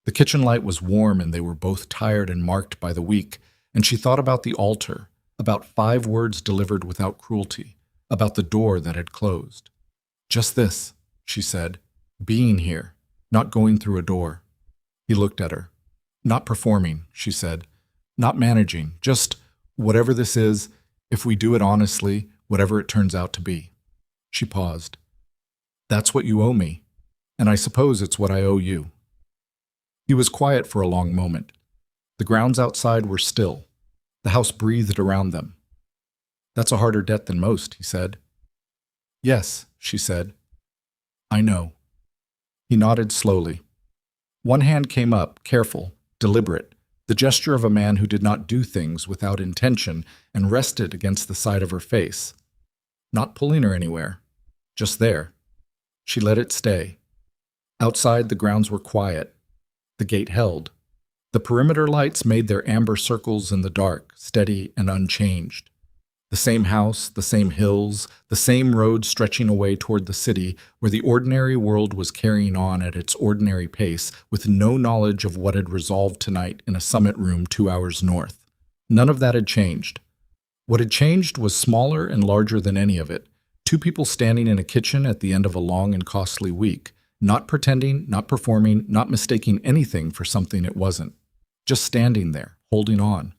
The kitchen light was warm and they were both tired and marked by the week, and she thought about the altar, about 5 words delivered without cruelty, about the door that had closed. "Just this," she said, "being here, not going through a door." He looked at her. "Not performing," she said, "not managing, just whatever this is, if we do it honestly, whatever it turns out to be." She paused. "That's what you owe me, and I suppose it's what I owe you." He was quiet for a long moment. The grounds outside were still. The house breathed around them. "That's a harder debt than most," he said. "Yes," she said. "I know." He nodded slowly. One hand came up, careful, deliberate, the gesture of a man who did not do things without intention, and rested against the side of her face. Not pulling her anywhere, just there. She let it stay. Outside, the grounds were quiet. The gate held. The perimeter lights made their amber circles in the dark, steady and unchanged. The same house, the same hills, the same road stretching away toward the city, where the ordinary world was carrying on at its ordinary pace, with no knowledge of what had resolved tonight in a summit room 2 hours north. None of that had changed. What had changed was smaller and larger than any of it. 2 people standing in a kitchen at the end of a long and costly week, not pretending, not performing, not mistaking anything for something it wasn't. Just standing there, holding on,